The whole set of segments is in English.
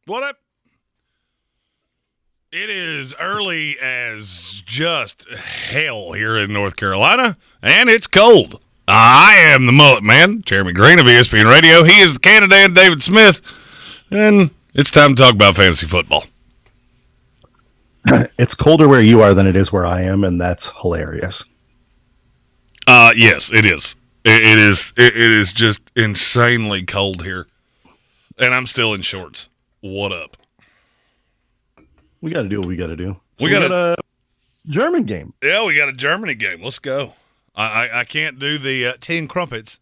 What up? It is early as just hell here in North Carolina, and it's cold. I am the Mullet Man, Jeremy Greene of ESPN Radio. He is the Canadian David Smith, and it's time to talk about fantasy football. It's colder where you are than it is where I am, and that's hilarious. Yes, it is. It is just insanely cold here, and I'm still in shorts. What up? We got to do what we got to do. So we got a German game. Yeah, we got a Germany game. Let's go. I can't do the 10 crumpets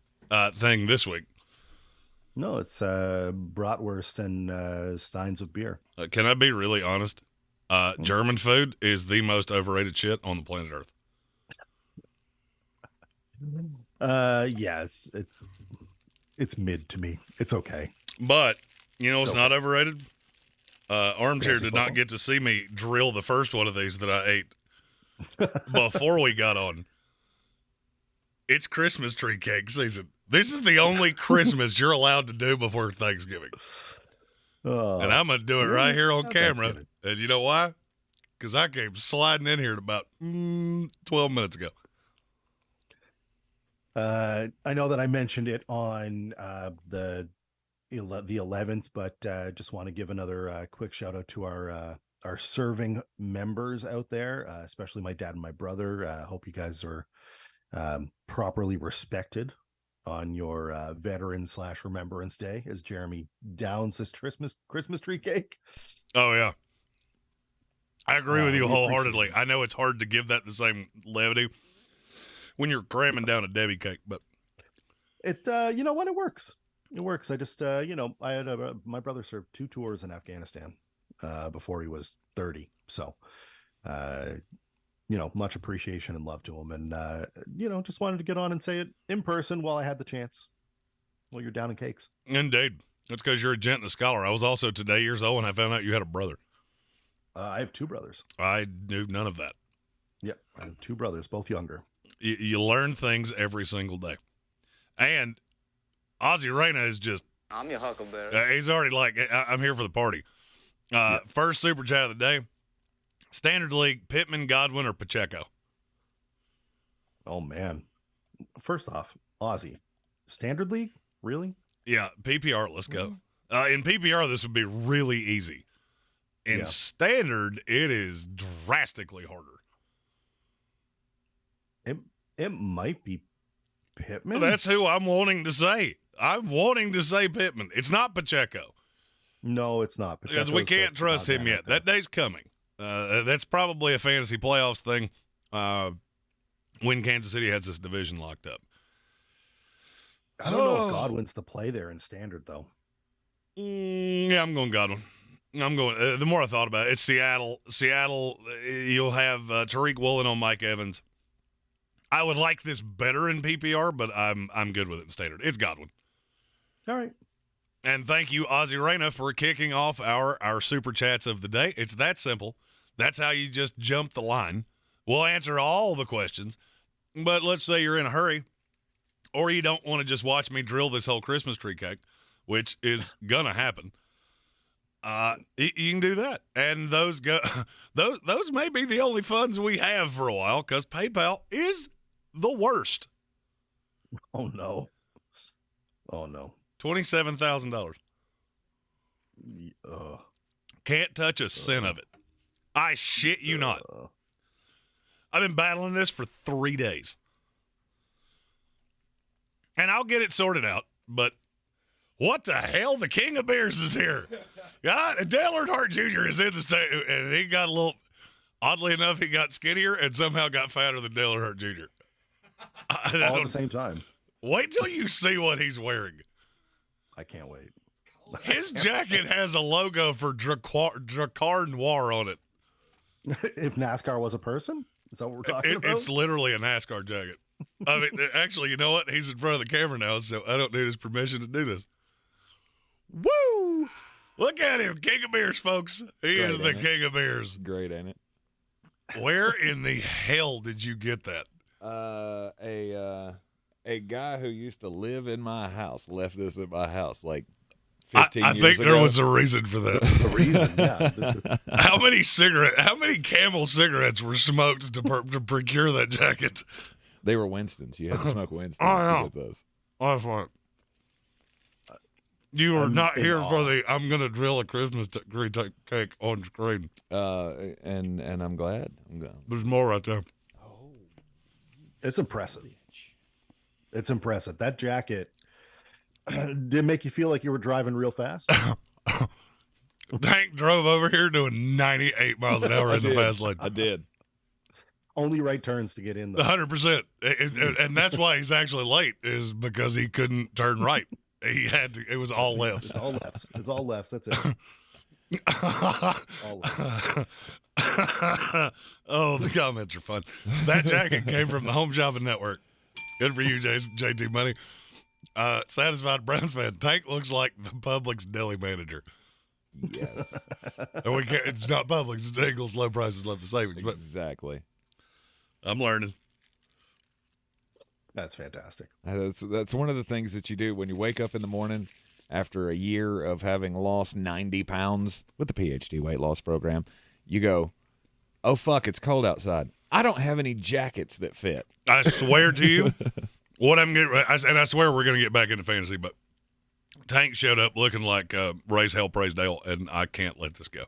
thing this week. No, it's bratwurst and steins of beer. Can I be really honest? German food is the most overrated shit on the planet Earth. Yeah, it's mid to me. It's okay. But, you know what's not overrated? Armchair did football. not get to see me drill the first one of these that I ate before we got on. It's Christmas tree cake season. This is the only Christmas you're allowed to do before Thanksgiving. And I'm going to do it right here on camera. And you know why? Because I came sliding in here at about 12 minutes ago. I know that I mentioned it on the 11th, but just want to give another quick shout out to our serving members out there, especially my dad and my brother. Hope you guys are properly respected on your Veteran/Remembrance Day as Jeremy downs this Christmas tree cake. Oh, yeah. I agree with you wholeheartedly. I know it's hard to give that the same levity when you're cramming down a Debbie cake, but it, you know what? It works. It works. I just, I had my brother served 2 tours in Afghanistan before he was 30. So, much appreciation and love to him. And, just wanted to get on and say it in person while I had the chance. While you're down in cakes. Indeed. That's because you're a gent and a scholar. I was also today years old, and I found out you had a brother. I have 2 brothers. I knew none of that. Yep. I have 2 brothers, both younger. You learn things every single day. And Ozzie Reyna is just... I'm your huckleberry. He's already like, I'm here for the party. First super chat of the day. Standard League, Pittman, Godwin, or Pacheco? Oh, man. First off, Ozzie. Standard League? Really? Yeah, PPR, let's go. In PPR, this would be really easy. In Standard, it is drastically harder. It might be Pittman. That's who I'm wanting to say. I'm wanting to say Pittman. It's not Pacheco. No, it's not. Because we can't trust him yet. That day's coming. That's probably a fantasy playoffs thing when Kansas City has this division locked up. I don't know if Godwin's the play there in Standard, though. Yeah, I'm going Godwin. I'm going. The more I thought about it, it's Seattle. Seattle, you'll have Tariq Woolen on Mike Evans. I would like this better in PPR, but I'm good with it in Standard. It's Godwin. All right. And thank you, Ozzie Reyna, for kicking off our super chats of the day. It's that simple. That's how you just jump the line. We'll answer all the questions, but let's say you're in a hurry, or you don't want to just watch me drill this whole Christmas tree cake, which is gonna happen. You can do that, and those may be the only funds we have for a while because PayPal is the worst. Oh no! $27,000. Can't touch a cent of it. I shit you not. I've been battling this for 3 days, and I'll get it sorted out. But what the hell? The King of Beers is here. God, Dale Earnhardt Jr. is in the state, and he got a little. Oddly enough, he got skinnier and somehow got fatter than Dale Earnhart Jr. All at the same time. Wait till you see what he's wearing. I can't wait. His jacket has a logo for Dracar Noir on it. If NASCAR was a person? Is that what we're talking about? It's literally a NASCAR jacket. I mean, actually, you know what? He's in front of the camera now, so I don't need his permission to do this. Woo! Look at him. King of Beers, folks. He is the King of Beers. Great, ain't it? Where in the hell did you get that? A guy who used to live in my house left this at my house like 15 I years think ago. there was a reason for that. The reason, yeah. How many Camel cigarettes were smoked to procure that jacket? They were Winston's. You had to smoke Winston's Oh, to get those. That's right. You are I'm not in here awe. for the I'm going to drill a Christmas tree cake on screen. And I'm glad. There's more right there. It's impressive. It's impressive. That jacket did make you feel like you were driving real fast. Tank drove over here doing 98 miles an hour in the fast lane. I did. Only right turns to get in though. 100%. And that's why he's actually late, is because he couldn't turn right. He had to, it was all lefts. It's all lefts. It's all lefts. That's it. All lefts. Oh, the comments are fun. That jacket came from the Home Shopping Network. Good for you, JT Money. Satisfied Browns fan. Tank looks like the Publix deli manager. Yes. And we can't, it's not Publix, it's Ingles, low prices, love the savings. But Exactly. I'm learning. That's fantastic. That's one of the things that you do when you wake up in the morning after a year of having lost 90 pounds with the PhD weight loss program. You go, oh, fuck, it's cold outside. I don't have any jackets that fit. I swear to you, what I'm getting, and I swear we're going to get back into fantasy, but Tank showed up looking like Raise Hell, Praise Dale, and I can't let this go.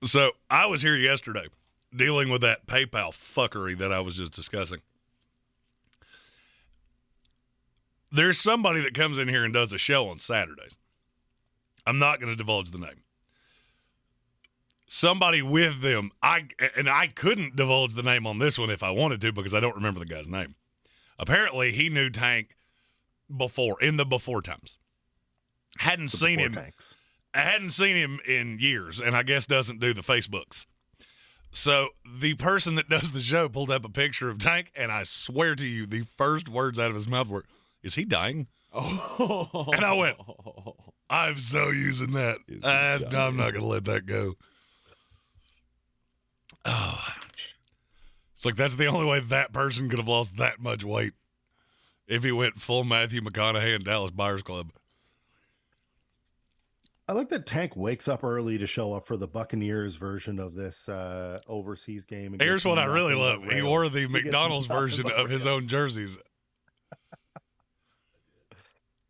So I was here yesterday dealing with that PayPal fuckery that I was just discussing. There's somebody that comes in here and does a show on Saturdays. I'm not going to divulge the name. Somebody with them, I couldn't divulge the name on this one if I wanted to because I don't remember the guy's name. Apparently, he knew Tank in the before times. Hadn't seen him. Tanks. I hadn't seen him in years, and I guess doesn't do the Facebooks. So the person that does the show pulled up a picture of Tank, and I swear to you, the first words out of his mouth were, "Is he dying?" Oh. And I went, I'm so using that. I'm not going to let that go. Oh. It's like that's the only way that person could have lost that much weight if he went full Matthew McConaughey and Dallas Buyers Club. I like that Tank wakes up early to show up for the Buccaneers version of this overseas game. And Here's what I really love. He wore the gets McDonald's nothing version but of his rails. own jerseys.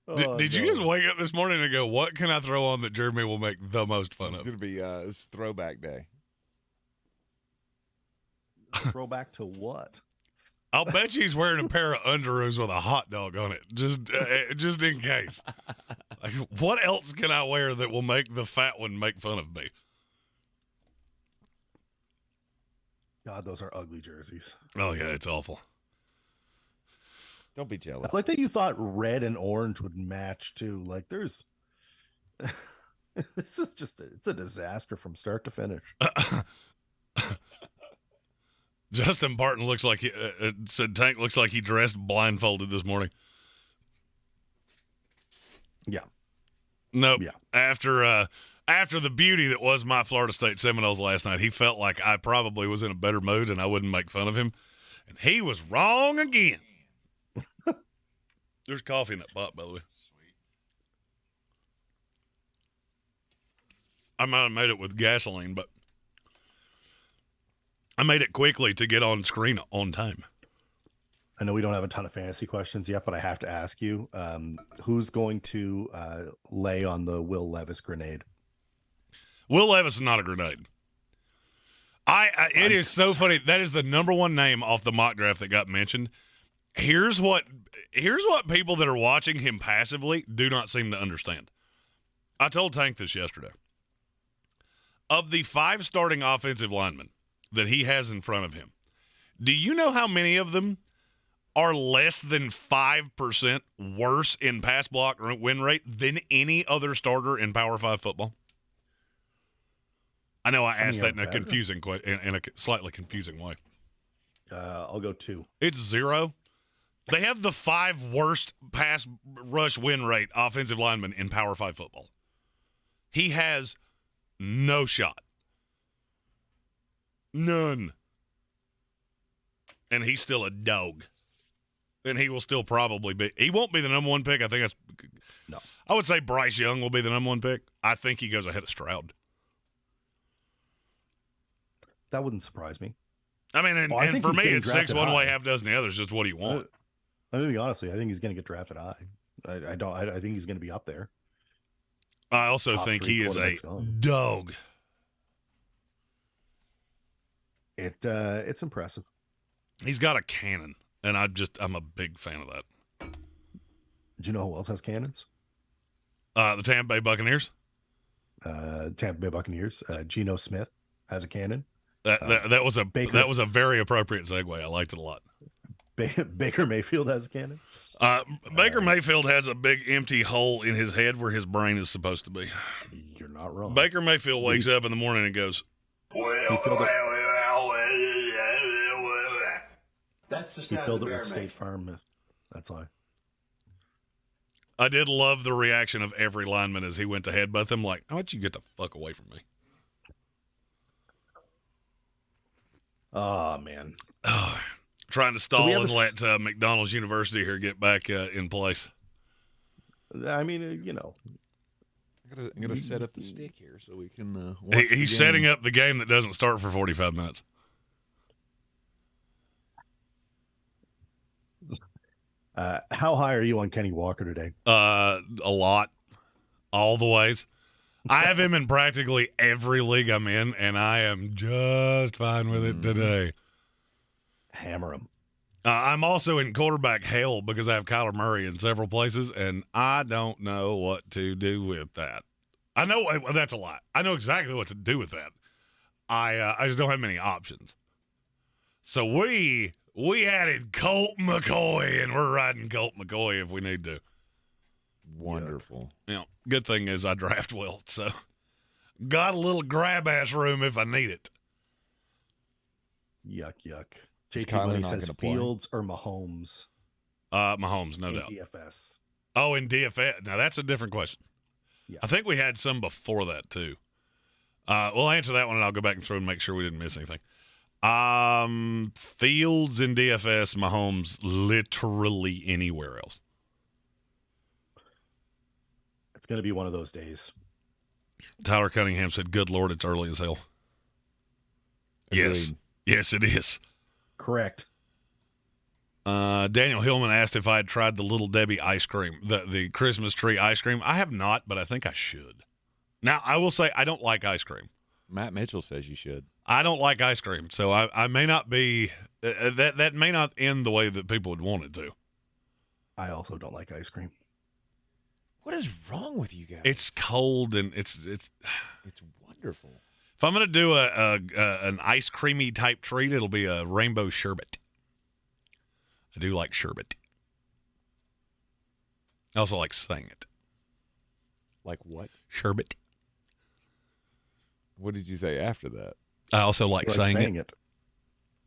Oh, Did you guys wake up this morning and go, what can I throw on that Jeremy will make the most fun It's of? going to be it's throwback day. Throwback to what? I'll bet you he's wearing a pair of underoos with a hot dog on it, just in case. Like, what else can I wear that will make the fat one make fun of me? God, those are ugly jerseys. Oh, yeah, it's awful. Don't be jealous. I like that you thought red and orange would match too. Like there's this is just it's a disaster from start to finish. Justin Barton looks like said Tank looks like he dressed blindfolded this morning. Yeah. Nope. Yeah. After the beauty that was my Florida State Seminoles last night, he felt like I probably was in a better mood and I wouldn't make fun of him. And he was wrong again. There's coffee in that pot, by the way. I might have made it with gasoline, but I made it quickly to get on screen on time. I know we don't have a ton of fantasy questions yet, but I have to ask you, who's going to lay on the Will Levis grenade? Will Levis is not a grenade. It is so funny. That is the number one name off the mock draft that got mentioned. Here's what people that are watching him passively do not seem to understand. I told Tank this yesterday. Of the 5 starting offensive linemen that he has in front of him, do you know how many of them are less than 5% worse in pass block win rate than any other starter in Power 5 football? I know I asked that in a confusing in a slightly confusing way. I'll go 2. It's 0. They have the 5 worst pass rush win rate offensive linemen in Power 5 football. He has no shot. None. And he's still a dog. And he will still probably be. He won't be the number 1 pick. I think that's No. I would say Bryce Young will be the number one pick. I think he goes ahead of Stroud. That wouldn't surprise me. I mean, and I think for he's me, getting it's 6 drafted one way, high. half dozen the others. Just what do you want? I'm gonna be honest with you. I think he's going to get drafted high. I think he's going to be up there. I also Top think three he is a quarterbacks gone. dog. It's impressive. He's got a cannon, and I'm a big fan of that. Do you know who else has cannons? The Tampa Bay Buccaneers. Tampa Bay Buccaneers. Geno Smith has a cannon. That was a Baker- that was a very appropriate segue. I liked it a lot. Baker Mayfield has a cannon. Baker Mayfield has a big empty hole in his head where his brain is supposed to be. You're not wrong. Baker Mayfield wakes up in the morning and goes, He filled it, That's the he sound filled the it bear with State makes. Farm. That's why. I did love the reaction of every lineman as he went to headbutt them. Like, how about you get the fuck away from me? Oh, man. Trying to stall we have and a let McDonald's University here get back in place. I mean, you know. I'm gonna set up the stick here so we can. Watch the He's game. setting up the game that doesn't start for 45 minutes. How high are you on Kenny Walker today? A lot, all the ways. I have him in practically every league I'm in, and I am just fine with it today. Hammer him. I'm also in quarterback hell because I have Kyler Murray in several places, and I don't know what to do with that. I know that's a lot. I know exactly what to do with that. I just don't have many options. So we added Colt McCoy, and we're riding Colt McCoy if we need to. Wonderful. You know, good thing is I draft well, so got a little grab ass room if I need it. Yuck, yuck. Is JT Kyler Money not says gonna play? Fields or Mahomes Mahomes, no in doubt. DFS. Oh, in DFS. Now that's a different question. Yeah. I think we had some before that too. We'll answer that one, and I'll go back and through and make sure we didn't miss anything. Fields in DFS, Mahomes literally anywhere else. It's going to be one of those days. Tyler Cunningham said, "Good Lord, it's early as hell." Yes, Agreed. yes, it is. Correct. Daniel Hillman asked if I had tried the Little Debbie ice cream, the Christmas tree ice cream. I have not, but I think I should. Now, I will say I don't like ice cream. Matt Mitchell says you should. I don't like ice cream, so I may not be that may not end the way that people would want it to. I also don't like ice cream. What is wrong with you guys? It's cold and it's. It's wonderful. If I'm gonna do an ice creamy type treat, it'll be a rainbow sherbet. I do like sherbet. I also like saying it. Like what? Sherbet. What did you say after that? I also like saying it. it.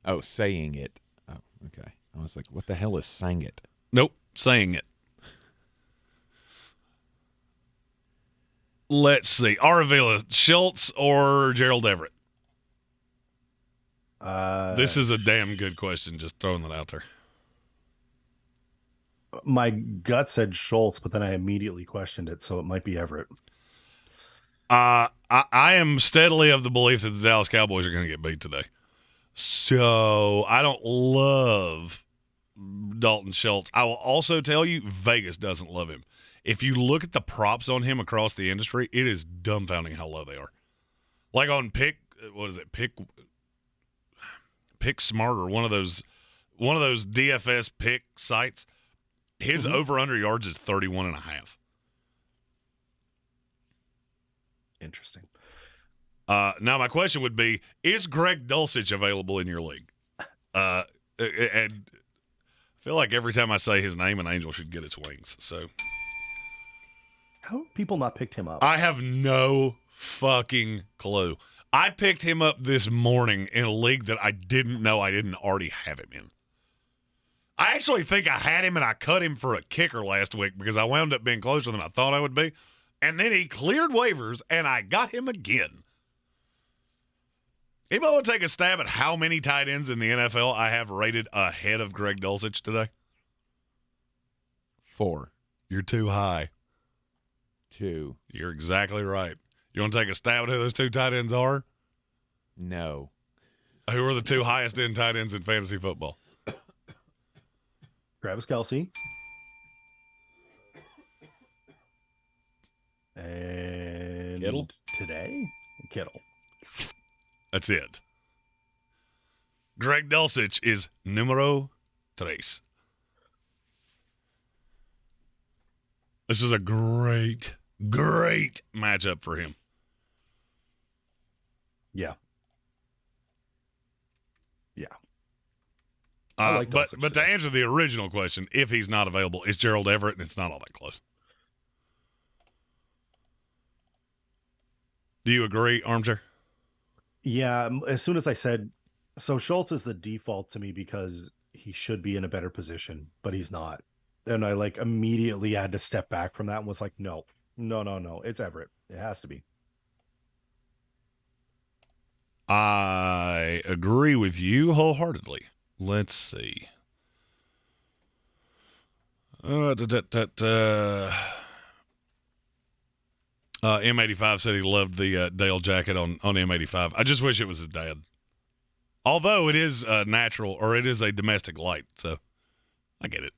Oh, saying it. Oh, okay. I was like, what the hell is sang it? Nope, saying it. Let's see. Aravilla, Schultz or Gerald Everett? This is a damn good question. Just throwing that out there. My gut said Schultz, but then I immediately questioned it, so it might be Everett. I am steadily of the belief that the Dallas Cowboys are going to get beat today. So I don't love Dalton Schultz. I will also tell you, Vegas doesn't love him. If you look at the props on him across the industry, it is dumbfounding how low they are. Like on Pick Smart or one of those DFS pick sites, his over-under yards is 31.5. Interesting. Now my question would be, is Greg Dulcich available in your league? And I feel like every time I say his name, an angel should get its wings. So How have people not picked him up? I have no fucking clue. I picked him up this morning in a league that I didn't know I didn't already have him in. I actually think I had him and I cut him for a kicker last week because I wound up being closer than I thought I would be. And then he cleared waivers and I got him again. Anybody want to take a stab at how many tight ends in the NFL I have rated ahead of Greg Dulcich today? 4. You're too high. 2. You're exactly right. You want to take a stab at who those 2 tight ends are? No. Who are the 2 highest end tight ends in fantasy football? Travis Kelce. And Kittle? Today, Kittle. That's it. Greg Dulcich is numero 3. This is a great matchup for him. Yeah. I like but Dulcich to today. answer the original question, if he's not available, it's Gerald Everett, and it's not all that close. Do you agree, Armchair? Yeah, as soon as I said, so Schultz is the default to me because he should be in a better position, but he's not. And I immediately had to step back from that and was like, no, it's Everett. It has to be. I agree with you wholeheartedly. Let's see. M85 said he loved the Dale jacket on M85. I just wish it was his dad. Although it is natural, or it is a domestic light, so I get it.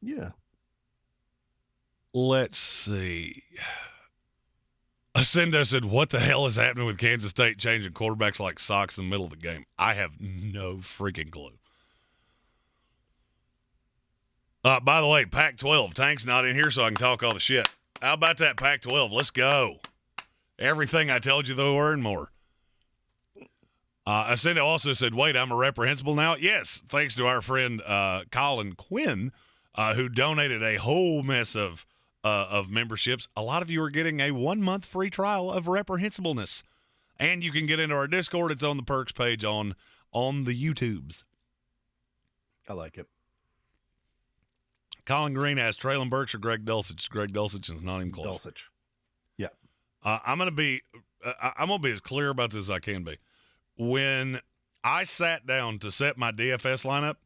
Yeah. Let's see. Ascendo said, what the hell is happening with Kansas State changing quarterbacks like socks in the middle of the game? I have no freaking clue. By the way, Pac-12. Tank's not in here, so I can talk all the shit. How about that Pac-12? Let's go. Everything I told you they were and more. Ascendo also said, wait, I'm a reprehensible now? Yes, thanks to our friend Colin Quinn, who donated a whole mess of memberships. A lot of you are getting a 1-month free trial of reprehensibleness. And you can get into our Discord. It's on the perks page on the YouTubes. I like it. Colin Greene asked Traylon Burks or Greg Dulcich. Greg Dulcich is not even close. Dulcich. Yeah. I'm gonna be as clear about this as I can be. When I sat down to set my DFS lineup,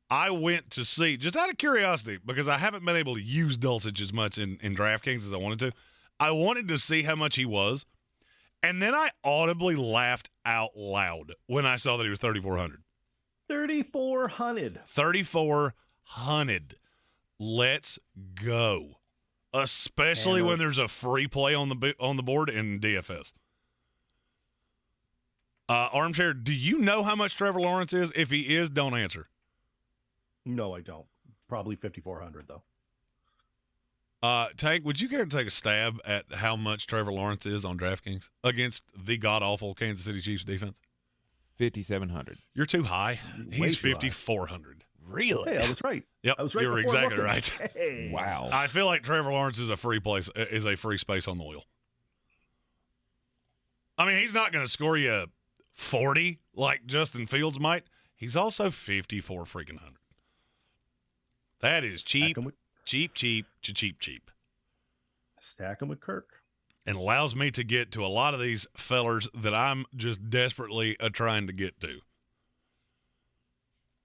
I went to see, just out of curiosity, because I haven't been able to use Dulcich as much in Draftkings as I wanted to. I wanted to see how much he was, and then I audibly laughed out loud when I saw that he was 3,400. 3,400. 3,400. Let's go. Especially when there's a free play on the board in DFS. Armchair, do you know how much Trevor Lawrence is? If he is, don't answer. No, I don't. Probably 5,400 though. Tank, would you care to take a stab at how much Trevor Lawrence is on DraftKings against the god-awful Kansas City Chiefs defense? 5,700. You're too high. He's 5,400. Really? Hey, I was right. Yep, I was right. you were before exactly looking. right. Hey. Wow. I feel like Trevor Lawrence is a free space on the wheel. I mean, he's not going to score you 40 like Justin Fields might. He's also 54 freaking hundred. That is cheap, cheap. Stack him with Kirk. And allows me to get to a lot of these fellers that I'm just desperately trying to get to.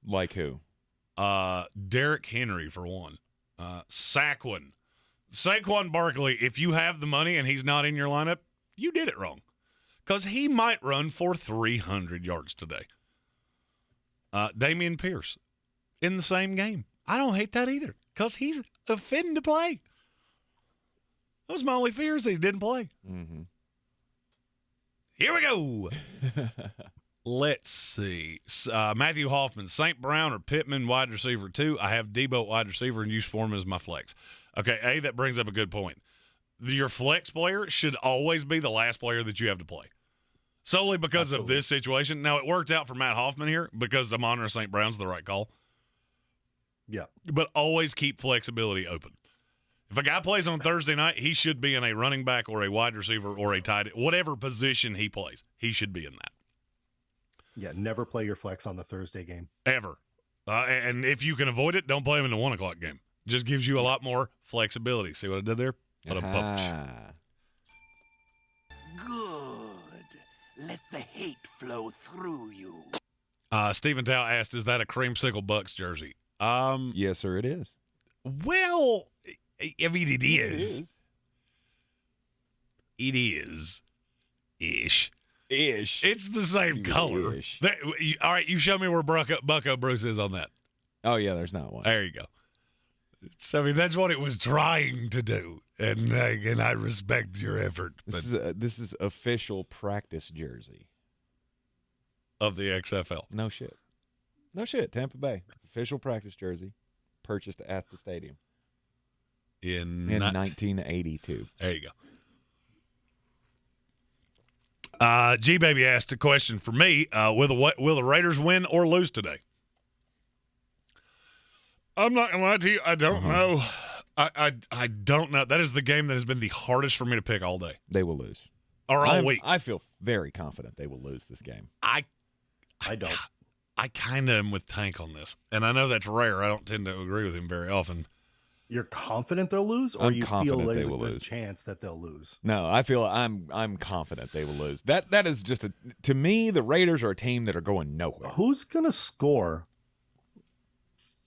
Like who? Derrick Henry, for one. Saquon Barkley, if you have the money and he's not in your lineup, you did it wrong. Because he might run for 300 yards today. Damian Pierce in the same game. I don't hate that either because he's fitting to play. That was my only fear is that he didn't play. Mm-hmm. Here we go. Let's see. Matthew Hoffman, St. Brown or Pittman, wide receiver 2. I have Debo wide receiver and use for him as my flex. Okay, that brings up a good point. Your flex player should always be the last player that you have to play. Solely because of this situation. Now, it worked out for Matt Hoffman here because Amon-Ra St. Brown's the right call. Yeah. But always keep flexibility open. If a guy plays on Thursday night, he should be in a running back or a wide receiver or a tight end. Whatever position he plays, he should be in that. Yeah, never play your flex on the Thursday game. Ever. And if you can avoid it, don't play him in the 1 o'clock game. Just gives you a lot more flexibility. See what I did there? What a bunch. Good. Let the hate flow through you. Stephen Tao asked, is that a creamsicle Bucs jersey? Yes, sir, it is. Well, I mean, it is. It is ish. Ish. It's the same color. Ish. All right, you show me where Bucko Bruce is on that. Oh, yeah, there's not one. There you go. So, I mean, that's what it was trying to do, and I respect your effort. This is official practice jersey Of the XFL. No shit. No shit. Tampa Bay official practice jersey, purchased at the stadium In 1982. There you go. G-Baby asked a question for me. Will the Raiders win or lose today? I'm not going to lie to you. I don't know. I don't know. That is the game that has been the hardest for me to pick all day. They will lose. Or all week. I feel very confident they will lose this game. I don't. I kind of am with Tank on this. And I know that's rare. I don't tend to agree with him very often. You're confident they'll lose, or I'm you feel confident there's they a will good lose. chance that they'll lose? No, I feel I'm confident they will lose. That is just to me, the Raiders are a team that are going nowhere. Who's gonna score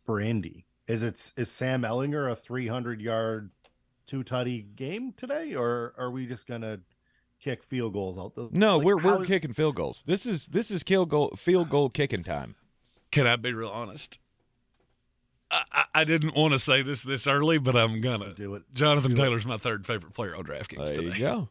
for Indy? Is Sam Ellinger a 300-yard, 2-tutty game today, or are we just gonna kick field goals out? No, we're kicking field goals. This is field goal kicking time. Can I be real honest? I didn't want to say this early, but I'm gonna do it. Jonathan Taylor's my third favorite player on DraftKings There today. you go.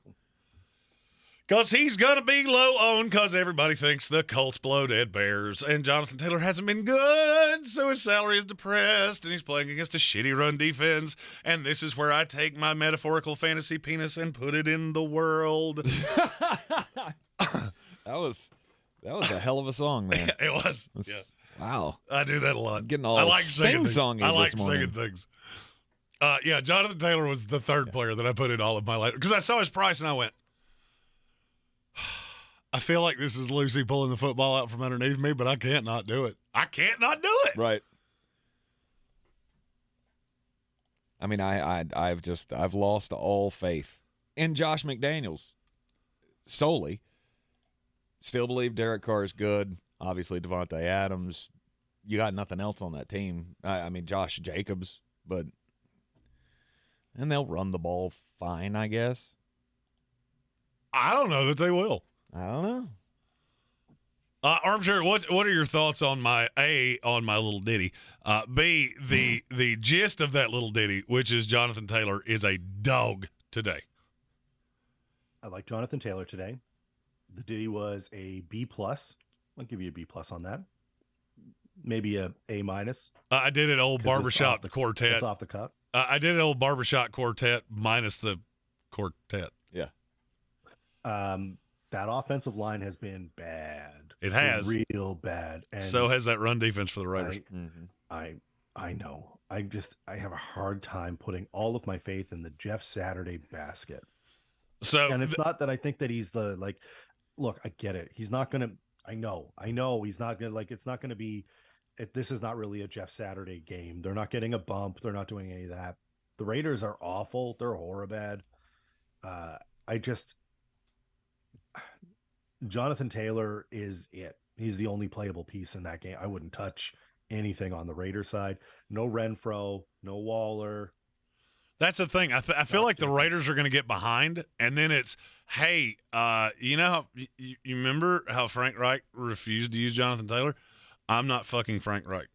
Because he's going to be low owned because everybody thinks the Colts blow dead Bears. And Jonathan Taylor hasn't been good, so his salary is depressed, and he's playing against a shitty run defense. And this is where I take my metaphorical fantasy penis and put it in the world. That was a hell of a song, man. It was. That's- Yeah. Wow. I do that a lot. Getting all I like singing sing-songy I like this morning. singing things. Yeah, Jonathan Taylor was the third player that I put in all of my life. Because I saw his price and I went, I feel like this is Lucy pulling the football out from underneath me, but I can't not do it. I can't not do it. Right. I mean, I've lost all faith in Josh McDaniels solely. Still believe Derek Carr is good. Obviously, Devontae Adams. You got nothing else on that team. I mean, Josh Jacobs, and they'll run the ball fine, I guess. I don't know that they will. I don't know. Armchair, what are your thoughts on my little ditty? B, the gist of that little ditty, which is Jonathan Taylor is a dog today. I like Jonathan Taylor today. The ditty was a B+. I'll give you a B+ on that. Maybe a A-. I did an old barbershop quartet. It's off the cuff. I did an old barbershop quartet minus the quartet. Yeah. That offensive line has been bad. It has. Real bad. And So has that run defense for the Raiders. I know. I have a hard time putting all of my faith in the Jeff Saturday basket. So And it's not that I think that he's look, I get it. He's not going to, I know he's not going to, it's not going to be, this is not really a Jeff Saturday game. They're not getting a bump. They're not doing any of that. The Raiders are awful. They're horrible. Jonathan Taylor is it. He's the only playable piece in that game. I wouldn't touch anything on the Raiders side. No Renfro, no Waller. that's the thing. I feel like the Raiders are going to get behind, and then it's, hey, you know, you remember how Frank Reich refused to use Jonathan Taylor? I'm not fucking Frank Reich.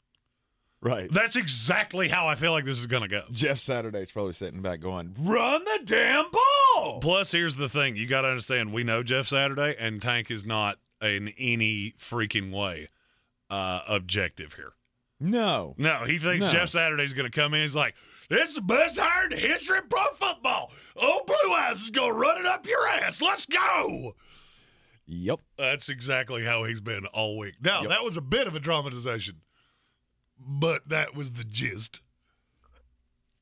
Right. That's exactly how I feel like this is going to go. Jeff Saturday's probably sitting back going, run the damn ball. Plus, here's the thing. You got to understand, we know Jeff Saturday, and Tank is not in any freaking way objective here. No. No, he thinks No. Jeff Saturday's going to come in. He's like, this is the best hire in the history of pro football. Old Blue Eyes is going to run it up your ass. Let's go. Yep. That's exactly how he's been all week. Now, that was a bit of a dramatization, but that was the gist.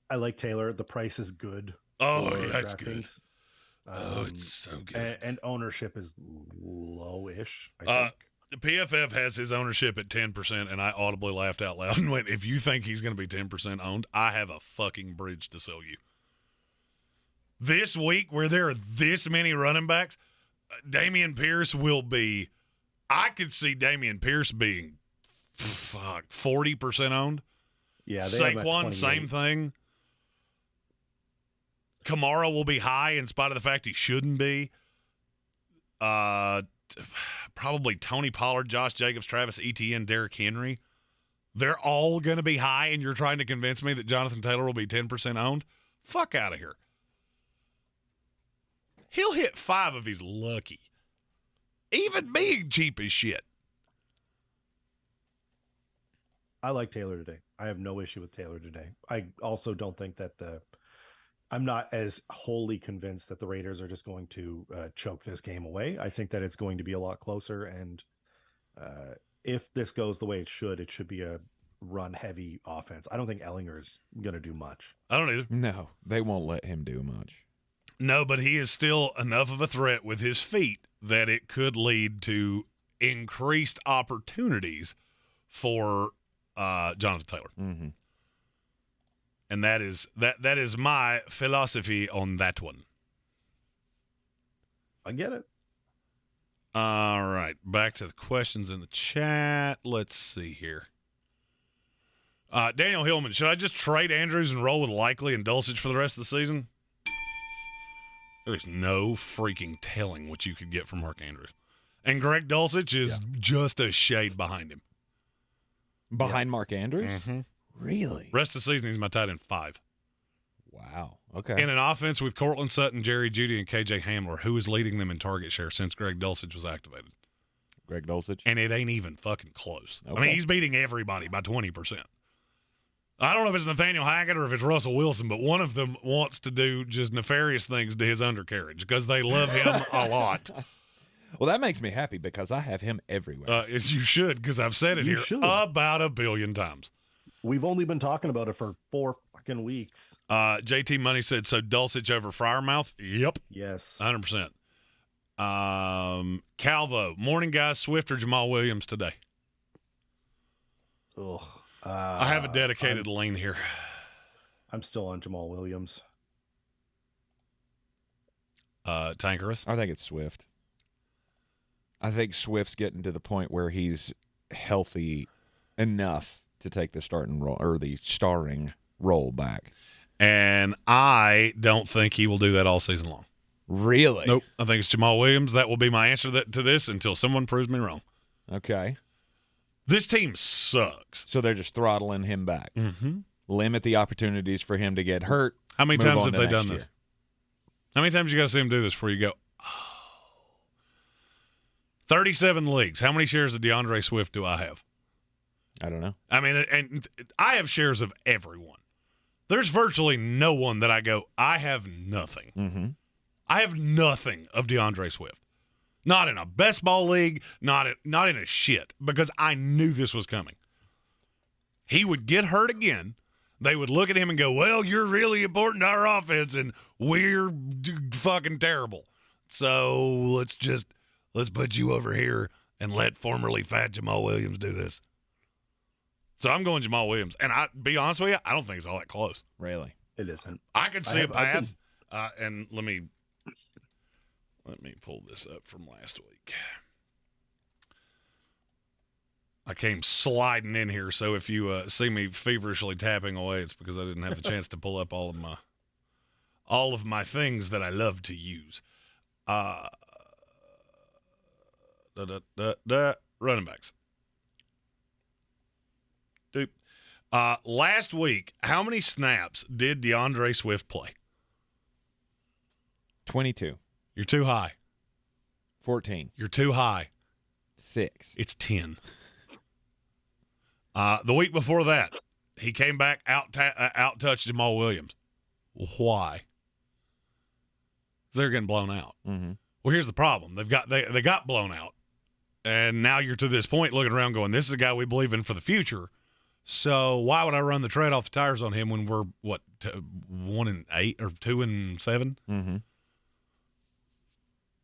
I like Taylor. The price is good. Oh, for yeah, that's good. DraftKings. It's so good. And ownership is low-ish, I think. The PFF has his ownership at 10%, and I audibly laughed out loud and went, if you think he's going to be 10% owned, I have a fucking bridge to sell you. This week, where there are this many running backs, Dameon Pierce will be, I could see Dameon Pierce being 40% owned. Yeah, they have him at Saquon, 28. same thing. Kamara will be high in spite of the fact he shouldn't be. Probably Tony Pollard, Josh Jacobs, Travis Etienne, Derrick Henry. They're all going to be high, and you're trying to convince me that Jonathan Taylor will be 10% owned? Fuck out of here. He'll hit 5 if he's lucky. Even being cheap as shit. I like Taylor today. I have no issue with Taylor today. I also don't think that I'm not as wholly convinced that the Raiders are just going to choke this game away. I think that it's going to be a lot closer. And if this goes the way it should be a run-heavy offense. I don't think Ellinger's going to do much. I don't either. No, they won't let him do much. No, but he is still enough of a threat with his feet that it could lead to increased opportunities for Jonathan Taylor. Mm-hmm. And that is my philosophy on that one. I get it. All right, back to the questions in the chat. Let's see here. Daniel Hillman, should I just trade Andrews and roll with Likely and Dulcich for the rest of the season? There's no freaking telling what you could get from Mark Andrews. And Greg Dulcich is just a shade behind him. Behind Mark Andrews? Mm-hmm. Really? Rest of the season, he's my tight end 5. Wow. Okay. In an offense with Cortland Sutton, Jerry Jeudy, and KJ Hamler, who is leading them in target share since Greg Dulcich was activated? Greg Dulcich? And it ain't even fucking close. Okay. I mean, he's beating everybody by 20%. I don't know if it's Nathaniel Hackett or if it's Russell Wilson, but one of them wants to do just nefarious things to his undercarriage because they love him a lot. Well, that makes me happy because I have him everywhere. As you should, because I've said it You here should. about 1 billion times. We've only been talking about it for 4 fucking weeks. JT Money said, so Dulcich over Friarmouth? Yep. Yes. 100%. Calvo, morning guys, Swift or Jamal Williams today? Ugh. I have a dedicated lean here. I'm still on Jamal Williams. Tankerous? I think it's Swift. I think Swift's getting to the point where he's healthy enough to take the starting role or the starring role back. And I don't think he will do that all season long. Really? Nope. I think it's Jamal Williams. That will be my answer to this until someone proves me wrong. Okay. This team sucks. So they're just throttling him back. Mm-hmm. Limit the opportunities for him to get hurt. How many Move times on have to they next done year. this? How many times you got to see him do this before you go, oh. 37 leagues. How many shares of DeAndre Swift do I have? I don't know. I mean, and I have shares of everyone. There's virtually no one that I go, I have nothing. Mm-hmm. I have nothing of DeAndre Swift. Not in a best ball league, not in a shit, because I knew this was coming. He would get hurt again. They would look at him and go, well, you're really important to our offense, and we're fucking terrible. So let's put you over here and let formerly fat Jamal Williams do this. So I'm going Jamal Williams. And I be honest with you, I don't think it's all that close. Really? It isn't. I could see a path. And let me pull this up from last week. I came sliding in here, so if you see me feverishly tapping away, it's because I didn't have the chance to pull up all of my things that I love to use. Running backs. Dude. Last week, how many snaps did DeAndre Swift play? 22. You're too high. 14. You're too high. 6. It's 10. The week before that, he came back out-touched Jamal Williams. Why? They're getting blown out. Mm-hmm. Well, here's the problem. They got blown out, and now you're to this point looking around going, this is a guy we believe in for the future. So why would I run the tread off the tires on him when we're 1-8 or 2-7? Mm-hmm.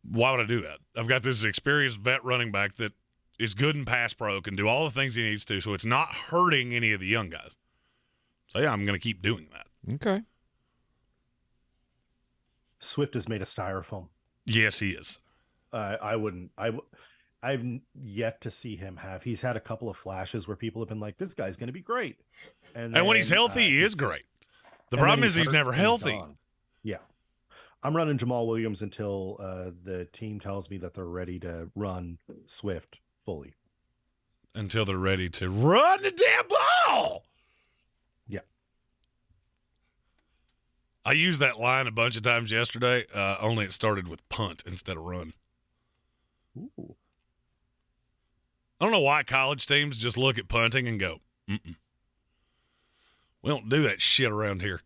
Why would I do that? I've got this experienced vet running back that is good in pass pro, can do all the things he needs to, so it's not hurting any of the young guys. So, yeah, I'm going to keep doing that. Okay. Swift is made of styrofoam. Yes, he is. I've yet to see him have. He's had a couple of flashes where people have been like, this guy's going to be great. And when he's healthy, he is great. The problem is he's never healthy. Yeah. I'm running Jamal Williams until the team tells me that they're ready to run Swift fully. Until they're ready to run the damn ball. Yeah. I used that line a bunch of times yesterday, only it started with punt instead of run. Ooh. I don't know why college teams just look at punting and go, mm-mm. We don't do that shit around here.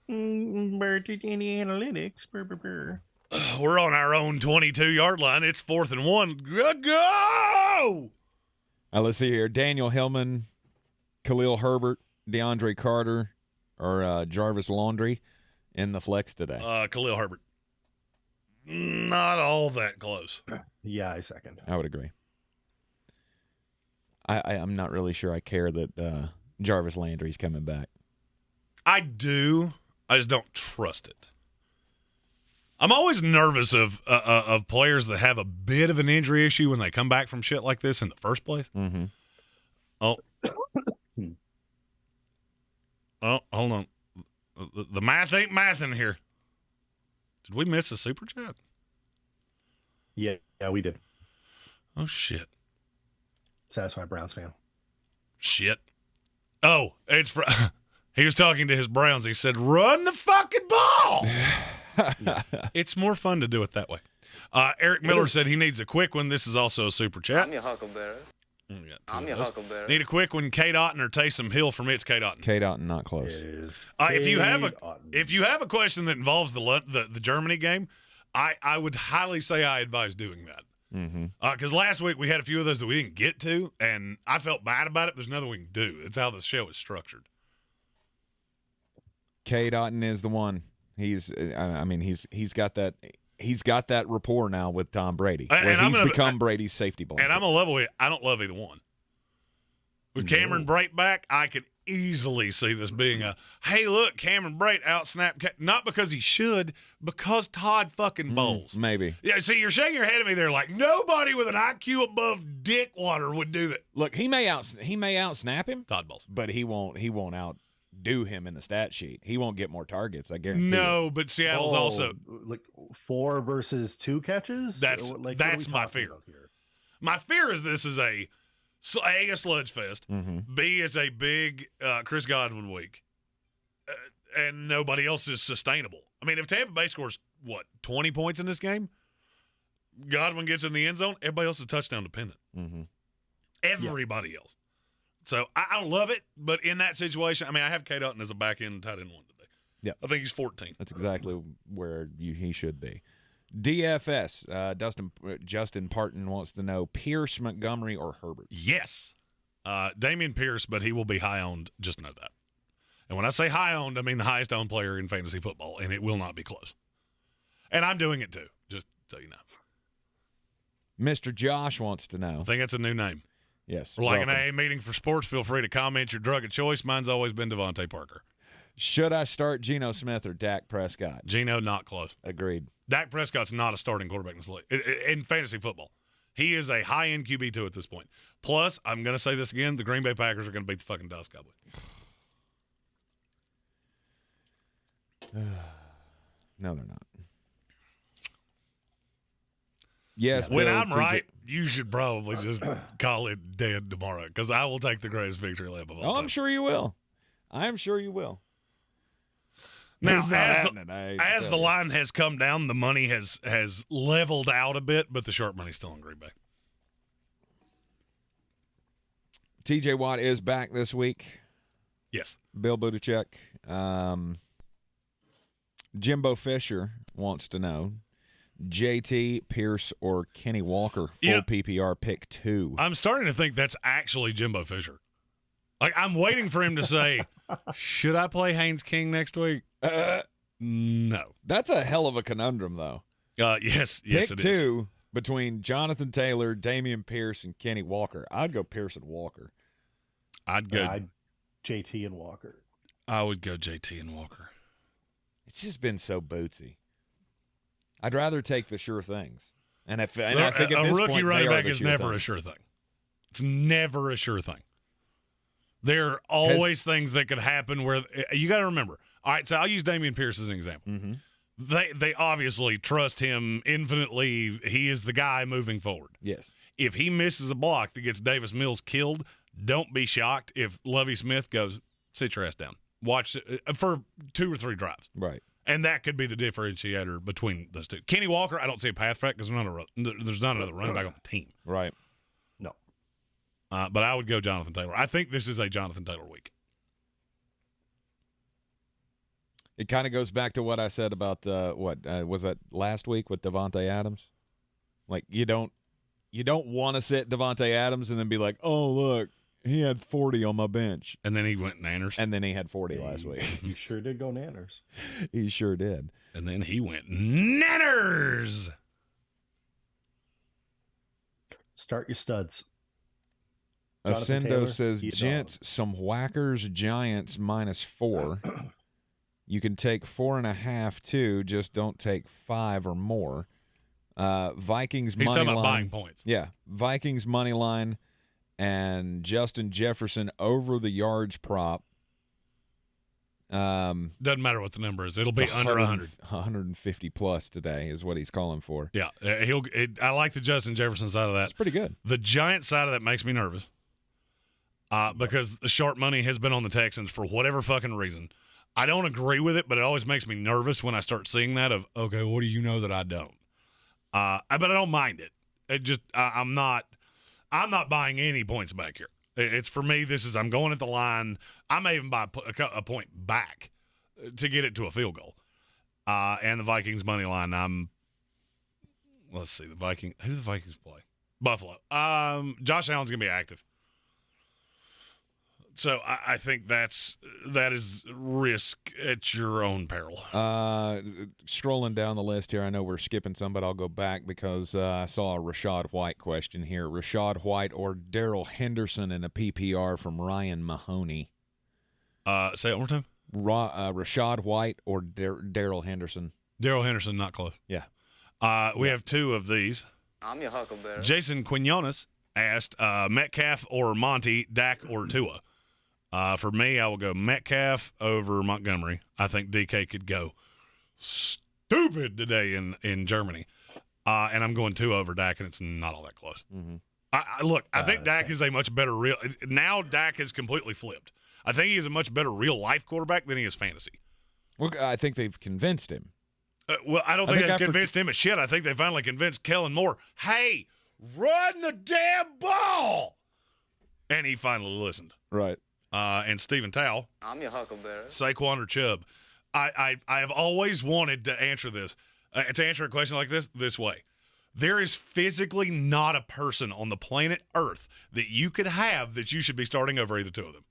Analytics. We're on our own 22-yard line. It's 4th and 1. Go! Let's see here. Daniel Hillman, Khalil Herbert, DeAndre Carter, or Jarvis Landry in the flex today. Khalil Herbert. Not all that close. Yeah, I second. I would agree. I'm not really sure I care that Jarvis Landry's coming back. I do. I just don't trust it. I'm always nervous of players that have a bit of an injury issue when they come back from shit like this in the first place. Mm-hmm. Oh, hold on. The math ain't mathing here. Did we miss a super chat? Yeah, we did. Oh shit. Satisfied Browns fan. Shit. Oh, it's for. He was talking to his Browns. He said, "Run the fucking ball." It's more fun to do it that way. Eric Miller said he needs a quick one. This is also a super chat. I'm your huckleberry. I'm your huckleberry. Need a quick one. Kate Otten or Taysom Hill from It's Kate Otten. Kate Otten, not close. It is. If you have a question that involves the Germany game, I would highly say I advise doing that. Mm-hmm. Because last week we had a few of those that we didn't get to, and I felt bad about it. There's nothing we can do. It's how the show is structured. Kate Otten is the one. He's got that rapport now with Tom Brady, where he's become Brady's safety blanket. And I'm a level with, I don't love either one. With Cameron Brate back, I could easily see this being a, hey, look, Cameron Brate out-snapped, not because he should, because Todd fucking Bowles. Maybe. Yeah, see, you're shaking your head at me there like nobody with an IQ above Dickwater would do that. Look, he may out-snap him, Todd Bowles. outdo he won't him in the stat sheet. He won't get more targets, I guarantee. No, but Seattle's also like 4 versus 2 catches. That's my fear. My fear is this is a sludge fest. Mm-hmm. B is a big Chris Godwin week, and nobody else is sustainable. I mean, if Tampa Bay scores 20 points in this game, Godwin gets in the end zone. Everybody else is touchdown dependent. Mm-hmm. Everybody else. So I love it, but in that situation, I mean, I have Kate Otten as a back end tight end one today. Yeah, I think he's 14. That's exactly where he should be. DFS, Justin Parton wants to know Pierce, Montgomery, or Herbert. Yes, Damian Pierce, but he will be high owned. Just know that. And when I say high owned, I mean the highest owned player in fantasy football, and it will not be close. And I'm doing it too, just so you know. Mr. Josh wants to know. I think that's a new name. Yes. We're like an AA meeting for sports. Feel free to comment your drug of choice. Mine's always been Devontae Parker. Should I start Geno Smith or Dak Prescott? Geno, not close. Agreed. Dak Prescott's not a starting quarterback in this league. In fantasy football. He is a high-end QB2 at this point. Plus, I'm going to say this again, the Green Bay Packers are going to beat the fucking Dallas Cowboys. No, they're not. Yes. When Bill, I'm right, you should probably just call it dead tomorrow because I will take the greatest victory lap of all time. I'm sure you will. I'm sure you will. Now, It's not as happening, the line has come down, the money has leveled out a bit, but the sharp money's still in Green Bay. TJ Watt is back this week. Yes. Bill Belichick. Jimbo Fisher wants to know JT, Pierce, or Kenny Walker, full PPR pick 2. I'm starting to think that's actually Jimbo Fisher. Like, I'm waiting for him to say, should I play Haynes King next week? No. That's a hell of a conundrum, though. Yes, pick it 2 is. Between Jonathan Taylor, Damian Pierce, and Kenny Walker. I'd go Pierce and Walker. I'd go JT and Walker. I would go JT and Walker. It's just been so bootsy. I'd rather take the sure things. And I think a at this rookie point, running they are back the is sure never thing. a sure thing. It's never a sure thing. There are always things that could happen where you got to remember. All right, so I'll use Damian Pierce as an example. Mm-hmm. they obviously trust him infinitely. He is the guy moving forward. Yes. If he misses a block that gets Davis Mills killed, don't be shocked if Lovie Smith goes, sit your ass down. Watch for 2 or 3 drives. Right. And that could be the differentiator between those two. Kenny Walker, I don't see a path for that because there's not another running back on the team. Right. No. But I would go Jonathan Taylor. I think this is a Jonathan Taylor week. It kind of goes back to what I said about was that last week with Devontae Adams? Like you don't want to sit Devontae Adams and then be like, oh look, he had 40 on my bench, and then he went nanners, and then he had 40 last week. He sure did go nanners. He sure did. And then he went nanners. Start your studs. Ascendo says, gents, some whackers, Giants -4. You can take 4.5 too. Just don't take 5 or more. Vikings He's money talking about line. buying points. Yeah, Vikings money line and Justin Jefferson over the yards prop. Doesn't matter what the number is. It'll be under 100. 150 plus today is what he's calling for. Yeah, I like the Justin Jefferson side of that. That's pretty good. The Giant side of that makes me nervous because the sharp money has been on the Texans for whatever fucking reason. I don't agree with it, but it always makes me nervous when I start seeing that of, okay, what do you know that I don't? But I don't mind it. It just I'm not buying any points back here. It's for me. I'm going at the line. I may even buy a point back to get it to a field goal. And the Vikings money line. Let's see the Vikings. Who do the Vikings play? Buffalo. Josh Allen's gonna be active. So I think that is risk at your own peril. Strolling down the list here, I know we're skipping some, but I'll go back because I saw a Rashad White question here. Rashad White or Darrell Henderson in a PPR from Ryan Mahoney. Say it one more time. Rashad White or Darrell Henderson. Darrell Henderson, not close. Yeah. We have 2 of these. I'm your huckleberry. Jason Quinones asked Metcalf or Monty, Dak or Tua. For me, I will go Metcalf over Montgomery. I think DK could go stupid today in Germany. And I'm going 2 over Dak, and it's not all that close. Mm-hmm. I think Dak is a much better real – now Dak has completely flipped. I think he is a much better real-life quarterback than he is fantasy. Well, I think they've convinced him. I don't think they've convinced him of shit. I think they finally convinced Kellen Moore, hey, run the damn ball. And he finally listened. Right. And Stephen Towle. I'm your huckleberry. Saquon or Chubb. I have always wanted to answer this, to answer a question like this way. There is physically not a person on the planet Earth that you could have that you should be starting over either 2 of them.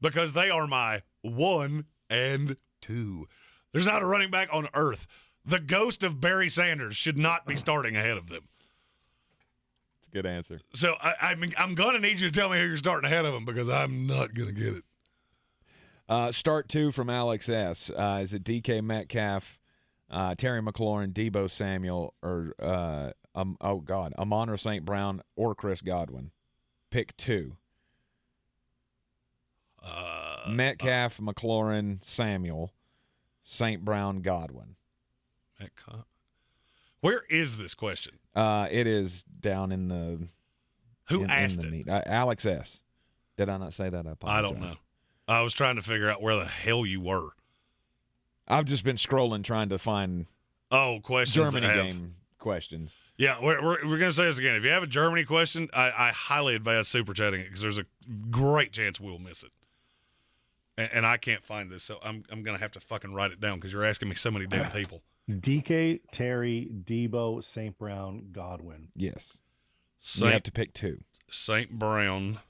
Because they are my 1 and 2. There's not a running back on Earth. The ghost of Barry Sanders should not be starting ahead of them. It's a good answer. So I'm going to need you to tell me who you're starting ahead of them because I'm not going to get it. Start 2 from Alex S. Is it DK Metcalf, Terry McLaurin, Debo Samuel, or Amon-Ra St. Brown or Chris Godwin? Pick 2. Metcalf, McLaurin, Samuel, St. Brown, Godwin. Where is this question? It is down in the Who asked it? Alex S. Did I not say that? I apologize. I don't know. I was trying to figure out where the hell you were. I've just been scrolling trying to find questions. Germany game questions. Yeah, we're going to say this again. If you have a Germany question, I highly advise super chatting it because there's a great chance we'll miss it. And I can't find this, so I'm going to have to fucking write it down because you're asking me so many damn people. DK, Terry, Debo, St. Brown, Godwin. Yes. You have to pick 2. St. Brown,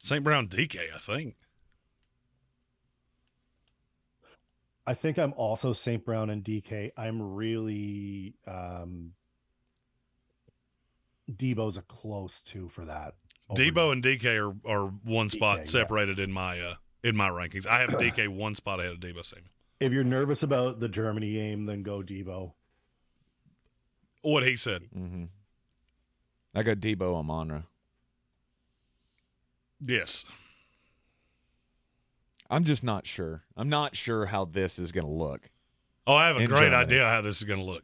DK, I think. I think I'm also St. Brown and DK. I'm really Debo's a close 2 for that. Debo and DK are one spot DK, separated in my rankings. I have DK one spot ahead of Debo Samuel. If you're nervous about the Germany game, then go Debo. What he said. Mm-hmm. I got Debo Amon-Ra. Yes. I'm just not sure. I'm not sure how this is going to look. Oh, I have a in great Germany. idea how this is going to look.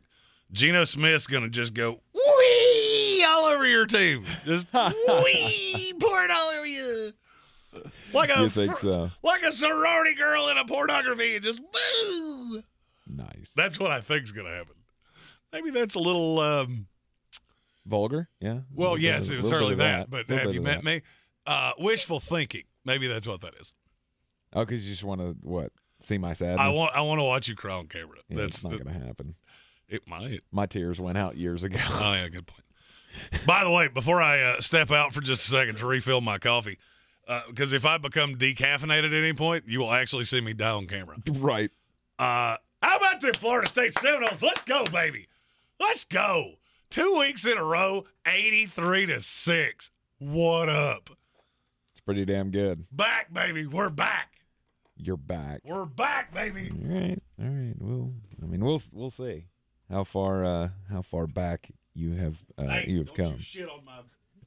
Geno Smith's going to just go, wee, all over your team. Just, wee, pour it all over you. Like You think so? Like a sorority girl in a pornography. Just, woo. Nice. That's what I think is going to happen. Maybe that's a little, Vulgar? Yeah. well, yes, it was certainly that. But have you met me? me? Wishful thinking. Maybe that's what that is. Oh, because you just want to, what, see my sadness? I want to watch you cry on camera. Yeah, it's not going to happen. It might. My tears went out years ago. Oh, yeah, good point. By the way, before I step out for just a second to refill my coffee, because if I become decaffeinated at any point, you will actually see me die on camera. Right. How about the Florida State Seminoles? Let's go, baby. Let's go. 2 weeks in a row, 83-6. What up? It's pretty damn good. Back, baby. We're back. You're back. We're back, baby. All right. We'll see how far back you have Don't come. You shit on my.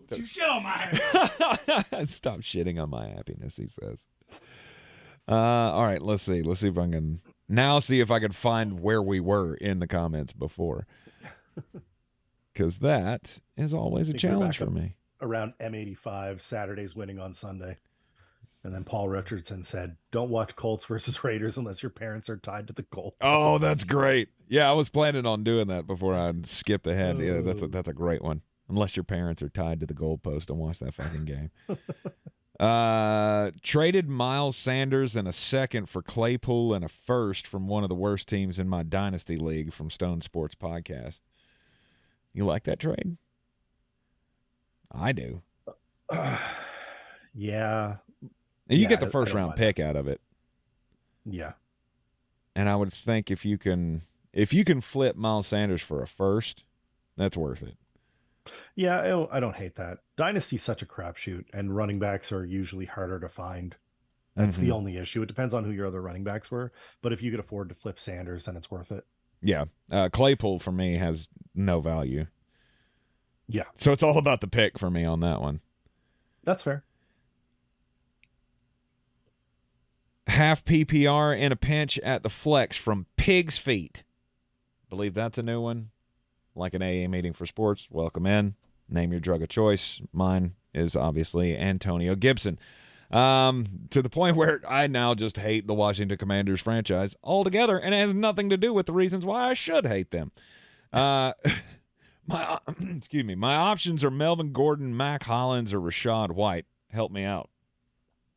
Don't you shit on my happiness. Stop shitting on my happiness, he says. All right, let's see. Let's see if I can now see if I can find where we were in the comments before. Because that is always a challenge for me. Around M85, Saturday's winning on Sunday. And then Paul Richardson said, don't watch Colts versus Raiders unless your parents are tied to the Colts. Oh, that's great. Yeah, I was planning on doing that before I skipped ahead. Yeah, that's a great one. Unless your parents are tied to the goalpost, don't watch that fucking game. Traded Miles Sanders and a second for Claypool and a first from one of the worst teams in my Dynasty League from Stone Sports Podcast. You like that trade? I do. Yeah. And you Yeah, get the I first don't round mind pick out of it. Yeah. And I would think if you can flip Miles Sanders for a first, that's worth it. Yeah, I don't hate that. Dynasty's such a crapshoot, and running backs are usually harder to find. That's the only issue. It depends on who your other running backs were. But if you could afford to flip Sanders, then it's worth it. Yeah. Claypool for me has no value. Yeah. So it's all about the pick for me on that one. That's fair. Half PPR in a pinch at the flex from Pig's Feet. Believe that's a new one. Like an AA meeting for sports. Welcome in. Name your drug of choice. Mine is obviously Antonio Gibson. To the point where I now just hate the Washington Commanders franchise altogether, and it has nothing to do with the reasons why I should hate them. My options are Melvin Gordon, Mac Hollins, or Rashad White. Help me out.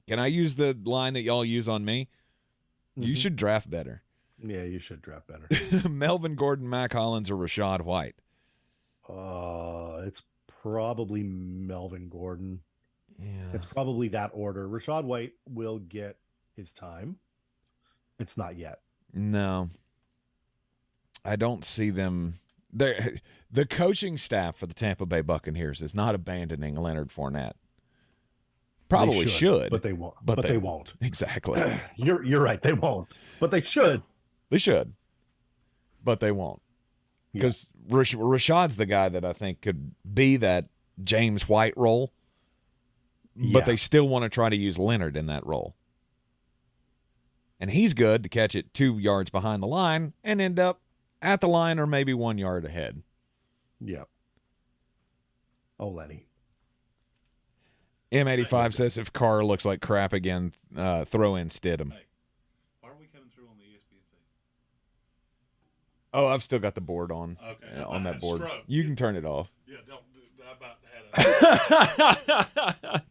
Can I use the line that y'all use on me? You should draft better. Yeah, you should draft better. Melvin Gordon, Mac Hollins, or Rashad White? It's probably Melvin Gordon. Yeah. It's probably that order. Rashad White will get his time. It's not yet. No. I don't see them. The coaching staff for the Tampa Bay Buccaneers is not abandoning Leonard Fournette. Probably They should, but they won't. But they won't. Exactly. You're right. They won't. But they should. They should, but they won't. Because Rashad's the guy that I think could be that James White role, but they still want to try to use Leonard in that role. And he's good to catch it 2 yards behind the line and end up at the line or maybe 1 yard ahead. Yeah. Oh, Lenny. M85 says if Carr looks like crap again, throw in Stidham. Hey, why are we coming through on the ESPN feed? Oh, I've still got the board on. Okay. On that board. Stroke. You can turn it off. Yeah, don't. I about had a.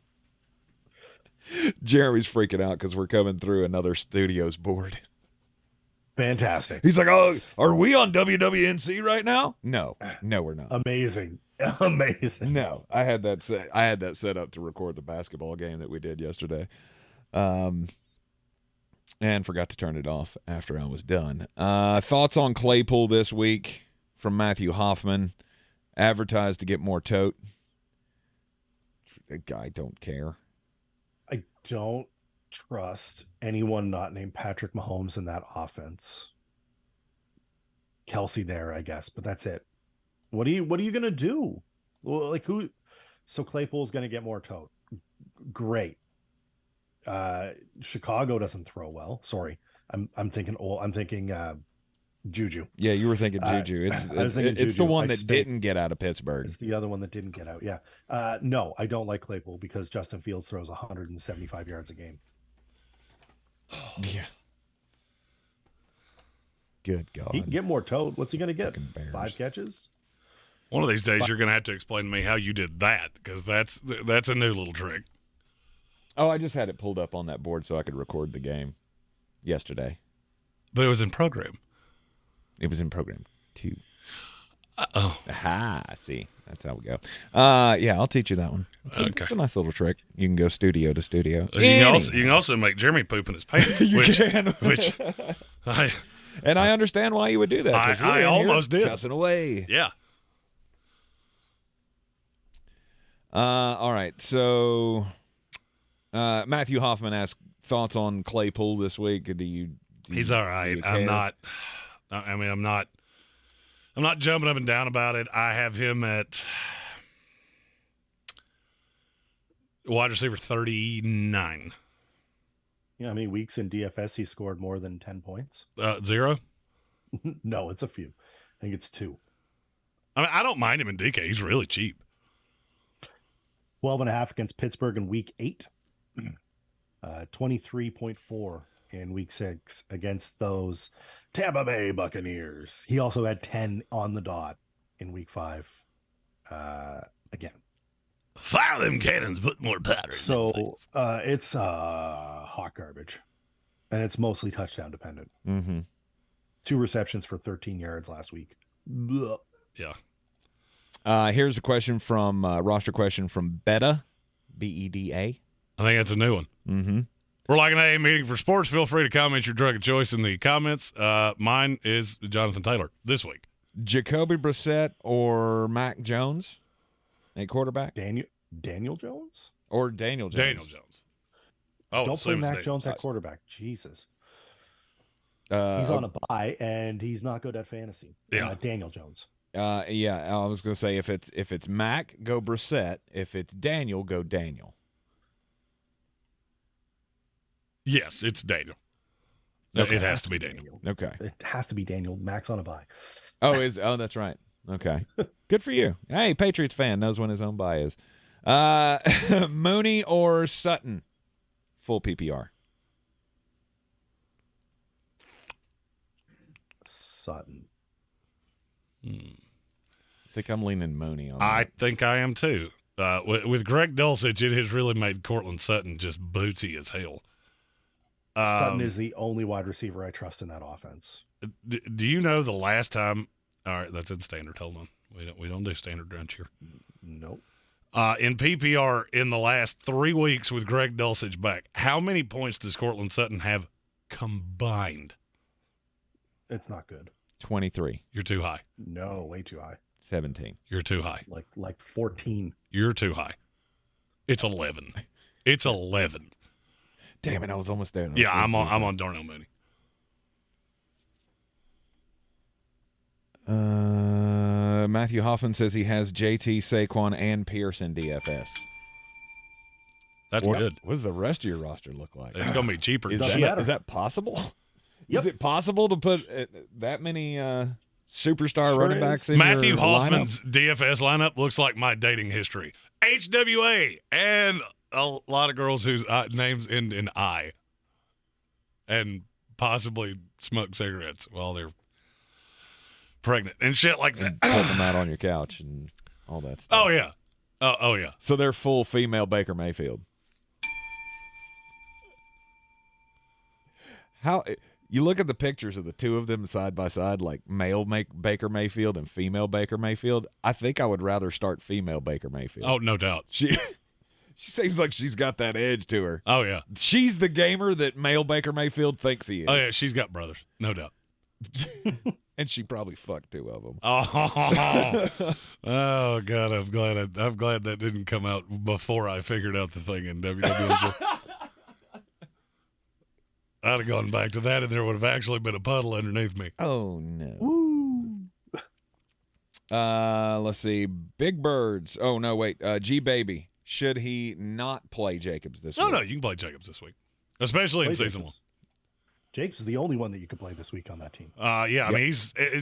Jeremy's freaking out because we're coming through another studio's board. Fantastic. He's like, oh, are we on WWNC right now? No, we're not. Amazing. Amazing. No, I had that set up to record the basketball game that we did yesterday, and forgot to turn it off after I was done. Thoughts on Claypool this week from Matthew Hoffman, advertised to get more tote. I don't care. I don't trust anyone not named Patrick Mahomes in that offense. Kelsey there, I guess, but that's it. What are you going to do? Well, like who? So Claypool's going to get more tote. Great. Chicago doesn't throw well. Sorry. I'm thinking Juju. Yeah, you were thinking Juju. I was thinking It's the Juju. one that didn't get out of Pittsburgh. It's the other one that didn't get out. Yeah. No, I don't like Claypool because Justin Fields throws 175 yards a game. Yeah. Good God. He can get more toad. What's he going to get? Fucking Bears. 5 catches? One of these days, you're going to have to explain to me how you did that, because that's a new little trick. Oh, I just had it pulled up on that board so I could record the game yesterday. But it was in program. It was in program 2. Oh, Aha, see. That's how we go. Yeah, I'll teach you that one. It's a nice little trick. You can go studio to studio. You can also make Jeremy poop in his pants. You which, can. Which I understand why you would do that. 'cause I you're in almost here did. Cussing away. Yeah. All right. So Matthew Hoffman asked thoughts on Claypool this week. He's all right. I'm not jumping up and down about it. I have him at wide receiver 39. You know how many weeks in DFS he scored more than 10 points? 0. No, it's a few. I think it's 2. I mean, I don't mind him in DK. He's really cheap. 12.5 against Pittsburgh in week 8. 23.4 in week 6 against those Tampa Bay Buccaneers. He also had 10 on the dot in week 5. Again. Fire them cannons, put more powder. So it's hot garbage. And it's mostly touchdown dependent. Mm-hmm. 2 receptions for 13 yards last week. Blah. Yeah. Here's a question from roster question from Beda, Beda. I think that's a new one. Mm-hmm. We're like an AA meeting for sports. Feel free to comment your drug of choice in the comments. Mine is Jonathan Taylor this week. Jacoby Brissett or Mac Jones, a quarterback, Daniel Jones or Daniel Jones. Daniel Jones. Oh, don't play Mac Jones at quarterback. Jesus. He's on a bye and he's not good at fantasy. Yeah. Daniel Jones. Yeah, I was gonna say if it's Mac, go Brissett. If it's Daniel, go Daniel. Yes, it's Daniel. Okay. It has to be Daniel. Okay. It has to be Daniel. Mac's on a bye. Oh, that's right. Okay. Good for you. Hey, Patriots fan knows when his own bye is. Mooney or Sutton? Full PPR. Sutton. I think I'm leaning Mooney on I that. think I am too. With Greg Dulcich, it has really made Cortland Sutton just bootsy as hell. Sutton is the only wide receiver I trust in that offense. Do you know the last time? All right, that's in standard. Hold on, we don't do standard around here. Nope. In PPR, in the last 3 weeks with Greg Dulcich back, how many points does Cortland Sutton have combined? It's not good. 23. You're too high. No, way too high. 17. You're too high. Like 14. You're too high. It's 11. It's 11. Damn it, I was almost there. Yeah, I'm on Darnell Mooney. Matthew Hoffman says he has JT, Saquon, and Pierce in DFS. That's good. What does the rest of your roster look like? It's going to be cheaper. Is that possible? Yep. Is it possible to put that many superstar running backs in Matthew your Hoffman's lineup? DFS lineup looks like my dating history. HWA and a lot of girls whose names end in I, and possibly smoke cigarettes while they're pregnant and shit like that. Putting them out on your couch and all that stuff. Oh yeah, oh yeah. So they're full female Baker Mayfield. How you look at the pictures of the two of them side by side, like male Baker Mayfield and female Baker Mayfield. I think I would rather start female Baker Mayfield. Oh, no doubt. She seems like she's got that edge to her. Oh yeah, she's the gamer that male Baker Mayfield thinks he is. oh yeah. She's got brothers, no doubt. And she probably fucked 2 of them. Oh God, I'm glad that didn't come out before I figured out the thing in WWE. I'd have gone back to that, and there would have actually been a puddle underneath me. Oh no. Woo. Let's see. Big Birds. Oh no, wait. G Baby. Should he not play Jacobs this week? No, you can play Jacobs this week, especially in season 1. Jake's is the only one that you could play this week on that team. I mean,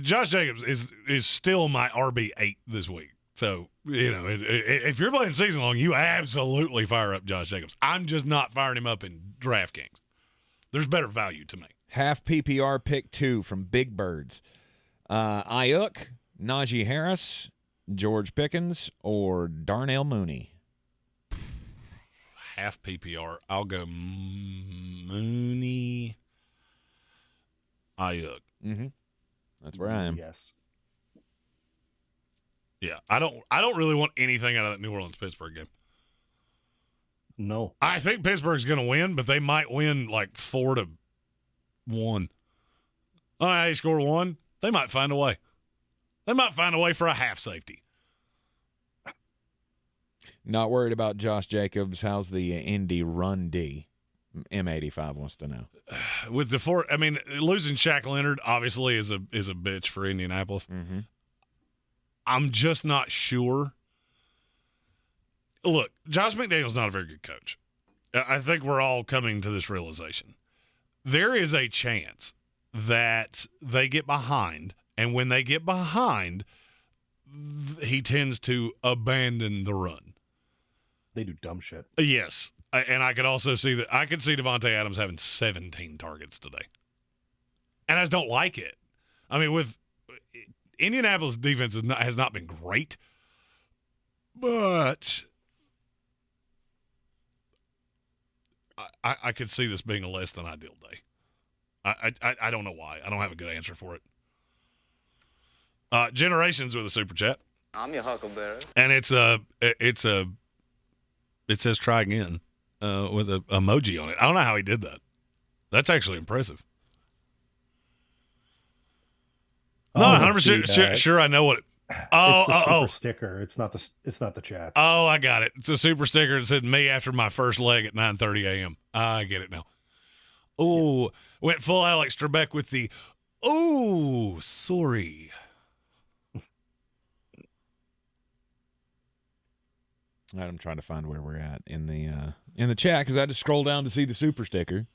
Josh Jacobs is still my RB8 this week. So, if you're playing season long, you absolutely fire up Josh Jacobs. I'm just not firing him up in DraftKings. There's better value to me. Half PPR pick 2 from Big Birds. Ayuk, Najee Harris, George Pickens, or Darnell Mooney? Half PPR. I'll go Mooney. Ayuk. Mm-hmm. That's where I am. Yes. Yeah, I don't really want anything out of that New Orleans-Pittsburgh game. No. I think Pittsburgh's going to win, but they might win like 4-1. All right, they score 1. They might find a way. They might find a way for a half safety. Not worried about Josh Jacobs. How's the Indy run D? M85 wants to know. With losing Shaq Leonard obviously is a bitch for Indianapolis. Mm-hmm. I'm just not sure. Look, Josh McDaniel's not a very good coach. I think we're all coming to this realization. There is a chance that they get behind, and when they get behind, he tends to abandon the run. They do dumb shit. Yes, and I could also see that. I could see Devontae Adams having 17 targets today, and I just don't like it. I mean, with Indianapolis' defense has not been great, but I could see this being a less than ideal day. I don't know why. I don't have a good answer for it. Generations with a super chat, I'm your huckleberry. and it says try again with an emoji on it. I don't know how he did that. That's actually impressive. Not 100% sure I know what it. It's the super sticker. It's not the chat. Oh, I got it. It's a super sticker that said me after my first leg at 9:30 a.m. I get it now. Oh, went full Alex Trebek with the sorry. I'm trying to find where we're at in the chat because I had to scroll down to see the super sticker.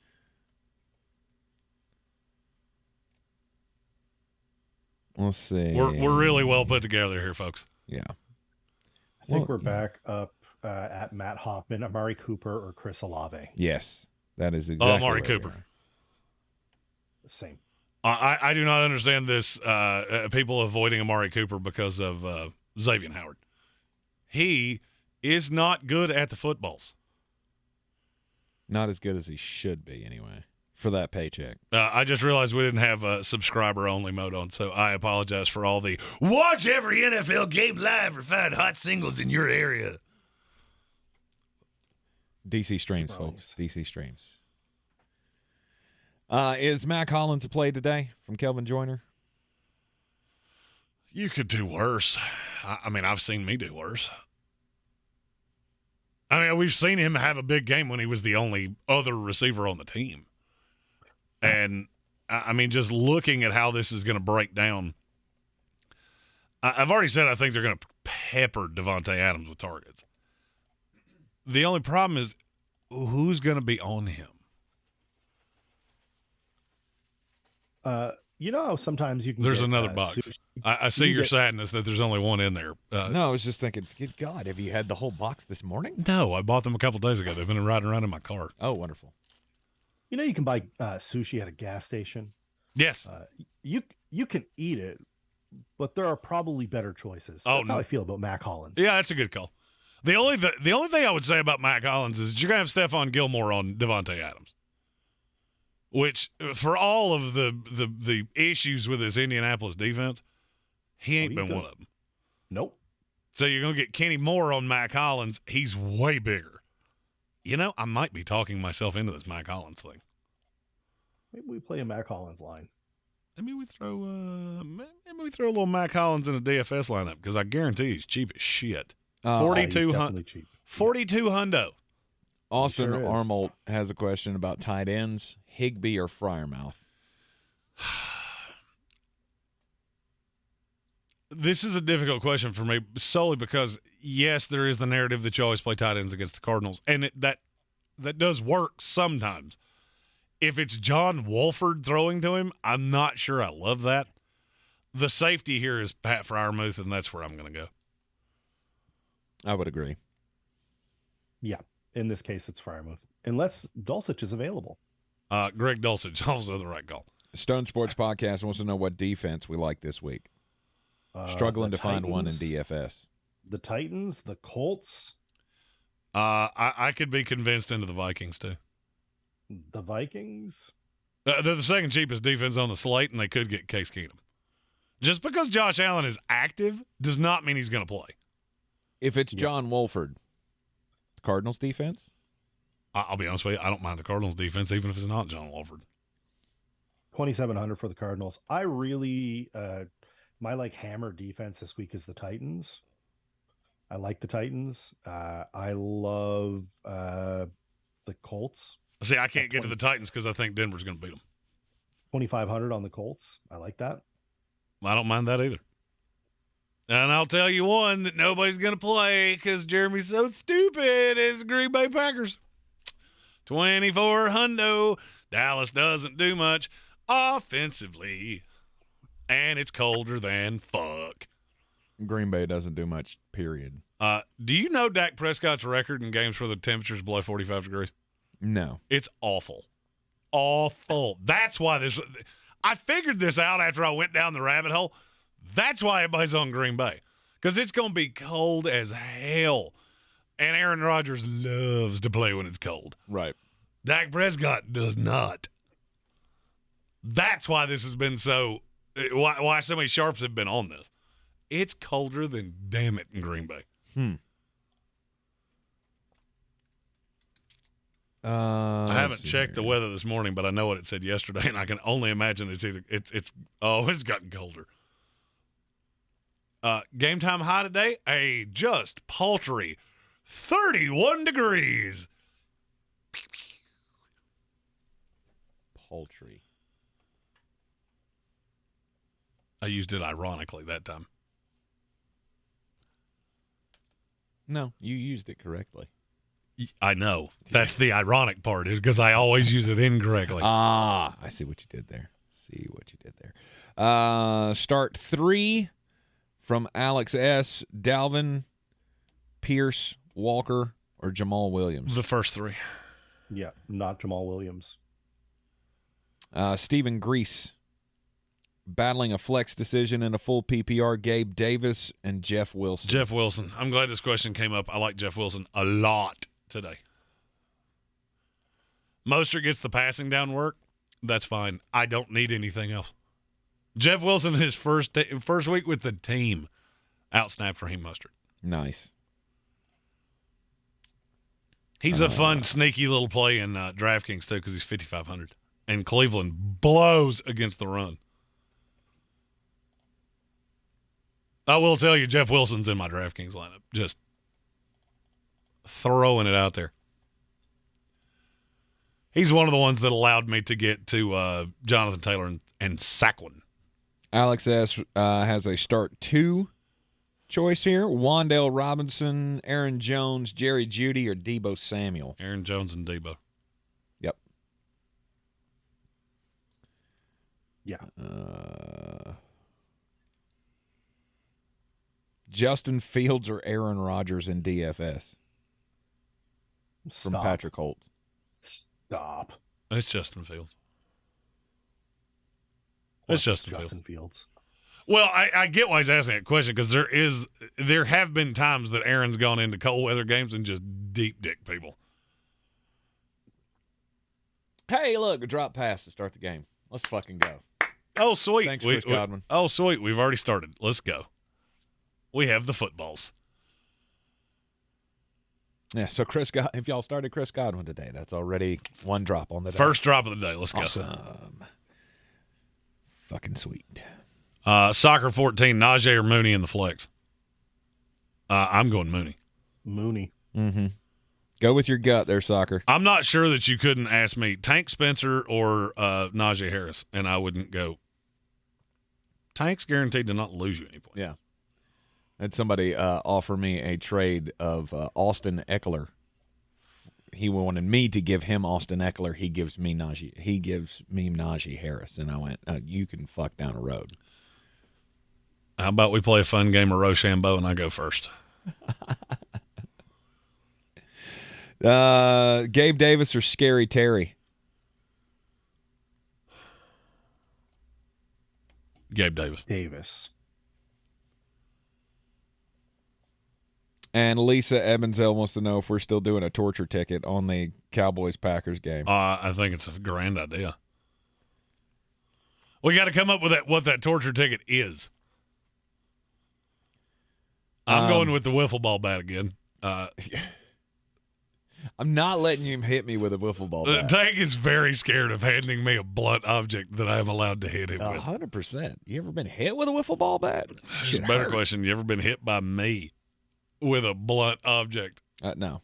Let's see. We're really well put together here, folks. Yeah. I think we're back up at Matt Hoffman, Amari Cooper, or Chris Olave. Yes, that is exactly. Amari where Cooper. we are. Same. I do not understand this. People avoiding Amari Cooper because of Xavier Howard. He is not good at the footballs. Not as good as he should be, anyway, for that paycheck. I just realized we didn't have a subscriber-only mode on, so I apologize for all the watch every NFL game live or find hot singles in your area. DC Streams, folks. DC Streams. Is Mac Hollins a play today from Kelvin Joyner? You could do worse. I mean, I've seen me do worse. I mean, we've seen him have a big game when he was the only other receiver on the team. And, I mean, just looking at how this is going to break down, I've already said I think they're going to pepper Devontae Adams with targets. The only problem is who's going to be on him? You know how sometimes you can There's get, another box. I see your sadness that there's only one in there. No, I was just thinking, good God, have you had the whole box this morning? No, I bought them a couple days ago. They've been riding around in my car. Oh, wonderful. You know you can buy sushi at a gas station. Yes. You can eat it, but there are probably better choices. Oh, That's how I feel about Mac Hollins. Yeah, that's a good call. The only thing I would say about Mac Hollins is you're going to have Stephon Gilmore on Devontae Adams, which for all of the issues with this Indianapolis defense, he ain't been one of them. Nope. So you're going to get Kenny Moore on Mac Hollins. He's way bigger. You know, I might be talking myself into this Mac Hollins thing. Maybe we play a Mac Hollins line. Maybe we throw a little Mac Hollins in a DFS lineup because I guarantee he's cheap as shit. 4200. 42 hundo. Austin Sure is. Armolt has a question about tight ends, Higbee or Freiermuth. This is a difficult question for me solely because, yes, there is the narrative that you always play tight ends against the Cardinals, and that does work sometimes. If it's John Wolford throwing to him, I'm not sure I love that. The safety here is Pat Freiermuth, and that's where I'm going to go. I would agree. Yeah. In this case, it's Freiermuth. Unless Dulcich is available. Greg Dulcich, also the right call. Stone Sports Podcast wants to know what defense we like this week. Struggling to find one in DFS. The Titans, the Colts. I could be convinced into the Vikings, too. The Vikings? They're the second cheapest defense on the slate, and they could get Case Keenum. Just because Josh Allen is active does not mean he's going to play. If it's John Wolford, the Cardinals defense? I'll be honest with you, I don't mind the Cardinals defense, even if it's not John Wolford. 2,700 for the Cardinals. I really, my hammer defense this week is the Titans. I like the Titans. I love the Colts. See, I can't get to the Titans because I think Denver's going to beat them. 2,500 on the Colts. I like that. I don't mind that either. And I'll tell you one that nobody's going to play because Jeremy's so stupid is Green Bay Packers. 24 hundo. Dallas doesn't do much offensively, and it's colder than fuck. Green Bay doesn't do much, period. Do you know Dak Prescott's record in games where the temperature's below 45 degrees? No. It's awful. Awful. That's why this – I figured this out after I went down the rabbit hole. That's why everybody's on Green Bay, because it's going to be cold as hell, and Aaron Rodgers loves to play when it's cold. Right. Dak Prescott does not. That's why this has been so – why so many sharps have been on this. It's colder than damn it in Green Bay. I haven't checked the weather this morning, but I know what it said yesterday, and I can only imagine it's gotten colder. Game time high today, a just paltry 31 degrees. Paltry. I used it ironically that time. No, you used it correctly. I know. That's the ironic part, is because I always use it incorrectly. I see what you did there. Start 3 from Alex S. Dalvin, Pierce, Walker, or Jamal Williams. The first 3. Yeah, not Jamal Williams. Stephen Grease, battling a flex decision in a full PPR, Gabe Davis and Jeff Wilson. Jeff Wilson. I'm glad this question came up. I like Jeff Wilson a lot today. Mostert gets the passing down work. That's fine. I don't need anything else. Jeff Wilson, his first week with the team, outsnapped Raheem Mostert. Nice. He's a fun, sneaky little play in DraftKings, too, because he's 5,500. And Cleveland blows against the run. I will tell you, Jeff Wilson's in my DraftKings lineup. Just throwing it out there. He's one of the ones that allowed me to get to Jonathan Taylor and Saquon. Alex S. Has a start 2 choice here. Wan'Dale Robinson, Aaron Jones, Jerry Jeudy, or Deebo Samuel. Aaron Jones and Deebo. Yep. Yeah. Justin Fields or Aaron Rodgers in DFS from Stop. Patrick Holt. Stop. It's Justin Fields. It's Justin Fields. Well, I get why he's asking that question, because there have been times that Aaron's gone into cold weather games and just deep dick people. Hey, look, a drop pass to start the game. Let's fucking go. Oh, sweet. Thanks, Chris Godwin. Oh, sweet. We've already started. Let's go. We have the footballs. Yeah, so if y'all started Chris Godwin today, that's already one drop on the day. First drop of the day. Let's go. Awesome. Fucking sweet. Soccer 14, Najee or Mooney in the flex? I'm going Mooney. Mooney. Mm-hmm. Go with your gut there, Soccer. I'm not sure that you couldn't ask me Tank Spencer or Najee Harris, and I wouldn't go. Tank's guaranteed to not lose you any points. Yeah. I had somebody offer me a trade of Austin Eckler he wanted me to give him Austin Eckler. He gives me Najee Harris, and I went, you can fuck down a road. How about we play a fun game of Rochambeau and I go first? Gabe Davis or Scary Terry? Gabe Davis. Davis. And Lisa Evansell wants to know if we're still doing a torture ticket on the Cowboys-Packers game. I think it's a grand idea. We got to come up with what that torture ticket is. I'm going with the wiffle ball bat again. I'm not letting you hit me with a wiffle ball bat. Tank is very scared of handing me a blunt object that I'm allowed to hit him with. 100%. You ever been hit with a wiffle ball bat? It's a better question. You ever been hit by me with a blunt object? No.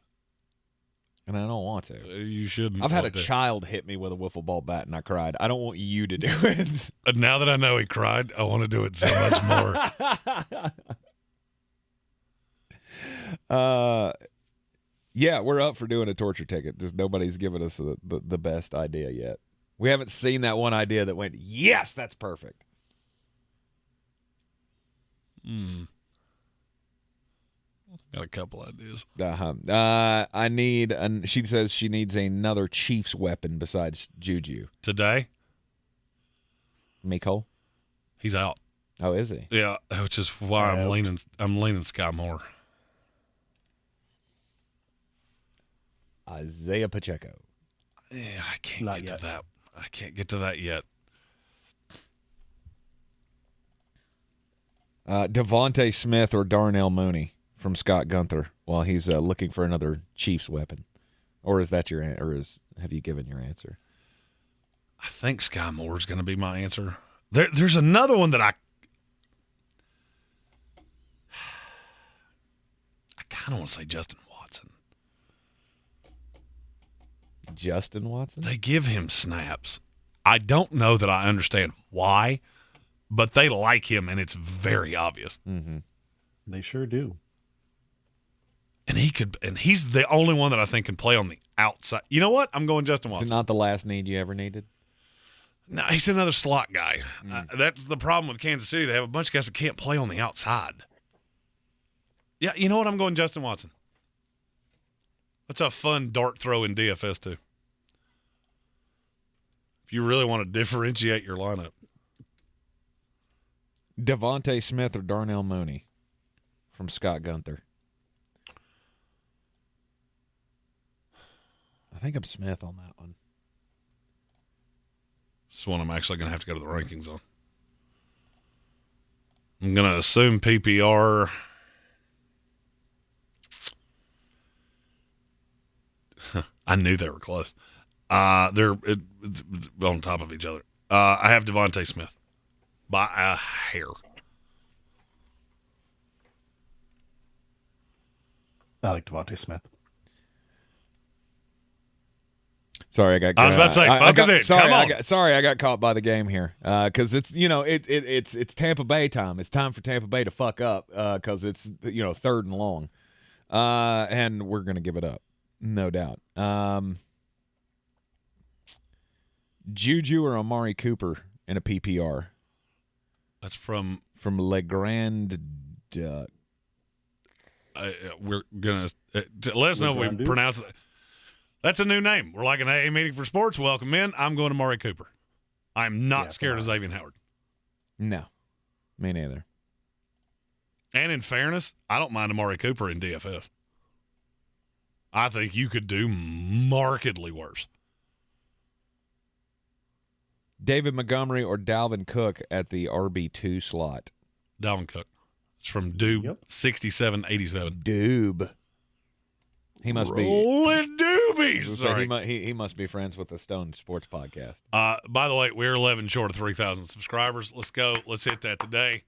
And I don't want to. You shouldn't. I've had a child hit me with a wiffle ball bat and I cried. I don't want you to do it. Now that I know he cried, I want to do it so much more. Yeah, we're up for doing a torture ticket. Just nobody's given us the best idea yet. We haven't seen that one idea that went, yes, that's perfect. Got a couple ideas. She says she needs another Chiefs weapon besides Juju. Today? Mecole? He's out. Oh, is he? Yeah, which is why I'm leaning Sky Moore. Isaiah Pacheco. Yeah, I can't get to that. I can't get to that yet. Devontae Smith or Darnell Mooney from Scott Gunther while he's looking for another Chiefs weapon. Or is that your answer? Or have you given your answer? I think Sky Moore is going to be my answer. There's another one that I kind of want to say Justin Watson. Justin Watson? They give him snaps. I don't know that I understand why, but they like him, and it's very obvious. Mm-hmm. They sure do. And he's the only one that I think can play on the outside. You know what? I'm going Justin Watson. Is it not the last need you ever needed? No, he's another slot guy. That's the problem with Kansas City. They have a bunch of guys that can't play on the outside. Yeah, you know what? I'm going Justin Watson. That's a fun dart throw in DFS, too. If you really want to differentiate your lineup. Devontae Smith or Darnell Mooney from Scott Gunther. I think I'm Smith on that one. This is one I'm actually going to have to go to the rankings on. I'm going to assume PPR. I knew they were close. They're on top of each other. I have Devontae Smith by a hair. I like Devontae Smith. Sorry, I was about to say, focus it. Sorry, Come on. I got caught by the game here because it's it's Tampa Bay time. It's time for Tampa Bay to fuck up because it's third and long, and we're gonna give it up, no doubt. Juju or Amari Cooper in a PPR? That's from LeGrand Duck. We're gonna let us know if we pronounce it. That's a new name. We're like an AA meeting for sports. Welcome in. I'm going to Amari Cooper. I'm not scared of Xavier Howard. No, me neither. And in fairness, I don't mind Amari Cooper in DFS. I think you could do markedly worse. David Montgomery or Dalvin Cook at the RB2 slot? Dalvin Cook. It's from Doob 6787. Doob. He must be rolling doobies. Sorry. He must be friends with the Stone Sports Podcast. By the way, we're 11 short of 3,000 subscribers. Let's go. Let's hit that today.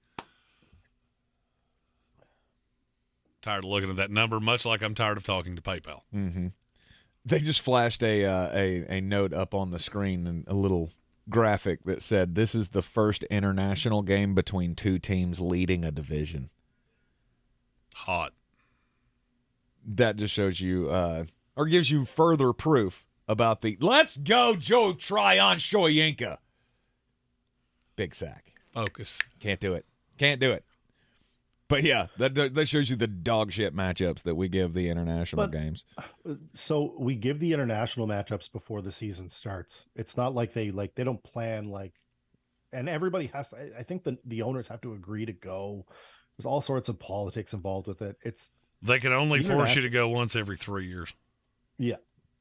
Tired of looking at that number, much like I'm tired of talking to PayPal. Mm-hmm. They just flashed a note up on the screen, and a little graphic that said, "This is the first international game between two teams leading a division." Hot. That just shows you, or gives you further proof about the let's go Joe Tryon Shoyinka. Big sack. Focus. Can't do it. But yeah, that shows you the dog shit matchups that we give the international games. So we give the international matchups before the season starts. It's not like they don't plan and everybody has to, I think the owners have to agree to go. There's all sorts of politics involved with it. They can only force you to go once every 3 years. Yeah.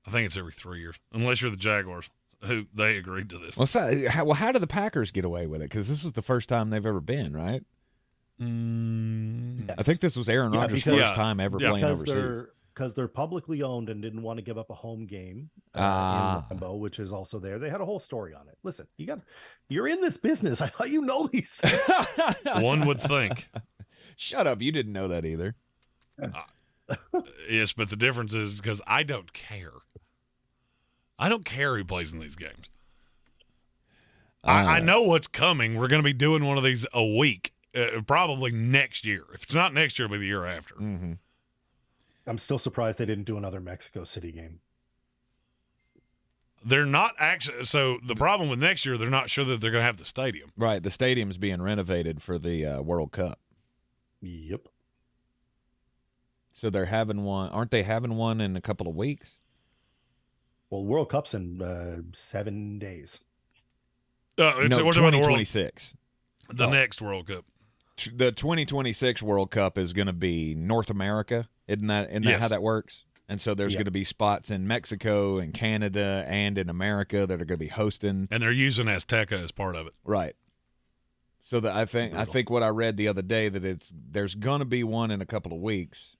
I think it's every 3 years, unless you're the Jaguars, who they agreed to this. How do the Packers get away with it? Because this was the first time they've ever been, right? Yes. I think this was Aaron Rodgers' first time ever playing overseas. Because they're publicly owned and didn't want to give up a home game in Lambeau, which is also there. They had a whole story on it. Listen, you're in this business. I thought you know these things. One would think. Shut up. You didn't know that either. Yes, but the difference is because I don't care. I don't care who plays in these games. I know what's coming. We're going to be doing one of these a week, probably next year. If it's not next year, it'll be the year after. Mm-hmm. I'm still surprised they didn't do another Mexico City game. They're not actually. So the problem with next year, they're not sure that they're going to have the stadium. Right. The stadium's being renovated for the World Cup. Yep. So they're having one. Aren't they having one in a couple of weeks? Well, World Cup's in 7 days. We're talking about the 2026. The next World Cup. The 2026 World Cup is going to be North America. Isn't that how that works? And so there's going to be spots in Mexico and Canada and in America that are going to be hosting. And they're using Azteca as part of it. Right. So I think what I read the other day that there's going to be one in a couple of weeks.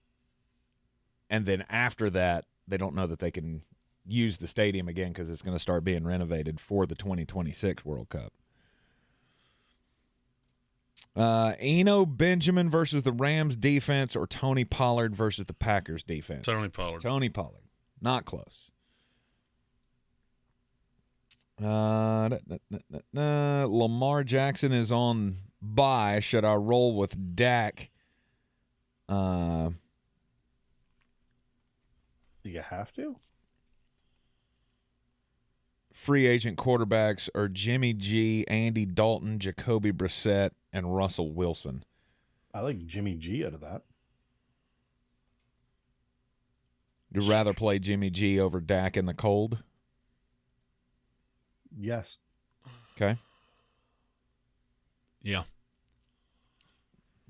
And then after that, they don't know that they can use the stadium again because it's going to start being renovated for the 2026 World Cup. Eno Benjamin versus the Rams defense or Tony Pollard versus the Packers defense? Tony Pollard. Tony Pollard. Not close. Lamar Jackson is on bye. Should I roll with Dak? Do you have to? Free agent quarterbacks are Jimmy G, Andy Dalton, Jacoby Brissett, and Russell Wilson. I like Jimmy G out of that. You'd rather play Jimmy G over Dak in the cold? Yes. Okay. Yeah.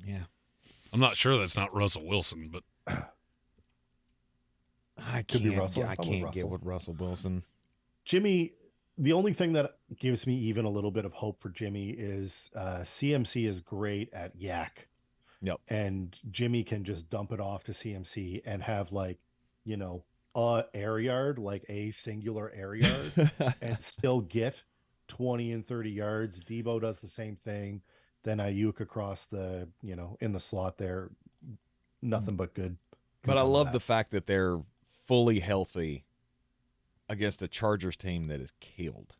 Yeah. I'm not sure that's not Russell Wilson, but I Could be can't. Russell. I I'm with can't Russell. get with Russell Wilson. Jimmy, the only thing that gives me even a little bit of hope for Jimmy is CMC is great at yak. Yep. And Jimmy can just dump it off to CMC and have a air yard, like a singular air yard, and still get 20 and 30 yards. Debo does the same thing. Then Ayuk across the, in the slot there. Nothing but good. But I love the fact that they're fully healthy against a Chargers team that is killed.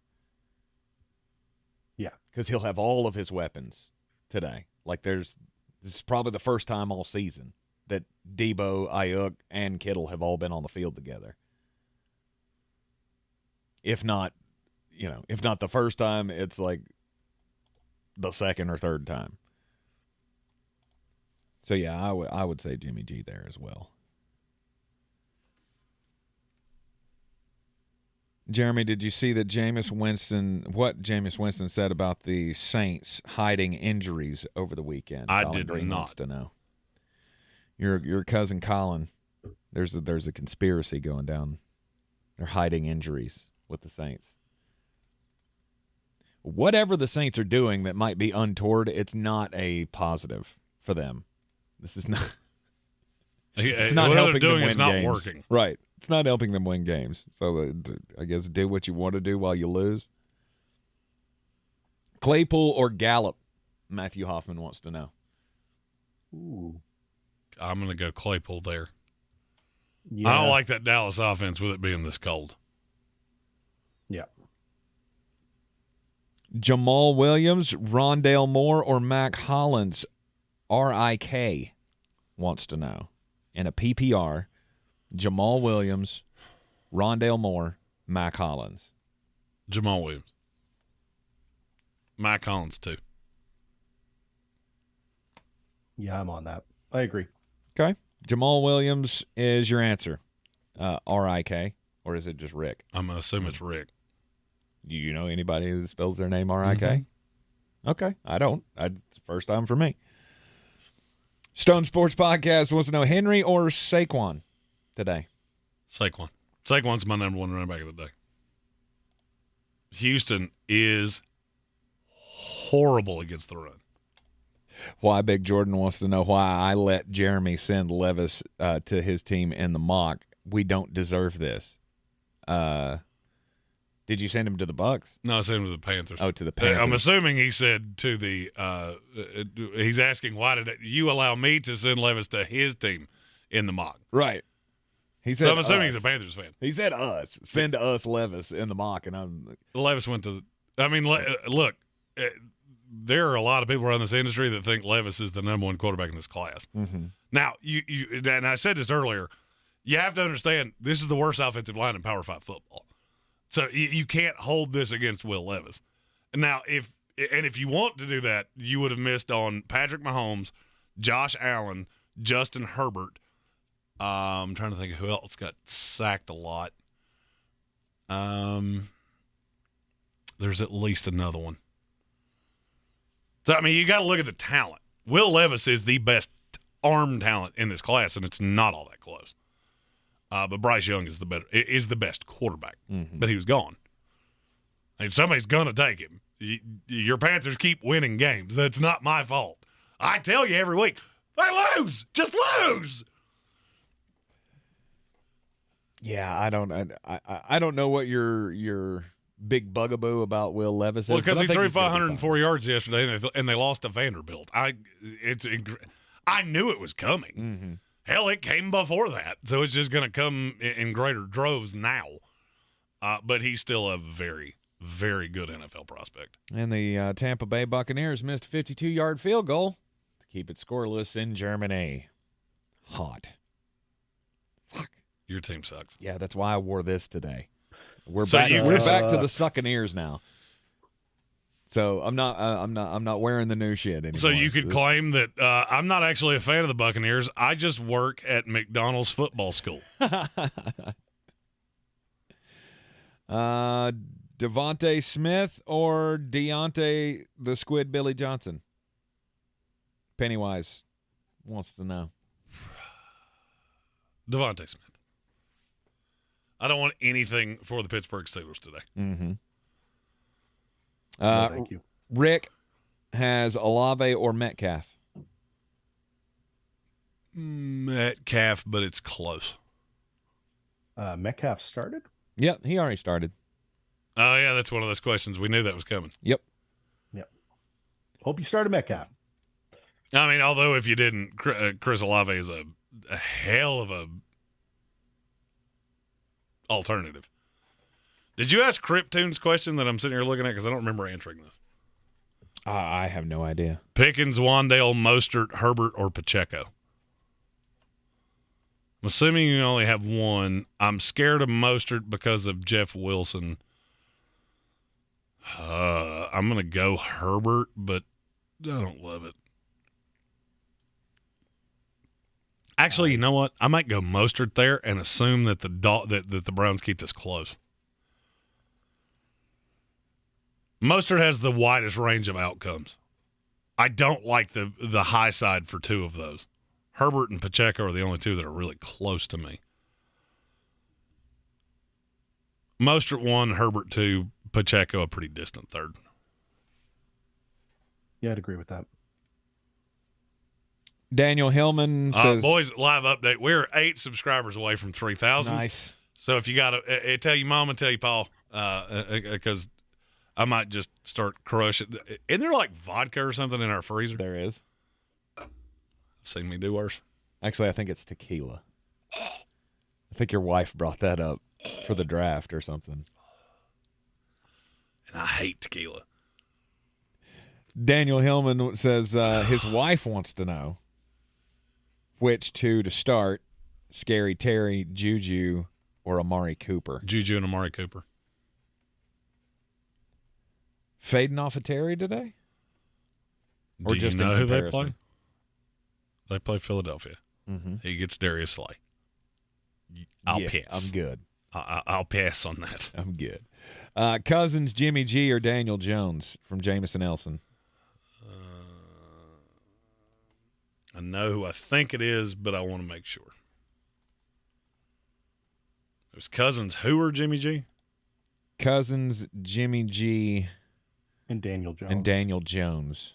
Yeah. Because he'll have all of his weapons today. This is probably the first time all season that Debo, Ayuk, and Kittle have all been on the field together. If not the first time, it's like the second or third time. So yeah, I would say Jimmy G there as well. Jeremy, did you see that what Jameis Winston said about the Saints hiding injuries over the weekend? I Colin did Greene not. wants to know. Your cousin Colin, there's a conspiracy going down. They're hiding injuries with the Saints. Whatever the Saints are doing that might be untoward, it's not a positive for them. This is not. It's not helping them win it's not games. working. Right. It's not helping them win games. So I guess do what you want to do while you lose. Claypool or Gallup? Matthew Hoffman wants to know. Ooh. I'm going to go Claypool there. Yeah. I don't like that Dallas offense with it being this cold. Yeah. Jamal Williams, Rondale Moore, or Mac Hollins? RIK wants to know. In a PPR, Jamal Williams, Rondale Moore, Mac Hollins. Jamal Williams. Mike Collins, too. Yeah, I'm on that. I agree. Okay. Jamal Williams is your answer. R-I-K, or is it just Rick? I'm going to assume it's Rick. Do you know anybody that spells their name R-I-K? Okay. I don't. It's the first time for me. Stone Sports Podcast wants to know Henry or Saquon today. Saquon. Saquon's my number one running back of the day. Houston is horrible against the run. Why Big Jordan wants to know why I let Jeremy send Levis to his team in the mock. We don't deserve this. Did you send him to the Bucs? No, I sent him to the Panthers. Oh, to the Panthers. I'm assuming he said to the he's asking why did you allow me to send Levis to his team in the mock? Right. He said So I'm assuming us. he's a Panthers fan. He said us. Send us Levis in the mock. And I'm Levis went to look, there are a lot of people around this industry that think Levis is the number one quarterback in this class. mm-hmm. Now, you and I said this earlier, you have to understand this is the worst offensive line in Power 5 football. So you can't hold this against Will Levis. Now, if you want to do that, you would have missed on Patrick Mahomes, Josh Allen, Justin Herbert. I'm trying to think of who else got sacked a lot. There's at least another one. So, I mean, you got to look at the talent. Will Levis is the best arm talent in this class, and it's not all that close. But Bryce Young is the best quarterback. Mm-hmm. But he was gone. And somebody's gonna take him. Your Panthers keep winning games. That's not my fault. I tell you every week, they lose. Just lose. Yeah, I don't know what your big bugaboo about Will Levis is. Well, because but I he think threw he's gonna be 504 fine. yards yesterday, and they lost to Vanderbilt. I knew it was coming. Mm-hmm. Hell, it came before that, so it's just going to come in greater droves now. But he's still a very, very good NFL prospect. And the Tampa Bay Buccaneers missed a 52-yard field goal to keep it scoreless in Germany. Hot. Fuck. Your team sucks. Yeah, that's why I wore this today. We're So back. you- We're back to the sucking ears now. So I'm not wearing the new shit anymore. So you could claim that I'm not actually a fan of the Buccaneers. I just work at McDonald's football school. Devontae Smith or Deontay the Squid Billy Johnson? Pennywise wants to know. Devontae Smith. I don't want anything for the Pittsburgh Steelers today. Mm-hmm. No, thank you. Rick has Olave or Metcalf. Metcalf, but it's close. Metcalf started? Yep, he already started. Oh, yeah, that's one of those questions. We knew that was coming. Yep. Hope you started Metcalf. I mean, although if you didn't, Chris Olave is a hell of a alternative. Did you ask Cryptoon's question that I'm sitting here looking at? Because I don't remember answering this. I have no idea. Pickens, Wandale, Mostert, Herbert, or Pacheco? I'm assuming you only have one. I'm scared of Mostert because of Jeff Wilson. I'm going to go Herbert, but I don't love it. Actually, you know what? I might go Mostert there and assume that the Browns keep this close. Mostert has the widest range of outcomes. I don't like the high side for two of those. Herbert and Pacheco are the only two that are really close to me. Mostert 1, Herbert 2, Pacheco a pretty distant third. Yeah, I'd agree with that. Daniel Hillman says, boys, live update. We're 8 subscribers away from 3,000. nice. So if you got to tell your mom and tell your pa, because I might just start crushing. Isn't there like vodka or something in our freezer? There is. Seen me do worse. Actually, I think it's tequila. I think your wife brought that up for the draft or something. And I hate tequila. Daniel Hillman says his wife wants to know which two to start, Scary Terry, Juju, or Amari Cooper? Juju and Amari Cooper. Fading off of Terry today? Or Do just you know in who they comparison? play? They play Philadelphia. Mm-hmm. He gets Darius Slay. I'll Yeah, pass. I'm good. I'll pass on that. I'm good. Cousins, Jimmy G, or Daniel Jones from Jameson Nelson? I know who I think it is, but I want to make sure. It was Cousins. Who or Jimmy G? Cousins, Jimmy G, And Daniel Jones. and Daniel Jones.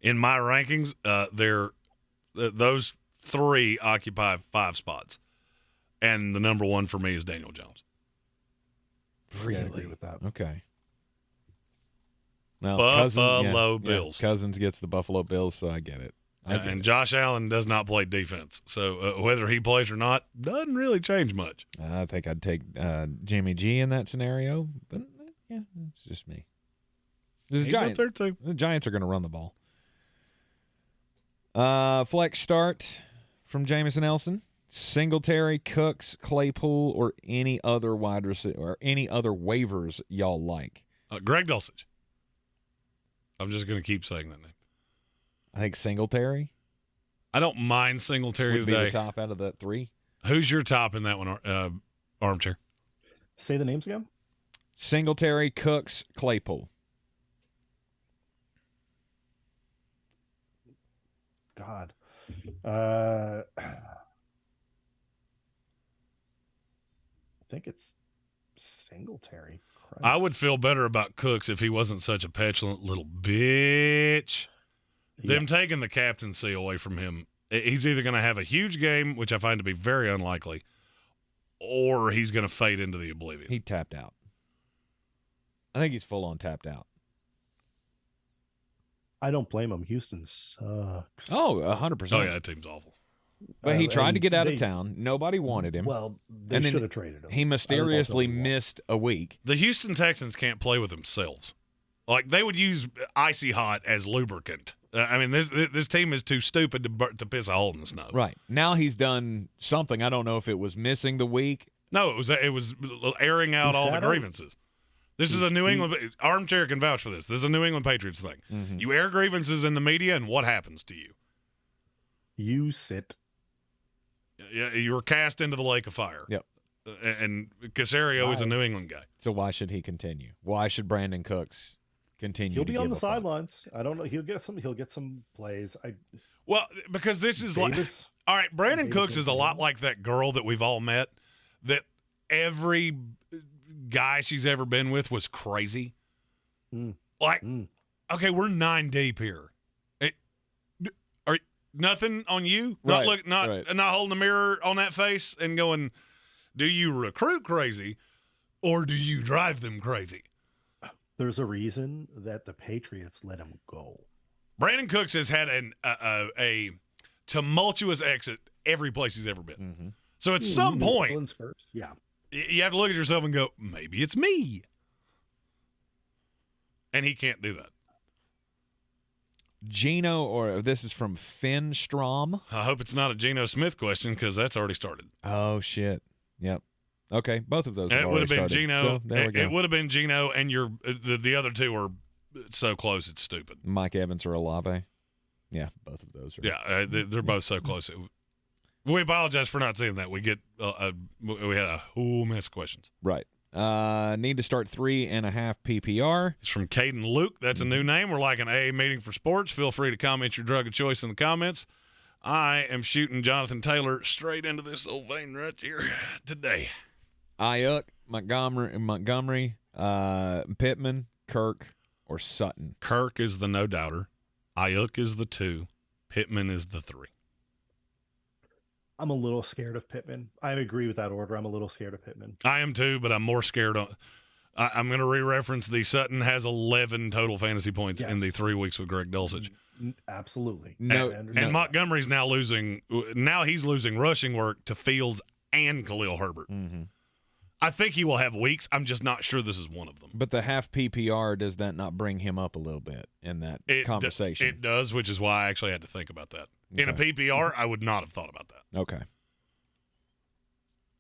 In my rankings, those three occupy 5 spots. And the number one for me is Daniel Jones. Yeah, I agree with that. Okay. Well, Buffalo Bills. Cousins gets the Buffalo Bills, so I get it. And Josh Allen does not play defense. So whether he plays or not doesn't really change much. I think I'd take Jimmy G in that scenario, but yeah, it's just me. He's up there too. The Giants are going to run the ball. Flex start from Jameson Nelson. Singletary, Cooks, Claypool, or any other wide receiver or any other waivers y'all like. Greg Dulcich. I'm just going to keep saying that name. I think Singletary I don't mind Singletary would be today. the top out of that 3. Who's your top in that one, Armchair? Say the names again. Singletary, Cooks, Claypool. God. I think it's Singletary. Christ. I would feel better about Cooks if he wasn't such a petulant little bitch. Them taking the captaincy away from him, he's either going to have a huge game, which I find to be very unlikely, or he's going to fade into the oblivion. He tapped out. I think he's full on tapped out. I don't blame him. Houston sucks. Oh, 100%. Oh, yeah, that team's awful. But he tried and to get out they- of town. Nobody wanted him. Well, they And then should have traded him. He mysteriously I don't know. missed a week. The Houston Texans can't play with themselves. Like, they would use Icy Hot as lubricant. I mean, this team is too stupid to piss a hole in the snow. Right. Now he's done something. I don't know if it was missing the week. No, it was airing out He all the sat out. grievances. This is a New England – Armchair can vouch for this. This is a New England Patriots thing. Mm-hmm. You air grievances in the media, and what happens to you? You sit. You're cast into the lake of fire. Yep. And Caserio is a Right. New England guy. So why should he continue? Why should Brandon Cooks continue He'll to be on give the a fuck? sidelines. I don't know. He'll get some plays. Well, because this is Davis. like – all right, Brandon Davis Cooks is a lot like that girl that we've all met that every guy she's ever been with was crazy. Like, okay, we're 9 deep here. Are nothing on you? Right, Not right. not holding the mirror on that face and going, do you recruit crazy or do you drive them crazy? There's a reason that the Patriots let him go. Brandon Cooks has had a tumultuous exit every place he's ever been. Mm-hmm. So at some New point, Orleans first. Yeah. you have to look at yourself and go, maybe it's me. And he can't do that. Geno, or this is from Finn Strom. I hope it's not a Geno Smith question because that's already started. Oh, shit. Yep. Okay, both of those have It would have already been started. Geno. So, there we go. It would have been Geno, and the other two are so close it's stupid. Mike Evans or Olave. Yeah, both of those are. Yeah, they're both so close. We apologize for not seeing that. We had a whole mess of questions. Right. Need to start 3.5 PPR. It's from Caden Luke. That's a new name. We're like an AA meeting for sports. Feel free to comment your drug of choice in the comments. I am shooting Jonathan Taylor straight into this old vein right here today. Ayuk, Montgomery, Pittman, Kirk, or Sutton. Kirk is the no doubter. Ayuk is the 2. Pittman is the 3. I'm a little scared of Pittman. I agree with that order. I'm a little scared of Pittman. I am too, but I'm more scared. I'm going to re-reference the Sutton has 11 total fantasy points in the 3 weeks with Greg Dulcich. Absolutely. No, I understand. And Montgomery's now losing. Now he's losing rushing work to Fields and Khalil Herbert. Mm-hmm. I think he will have weeks. I'm just not sure this is one of them. But the half PPR, does that not bring him up a little bit in that conversation? It does, which is why I actually had to think about that. In a Okay. PPR, I would not have thought about that. Okay.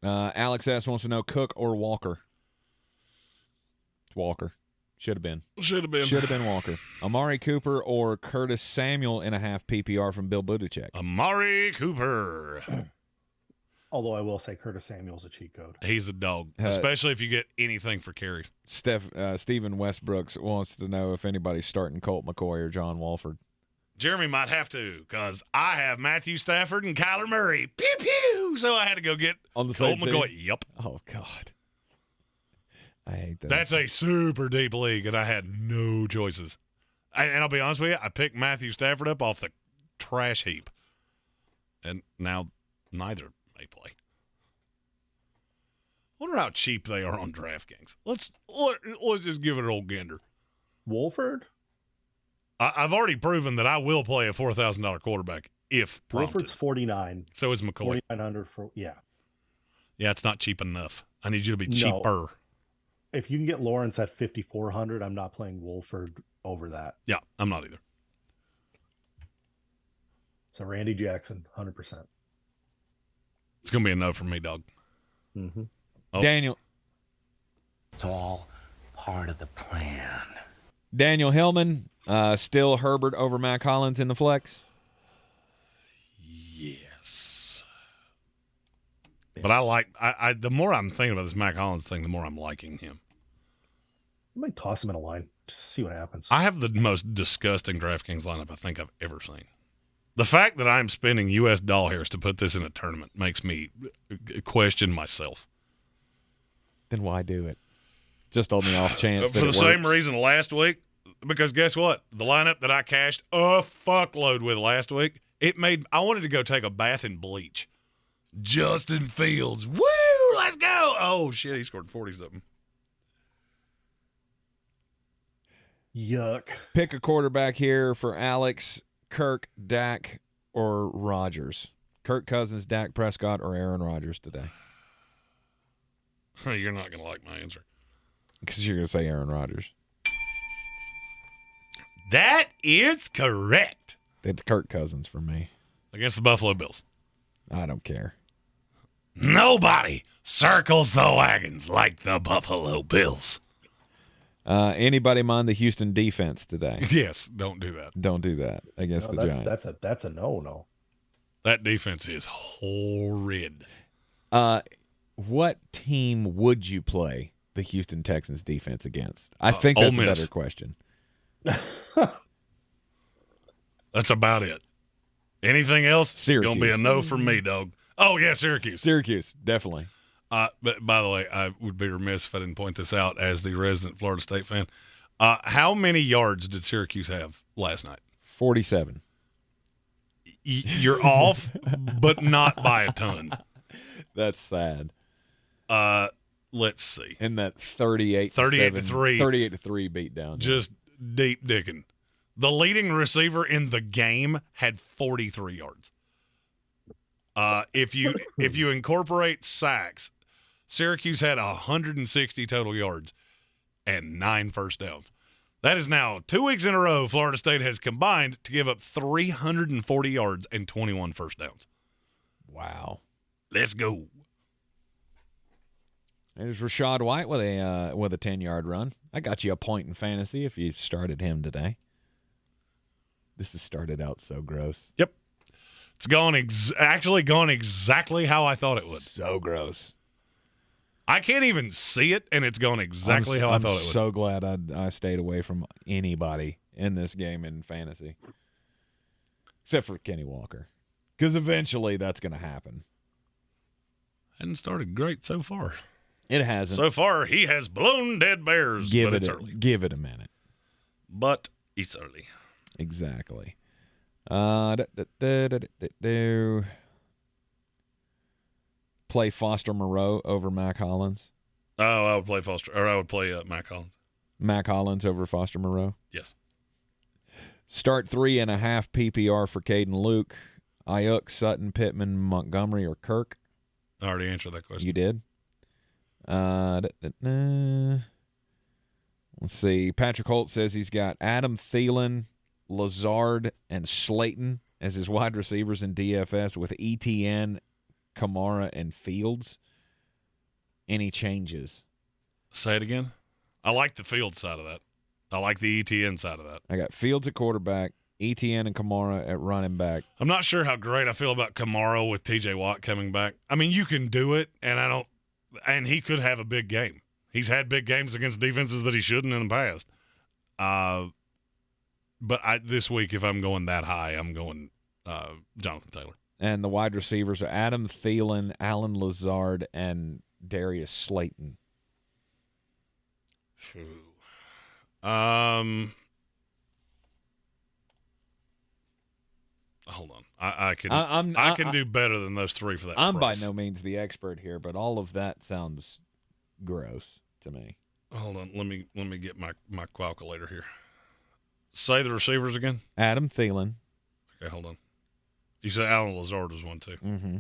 Alex S. wants to know Cook or Walker. It's Walker. Should have been. Should have been Walker. Amari Cooper or Curtis Samuel in a half PPR from Bill Buttigieg. Amari Cooper. Although I will say Curtis Samuel's a cheat code. He's a dog, especially if you get anything for carries. Stephen Westbrooks wants to know if anybody's starting Colt McCoy or John Wolford. Jeremy might have to, because I have Matthew Stafford and Kyler Murray. Pew, pew. So I had to go get On the Colt same McCoy. team? Yep. Oh, God. I hate that. That's a super deep league, and I had no choices. And I'll be honest with you, I picked Matthew Stafford up off the trash heap. And now neither may play. Wonder how cheap they are on DraftKings. Let's just give it an old gander. Wolford? I've already proven that I will play a $4,000 quarterback if prompted. Wolford's 49. So is McCoy. 4,900 for, yeah. Yeah, it's not cheap enough. I need you to be cheaper. If you can get Lawrence at 5,400, I'm not playing Wolford over that. Yeah, I'm not either. So Randy Jackson, 100%. It's going to be a no from me, dog. Mm-hmm. Oh. Daniel. It's all part of the plan. Daniel Hillman, still Herbert over Mac Hollins in the flex? Yes. But I like the more I'm thinking about this Mac Hollins thing, the more I'm liking him. I might toss him in a line. Just see what happens. I have the most disgusting DraftKings lineup I think I've ever seen. The fact that I'm spending U.S. doll hairs to put this in a tournament makes me question myself. Then why do it? Just on the off chance that For the it same works. reason last week, because guess what? The lineup that I cashed a fuckload with last week, I wanted to go take a bath in bleach. Justin Fields. Woo! Let's go! Oh, shit, he scored 40-something. Yuck. Pick a quarterback here for Alex, Kirk, Dak, or Rodgers. Kirk Cousins, Dak Prescott, or Aaron Rodgers today? You're not going to like my answer. Because you're going to say Aaron Rodgers. That is correct. It's Kirk Cousins for me. Against the Buffalo Bills. I don't care. Nobody circles the wagons like the Buffalo Bills. Anybody mind the Houston defense today? Yes, don't do that. Don't do that against the Giants. That's a no. That defense is horrid. What team would you play the Houston Texans defense against? I think that's a better question. That's about it. Anything else? Syracuse. Gonna be a no from me, dog. Oh yeah, Syracuse. Syracuse, definitely. But by the way, I would be remiss if I didn't point this out as the resident Florida State fan. How many yards did Syracuse have last night? 47. You're off, but not by a ton. That's sad. Let's see. In that 38 to 3 beatdown. Just deep digging. The leading receiver in the game had 43 yards. If you incorporate sacks, Syracuse had 160 total yards and 9 first downs. That is now 2 weeks in a row Florida State has combined to give up 340 yards and 21 first downs. Wow. Let's go. There's Rachaad White with a 10-yard run. I got you a point in fantasy if you started him today. This has started out so gross. Yep. It's actually gone exactly how I thought it would. So gross. I can't even see it, and it's gone exactly how I thought it would. I'm so glad I stayed away from anybody in this game in fantasy. Except for Kenny Walker. Because eventually that's going to happen. Hadn't started great so far. It hasn't. So far, he has blown dead bears, but it's early. Give it a minute. But it's early. Exactly. Play Foster Moreau over Mac Hollins. Oh, I would play I would play Mac Hollins. Mac Hollins over Foster Moreau. Yes. Start 3.5 PPR for Caden Luke. Ayuk, Sutton, Pittman, Montgomery, or Kirk. I already answered that question. You did. Let's see. Patrick Holt says he's got Adam Thielen, Lazard, and Slayton as his wide receivers in DFS with ETN, Kamara, and Fields. any changes? Say it again. I like the field side of that. I like the ETN side of that. I got Fields at quarterback, ETN and Kamara at running back. I'm not sure how great I feel about Kamara with TJ Watt coming back. I mean, you can do it, and he could have a big game. He's had big games against defenses that he shouldn't in the past. But this week, if I'm going that high, I'm going Jonathan Taylor. And the wide receivers are Adam Thielen, Alan Lazard, and Darius Slayton. Hold on. I can do better than those three for that I'm price. by no means the expert here, but all of that sounds gross to me. Hold on. Let me get my calculator here. Say the receivers again. Adam Thielen. Okay, hold on. You said Alan Lazard was one too. Mm-hmm.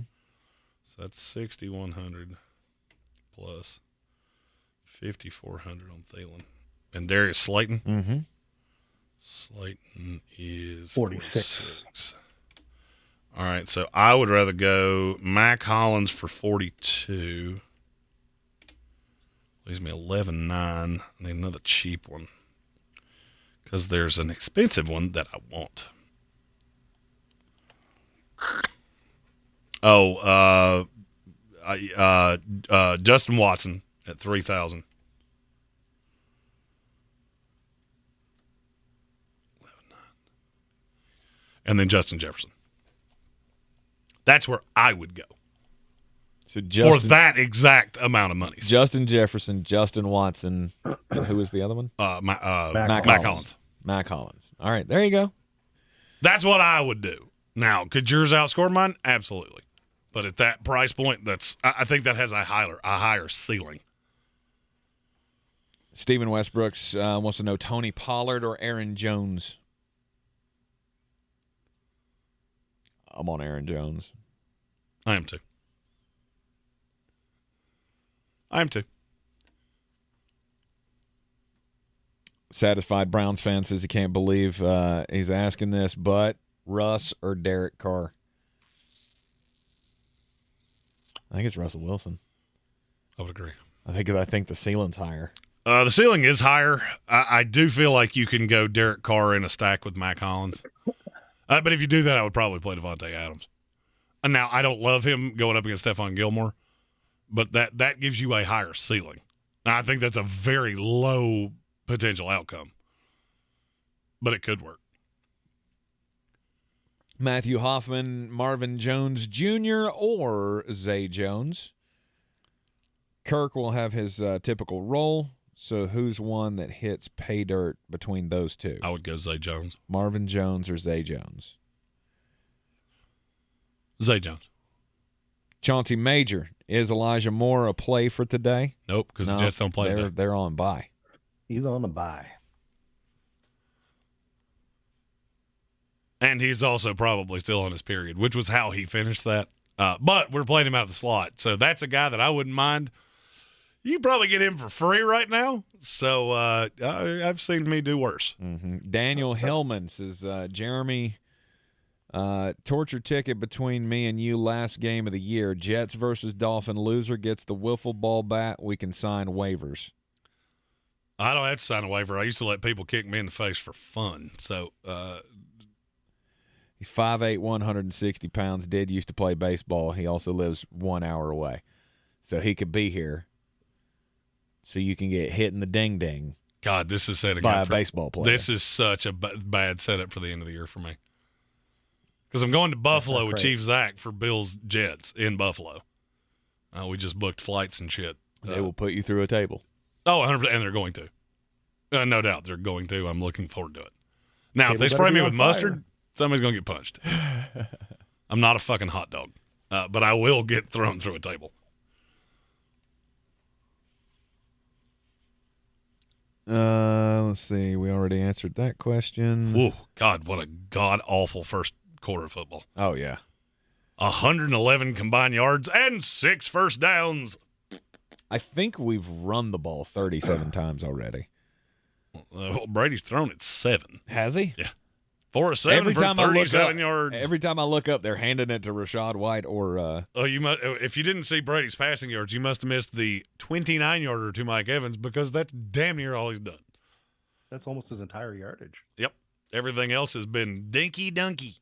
So that's 6,100 plus 5,400 on Thielen. And Darius Slayton? Mm-hmm. Slayton is 46. All right, so I would rather go Mac Hollins for 42. Leaves me 11.9. I need another cheap one because there's an expensive one that I want. Justin Watson at 3,000. And then Justin Jefferson. That's where I would go So for that exact amount of money. Justin Jefferson, Justin Watson, and who was the other one? Mac Hollins. Hollins. Mac Hollins. All right, there you go. That's what I would do. Now, could yours outscore mine? Absolutely. But at that price point, I think that has a higher ceiling. Stephen Westbrooks wants to know Tony Pollard or Aaron Jones. I'm on Aaron Jones. I am too. Satisfied Browns fan says he can't believe he's asking this, but Russ or Derek Carr? I think it's Russell Wilson. I would agree. I think the ceiling's higher. The ceiling is higher. I do feel like you can go Derek Carr in a stack with Mac Hollins. But if you do that, I would probably play Devontae Adams. And now, I don't love him going up against Stephon Gilmore, but that gives you a higher ceiling. Now, I think that's a very low potential outcome, but it could work. Matthew Hoffman, Marvin Jones Jr. or Zay Jones. Kirk will have his typical role. So who's one that hits pay dirt between those two? I would go Zay Jones. Marvin Jones or Zay Jones? Zay Jones. Chauncey Major, is Elijah Moore a play for today? Nope, because the Jets don't play today. They're on bye. He's on a bye. And he's also probably still on his period, which was how he finished that. But we're playing him out of the slot. So that's a guy that I wouldn't mind. You can probably get him for free right now. So I've seen me do worse. Mm-hmm. Daniel Hillman says, Jeremy, torture ticket between me and you last game of the year. Jets versus Dolphin. Loser gets the wiffle ball bat. We can sign waivers. I don't have to sign a waiver. I used to let people kick me in the face for fun. So he's 5'8", 160 pounds, used to play baseball. He also lives 1 hour away. So he could be here. So you can get hit in the ding-ding. God, this is setting by up a baseball player. This is such a bad setup for the end of the year for me. Because I'm going to Buffalo with Chief Zach for Bills Jets in Buffalo. We just booked flights and shit. They will put you through a table. Oh, 100%, and they're going to. No doubt they're going to. I'm looking forward to it. Now, if they better spray be me on with fire. mustard, somebody's going to get punched. I'm not a fucking hot dog. But I will get thrown through a table. Let's see. We already answered that question. Ooh, God, what a god-awful first quarter of football. Oh, yeah. 111 combined yards and 6 first downs. I think we've run the ball 37 times already. Brady's thrown it 7. Has he? Yeah. 4 of 7 for 37 yards. Every time I look up, they're handing it to Rachaad White or. Oh, if you didn't see Brady's passing yards, you must have missed the 29-yarder to Mike Evans because that's damn near all he's done. That's almost his entire yardage. Yep. Everything else has been dinky-dunky.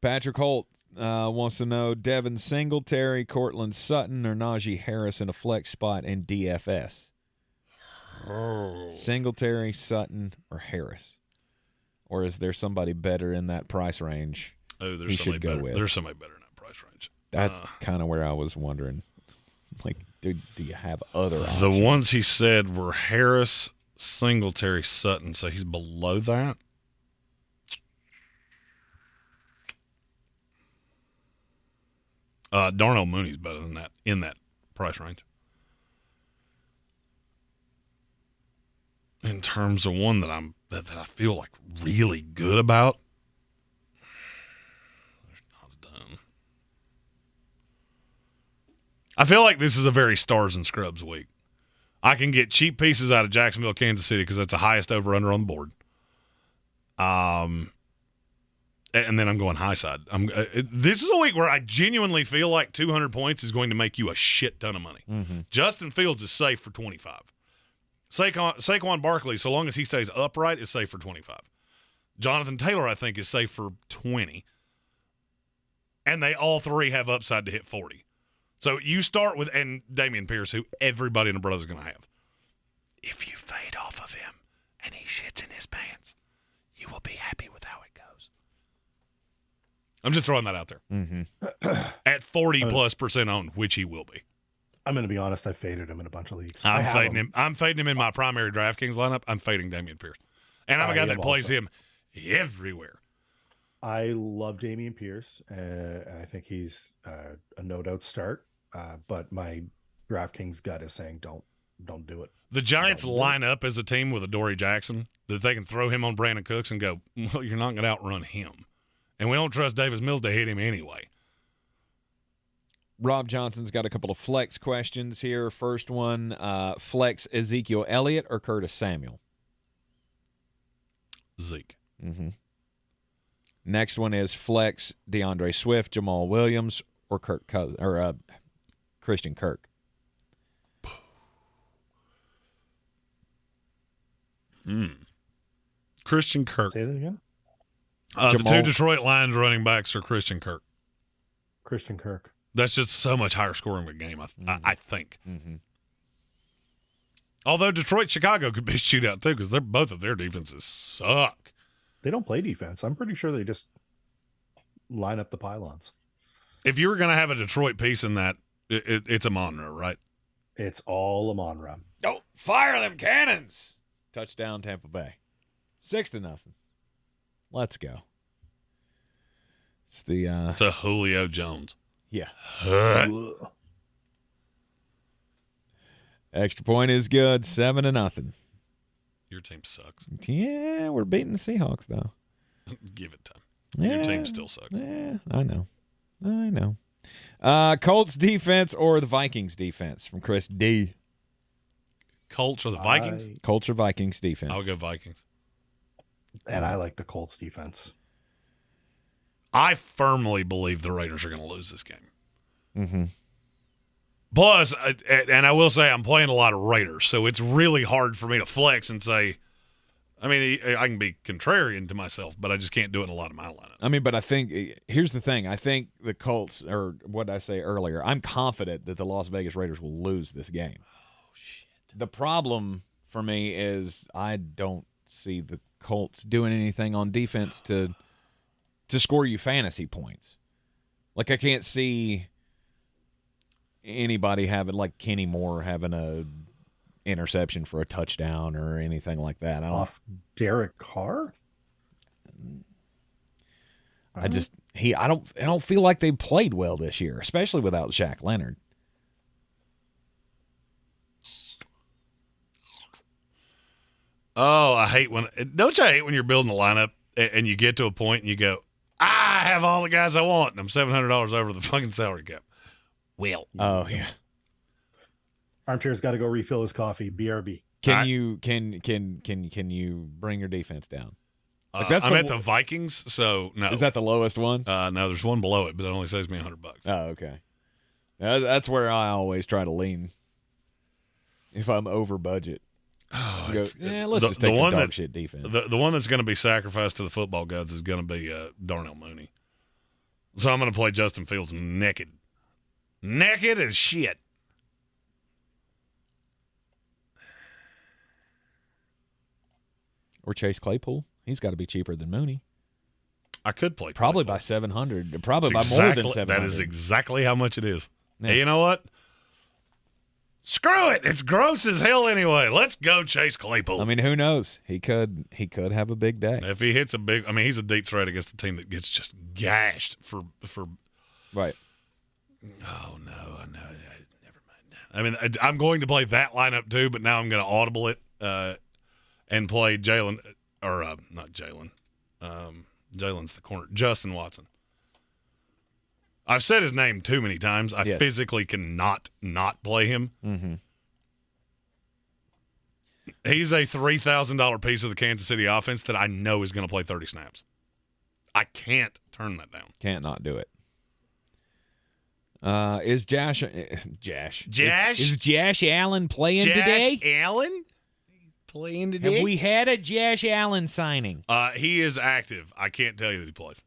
Patrick Holt wants to know Devin Singletary, Cortland Sutton, or Najee Harris in a flex spot in DFS. Oh. Singletary, Sutton, or Harris? Or is there somebody better in that price range? Oh, he should go with? There's somebody better in that price range. That's kind of where I was wondering. Like, dude, do you have other options? The ones he said were Harris, Singletary, Sutton, so he's below that. Darnell Mooney's better than that in that price range. In terms of one that I feel like really good about, there's not a ton. I feel like this is a very stars and scrubs week. I can get cheap pieces out of Jacksonville, Kansas City because that's the highest over-under on the board. And then I'm going high side. This is a week where I genuinely feel like 200 points is going to make you a shit ton of money. Mm-hmm. Justin Fields is safe for 25. Saquon Barkley, so long as he stays upright, is safe for 25. Jonathan Taylor, I think, is safe for 20. And they all three have upside to hit 40. So you start with, and Dameon Pierce, who everybody in the Brothers is going to have. If you fade off of him and he shits in his pants, you will be happy with how it goes. I'm just throwing that out there. Mm-hmm. At 40+% owned, which he will be. I'm going to be honest. I faded him in a bunch of leagues. I'm fading him. I'm fading him in my primary DraftKings lineup. I'm fading Dameon Pierce. And I'm a guy that plays him everywhere. I love Dameon Pierce, and I think he's a no-doubt start. But my DraftKings gut is saying don't do it. The Giants line up as a team with Adoree Jackson that they can throw him on Brandon Cooks and go, well, you're not going to outrun him. And we don't trust Davis Mills to hit him anyway. Rob Johnson's got a couple of flex questions here. First one, flex Ezekiel Elliott or Curtis Samuel? Zeke. Mm-hmm. Next one is flex DeAndre Swift, Jamal Williams, or Christian Kirk. Christian Kirk. Say that again. The two Detroit Lions running backs are Christian Kirk. Christian Kirk. That's just so much higher scoring of a game, I think. Mm-hmm. Although Detroit-Chicago could be a shootout, too, because both of their defenses suck. They don't play defense. I'm pretty sure they just line up the pylons. If you were going to have a Detroit piece in that, it's Amon-Ra, right? It's all Amon-Ra. Don't fire them cannons. Touchdown, Tampa Bay. 6-0. Let's go. It's the to Julio Jones. Yeah. Extra point is good. 7-0. Your team sucks. Yeah, we're beating the Seahawks though. Give it time. Yeah, your team still sucks. Yeah, I know. Colts defense or the Vikings defense from Chris D. Colts or the Vikings? Colts or Vikings defense. I'll go Vikings. And I like the Colts defense. I firmly believe the Raiders are going to lose this game. Mm-hmm. Plus, and I will say I'm playing a lot of Raiders, so it's really hard for me to flex and say, I mean, I can be contrarian to myself, but I just can't do it in a lot of my lineup. I mean, but I think, here's the thing. I think the Colts, or what did I say earlier, I'm confident that the Las Vegas Raiders will lose this game. Oh, shit. The problem for me is I don't see the Colts doing anything on defense to score you fantasy points. Like, I can't see anybody having, like Kenny Moore having a interception for a touchdown or anything like that. Off Derek Carr? I don't feel like they played well this year, especially without Shaq Leonard. Oh, don't you hate when you're building a lineup and you get to a point and you go, I have all the guys I want, and I'm $700 over the fucking salary cap. Well. Oh, yeah. Armchair's got to go refill his coffee. BRB. Can you bring your defense down? I'm at the Vikings, so no. Is that the lowest one? No, there's one below it, but it only saves me $100. Oh, okay. That's where I always try to lean if I'm over budget. Oh, let's just take the dog shit defense. The one that's going to be sacrificed to the football gods is going to be Darnell Mooney. So I'm going to play Justin Fields naked. Naked as shit. Or Chase Claypool. He's got to be cheaper than Mooney. I could play probably Claypool. By 700. Probably by more than 700. That is exactly how much it is. Yeah. Hey, you know what? Screw it. It's gross as hell anyway. Let's go Chase Claypool. I mean, who knows? He could have a big day. If he hits he's a deep threat against a team that gets just gashed for Right. Oh, no. Never mind. I mean, I'm going to play that lineup too, but now I'm going to audible it and play Jalen, or not Jalen. Jalen's the corner. Justin Watson. I've said his name too many times. I physically cannot not play him. Mm-hmm. He's a $3,000 piece of the Kansas City offense that I know is going to play 30 snaps. I can't turn that down. Can't not do it. Is Josh Allen playing today? Josh Allen playing today? Have we had a Josh Allen signing? He is active. I can't tell you that he plays.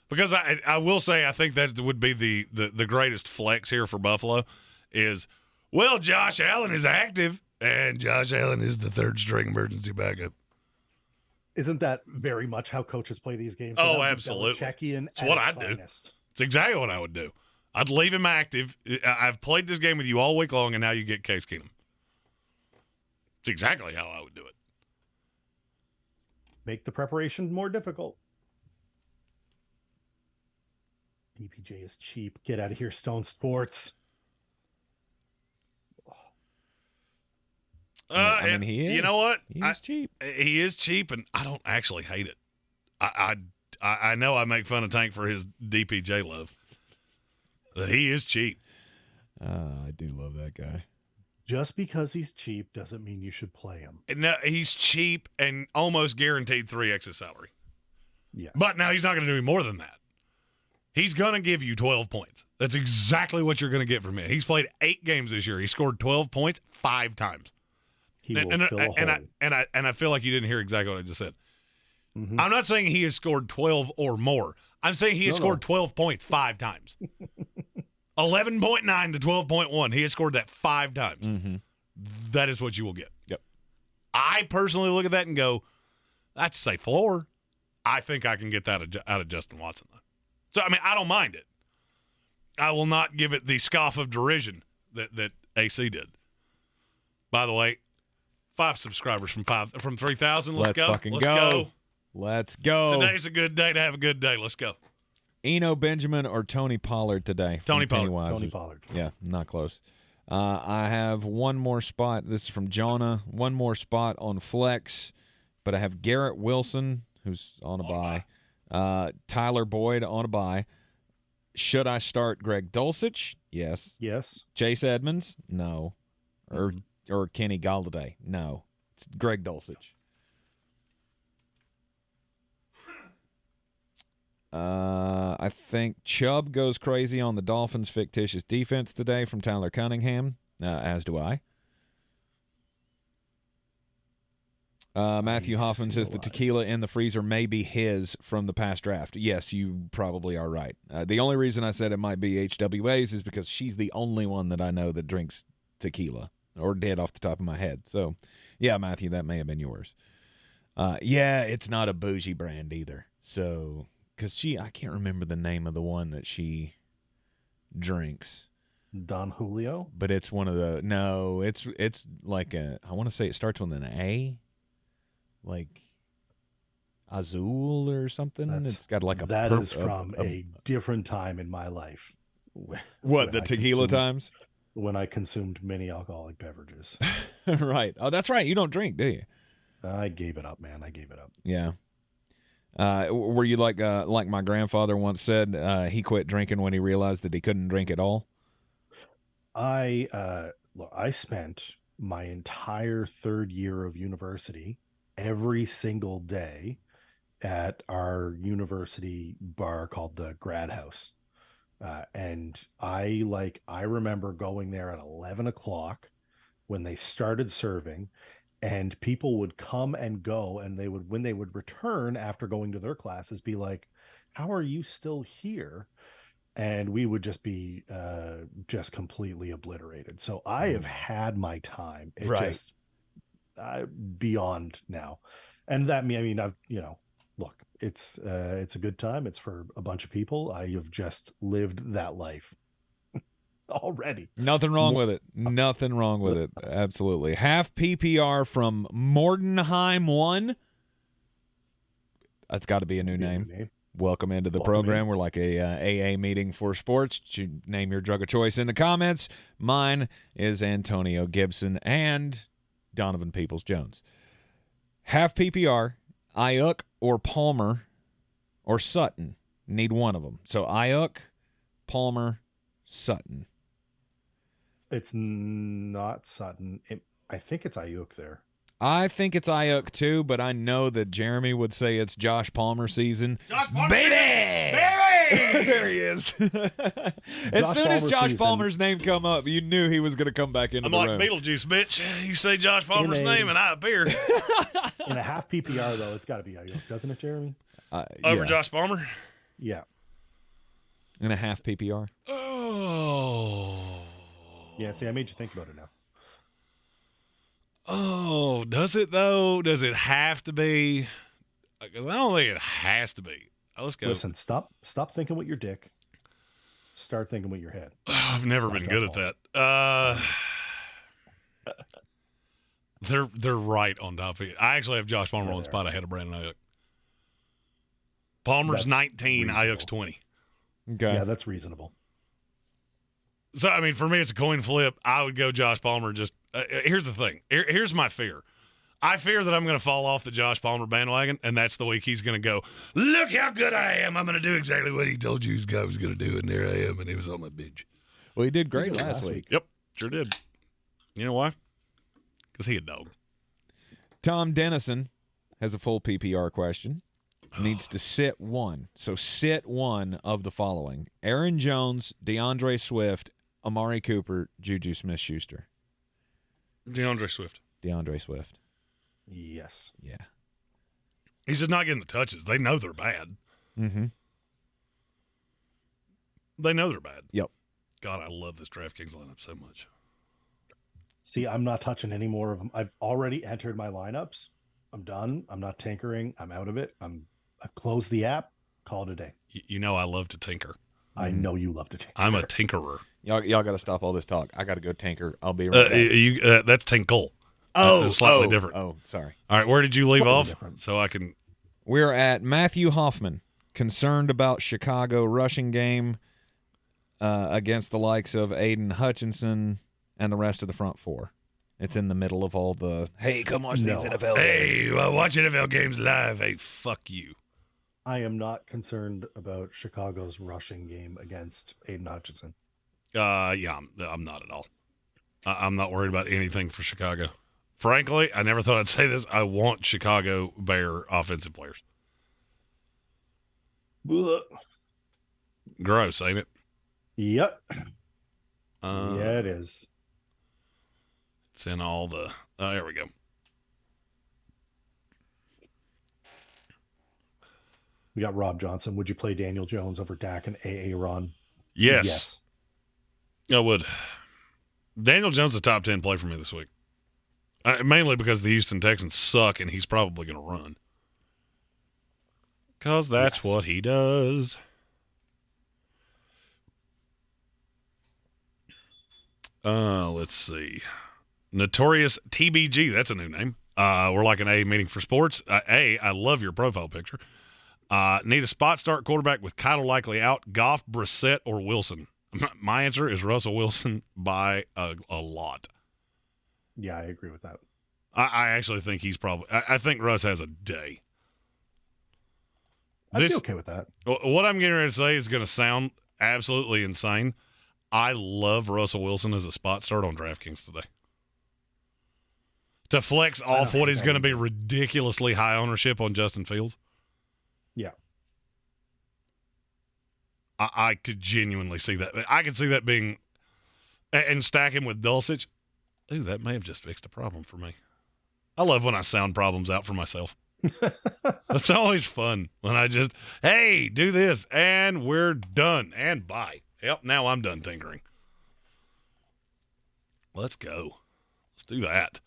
Because I will say I think that would be the greatest flex here for Buffalo is, well, Josh Allen is active, and Josh Allen is the third-string emergency backup. Isn't that very much how coaches play these games? Oh, absolutely. It's what I'd do. It's exactly what I would do. I'd leave him active. I've played this game with you all week long, and now you get Case Keenum. It's exactly how I would do it. Make the preparation more difficult. DPJ is cheap. Get out of here, Stone Sports. I mean, he is. You know what? He is cheap. He is cheap, and I don't actually hate it. I know I make fun of Tank for his DPJ love, but he is cheap. I do love that guy. Just because he's cheap doesn't mean you should play him. No, he's cheap and almost guaranteed 3x his salary. Yeah. But now he's not going to do any more than that. He's going to give you 12 points. That's exactly what you're going to get from him. He's played 8 games this year. He scored 12 points 5 times. He will fill a hole. And I feel like you didn't hear exactly what I just said. Mm-hmm. I'm not saying he has scored 12 or more. I'm saying he has scored 12 points 5 times. 11.9 to 12.1. He has scored that 5 times. Mm-hmm. That is what you will get. Yep. I personally look at that and go, that's a safe floor. I think I can get that out of Justin Watson, though. So, I mean, I don't mind it. I will not give it the scoff of derision that AC did. By the way, 5 subscribers from 3,000. Let's go. Let's go. Let's go. Today's a good day to have a good day. Let's go. Eno Benjamin or Tony Pollard today? Tony Pollard. Tony Pollard. Yeah, not close. I have one more spot. This is from Jonah. One more spot on flex, but I have Garrett Wilson, who's on a bye. Tyler Boyd on a bye. Should I start Greg Dulcich? Yes. Yes. Chase Edmonds? No. Or Kenny Galladay? No. It's Greg Dulcich. I think Chubb goes crazy on the Dolphins' fictitious defense today from Tyler Cunningham, as do I. Matthew Hoffman says the tequila in the freezer may be his from the past draft. Yes, you probably are right. The only reason I said it might be HWA's is because she's the only one that I know that drinks tequila, or did off the top of my head. So, yeah, Matthew, that may have been yours. Yeah, it's not a bougie brand either. So, because I can't remember the name of the one that she drinks. Don Julio? But it's one of the, no, it's like I want to say it starts with an A. Like Azul or something. It's got like a that is from a different time in my life. What, the tequila times? When I consumed many alcoholic beverages. Right. Oh, that's right. You don't drink, do you? I gave it up, man. I gave it up. Yeah. Were you like my grandfather once said? He quit drinking when he realized that he couldn't drink at all. I spent my entire third year of university every single day at our university bar called the Grad House. And I remember going there at 11 o'clock when they started serving, and people would come and go, and when they would return after going to their classes, be like, how are you still here? And we would just be just completely obliterated. So I have had my time. It just beyond now. And that, I've, look, it's a good time. It's for a bunch of people. I have just lived that life already. Nothing wrong with it. Nothing wrong with it. Absolutely. Half PPR from Mordenheim 1. That's got to be a new name. Welcome into the program. We're like a AA meeting for sports. You name your drug of choice in the comments. Mine is Antonio Gibson and Donovan Peoples-Jones. Half PPR, Ayuk or Palmer or Sutton. Need one of them. So Ayuk, Palmer, Sutton. It's not Sutton. I think it's Ayuk there. I think it's Ayuk too, but I know that Jeremy would say it's Josh Palmer season. Josh Palmer, baby! There he is. As soon as Josh season. Palmer's name come up, you knew he was going to come back into I'm the like room. Beetlejuice, bitch. You say Josh Palmer's name and I appear. In a half PPR, though, it's got to be Ayuk, doesn't it, Jeremy? Over yeah. Josh Palmer? Yeah. In a half PPR. Oh. Yeah, see, I made you think about it now. Oh, does it, though? Does it have to be? Because I don't think it has to be. Let's go. Listen, stop thinking with your dick. Start thinking with your head. I've never been good at that. They're right on top of it. I actually have Josh Palmer on the spot ahead of Brandon Ayuk. Palmer's That's 19, reasonable. Ayuk's 20. Okay. Yeah, that's reasonable. So, I mean, for me, it's a coin flip. I would go Josh Palmer. Just here's the thing. Here's my fear. I fear that I'm going to fall off the Josh Palmer bandwagon, and that's the week he's going to go, look how good I am. I'm going to do exactly what he told you his guy was going to do, and there I am, and he was on my bench. Well, he did great last week. Yep, sure did. You know why? Because he a dog. Tom Dennison has a full PPR question. Needs to sit one. So sit one of the following: Aaron Jones, DeAndre Swift, Amari Cooper, Juju Smith-Schuster. DeAndre Swift. DeAndre Swift. Yes. Yeah. He's just not getting the touches. They know they're bad. Mm-hmm. They know they're bad. Yep. God, I love this DraftKings lineup so much. See, I'm not touching any more of them. I've already entered my lineups. I'm done. I'm not tinkering. I'm out of it. I've closed the app. Call it a day. You know I love to tinker. I know you love to tinker. I'm a tinkerer. Y'all got to stop all this talk. I got to go tinker. I'll be right back. That's tinkle. Oh, slightly different. Oh, sorry. All right, where did you leave Totally off? different. So I can. We're at Matthew Hoffman, concerned about Chicago rushing game against the likes of Aiden Hutchinson and the rest of the front four. It's in the middle of all the, hey, come watch these NFL Hey, games. watch NFL games live. Hey, fuck you. I am not concerned about Chicago's rushing game against Aiden Hutchinson. Yeah, I'm not at all. I'm not worried about anything for Chicago. Frankly, I never thought I'd say this. I want Chicago Bear offensive players. Ugh. Gross, ain't it? Yep. Yeah, Yeah, it is. It's in all the. There we go. We got Rob Johnson. Would you play Daniel Jones over Dak and A.A. Ron? Yes, I would. Daniel Jones is a top 10 play for me this week. Mainly because the Houston Texans suck and he's probably going to run. Because that's what he does. Let's see. Notorious TBG. That's a new name. We're like an A meeting for sports. I love your profile picture. Need a spot start quarterback with Kyler likely out, Goff, Brissett, or Wilson. My answer is Russell Wilson by a lot. Yeah, I agree with that. I actually think he's probably. I think Russ has a day. I'd be okay with that. What I'm getting ready to say is going to sound absolutely insane. I love Russell Wilson as a spot start on DraftKings today. To flex off what is going to be ridiculously high ownership on Justin Fields. I could genuinely see that. I could see that being, and stack him with Dulcich. Ooh, that may have just fixed a problem for me. I love when I sound problems out for myself. That's always fun when I just, hey, do this, and we're done, and bye. Yep, now I'm done tinkering. Let's go. Let's do that.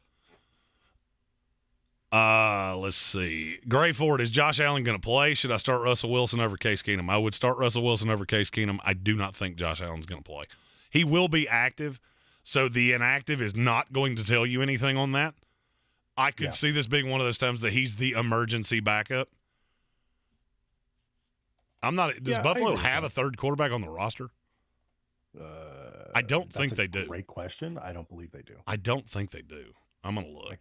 Let's see. Gray Ford, is Josh Allen going to play? Should I start Russell Wilson over Case Keenum? I would start Russell Wilson over Case Keenum. I do not think Josh Allen's going to play. He will be active, so the inactive is not going to tell you anything on that. I could see this being one of those times that he's the emergency backup. I'm not. Does Buffalo have a third quarterback on the roster? I don't think they do. Great question. I don't believe they do. I don't think they do. I'm gonna look.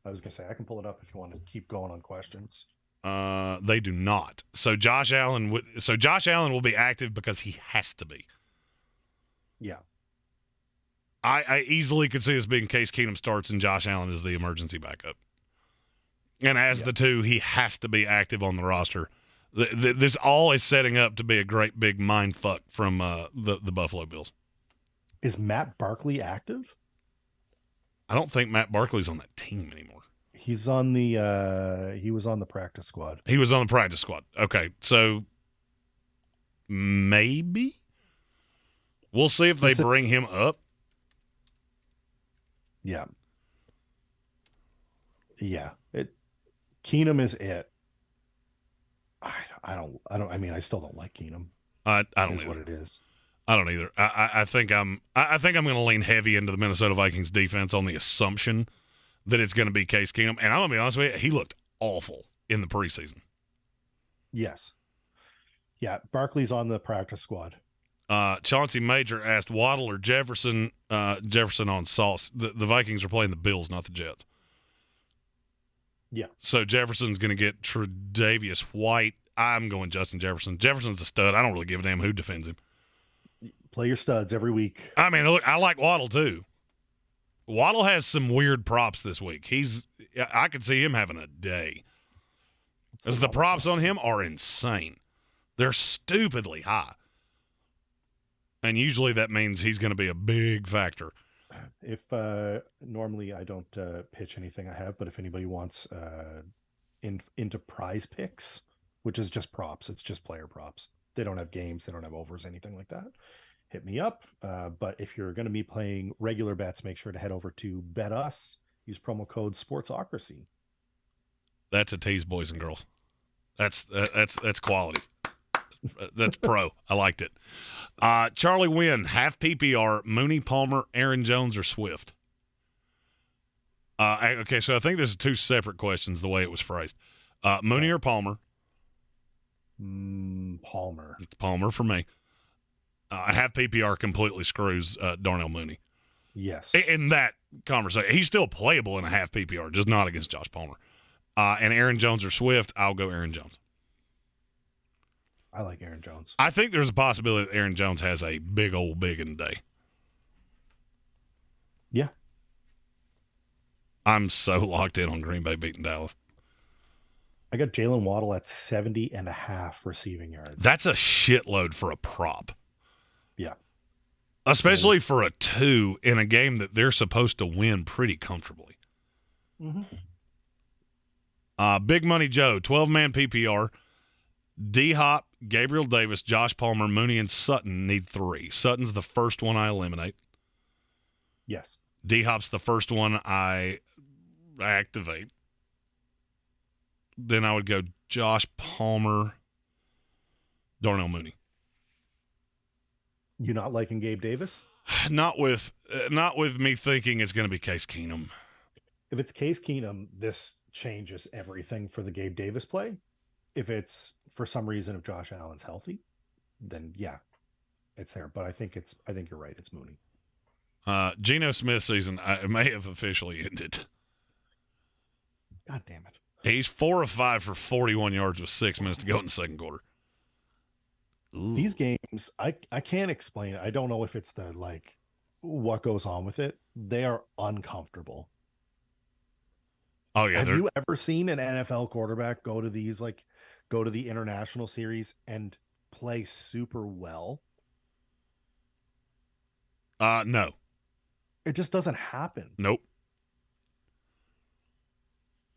I was gonna say I can pull it up if you want to keep going on questions. They do not. So Josh Allen will be active because he has to be. Yeah. I easily could see this being Case Keenum starts and Josh Allen is the emergency backup. And as the two, he has to be active on the roster. This all is setting up to be a great big mind fuck from the Buffalo Bills. Is Matt Barkley active? I don't think Matt Barkley's on that team anymore. He's on the he was on the practice squad. He was on the practice squad. Okay, so maybe we'll see if they bring him up. Yeah. Keenum is it. I mean, I still don't like Keenum. I don't Is either. what it is. I don't either. I think I'm going to lean heavy into the Minnesota Vikings defense on the assumption that it's going to be Case Keenum. And I'm going to be honest with you, he looked awful in the preseason. Yes. Yeah, Barkley's on the practice squad. Chauncey Major asked Waddle or Jefferson. Jefferson on sauce. The Vikings are playing the Bills, not the Jets. Yeah. So Jefferson's going to get Tre'Davious White. I'm going Justin Jefferson. Jefferson's a stud. I don't really give a damn who defends him. Play your studs every week. I mean, look, I like Waddle too. Waddle has some weird props this week. I could see him having a day. As the props on him are insane. They're stupidly high. And usually that means he's going to be a big factor. If normally I don't pitch anything I have, but if anybody wants into prize picks, which is just props, it's just player props. They don't have games, they don't have overs, anything like that. Hit me up. But if you're going to be playing regular bets, make sure to head over to Bet Us. Use promo code Sportsocracy. That's a tease, boys and girls. That's quality. That's pro. I liked it. Charlie Wynn, half PPR, Mooney, Palmer, Aaron Jones, or Swift? Okay, so I think this is two separate questions the way it was phrased. Mooney or Palmer? Palmer. It's Palmer for me. Half PPR completely screws Darnell Mooney. Yes. In that conversation. He's still playable in a half PPR, just not against Josh Palmer. And Aaron Jones or Swift, I'll go Aaron Jones. I like Aaron Jones. I think there's a possibility that Aaron Jones has a big old biggin' day. Yeah. I'm so locked in on Green Bay beating Dallas. I got Jalen Waddle at 70.5 receiving yards. That's a shitload for a prop. Yeah. Especially for a 2 in a game that they're supposed to win pretty comfortably. Mm-hmm. Big Money Joe, 12-man PPR. D-Hop, Gabriel Davis, Josh Palmer, Mooney, and Sutton need 3. Sutton's the first one I eliminate. Yes. D-Hop's the first one I activate. Then I would go Josh Palmer, Darnell Mooney. You not liking Gabe Davis? Not with me thinking it's going to be Case Keenum. If it's Case Keenum, this changes everything for the Gabe Davis play. If it's for some reason if Josh Allen's healthy, then yeah, it's there. But I think you're right. It's Mooney. Geno Smith season may have officially ended. God damn it. He's 4 of 5 for 41 yards with 6 minutes to go in the second quarter. Ooh. These games, I can't explain it. I don't know if it's the what goes on with it. They are uncomfortable. Oh yeah. Have you ever seen an NFL quarterback go to the international series and play super well? No. It just doesn't happen. Nope.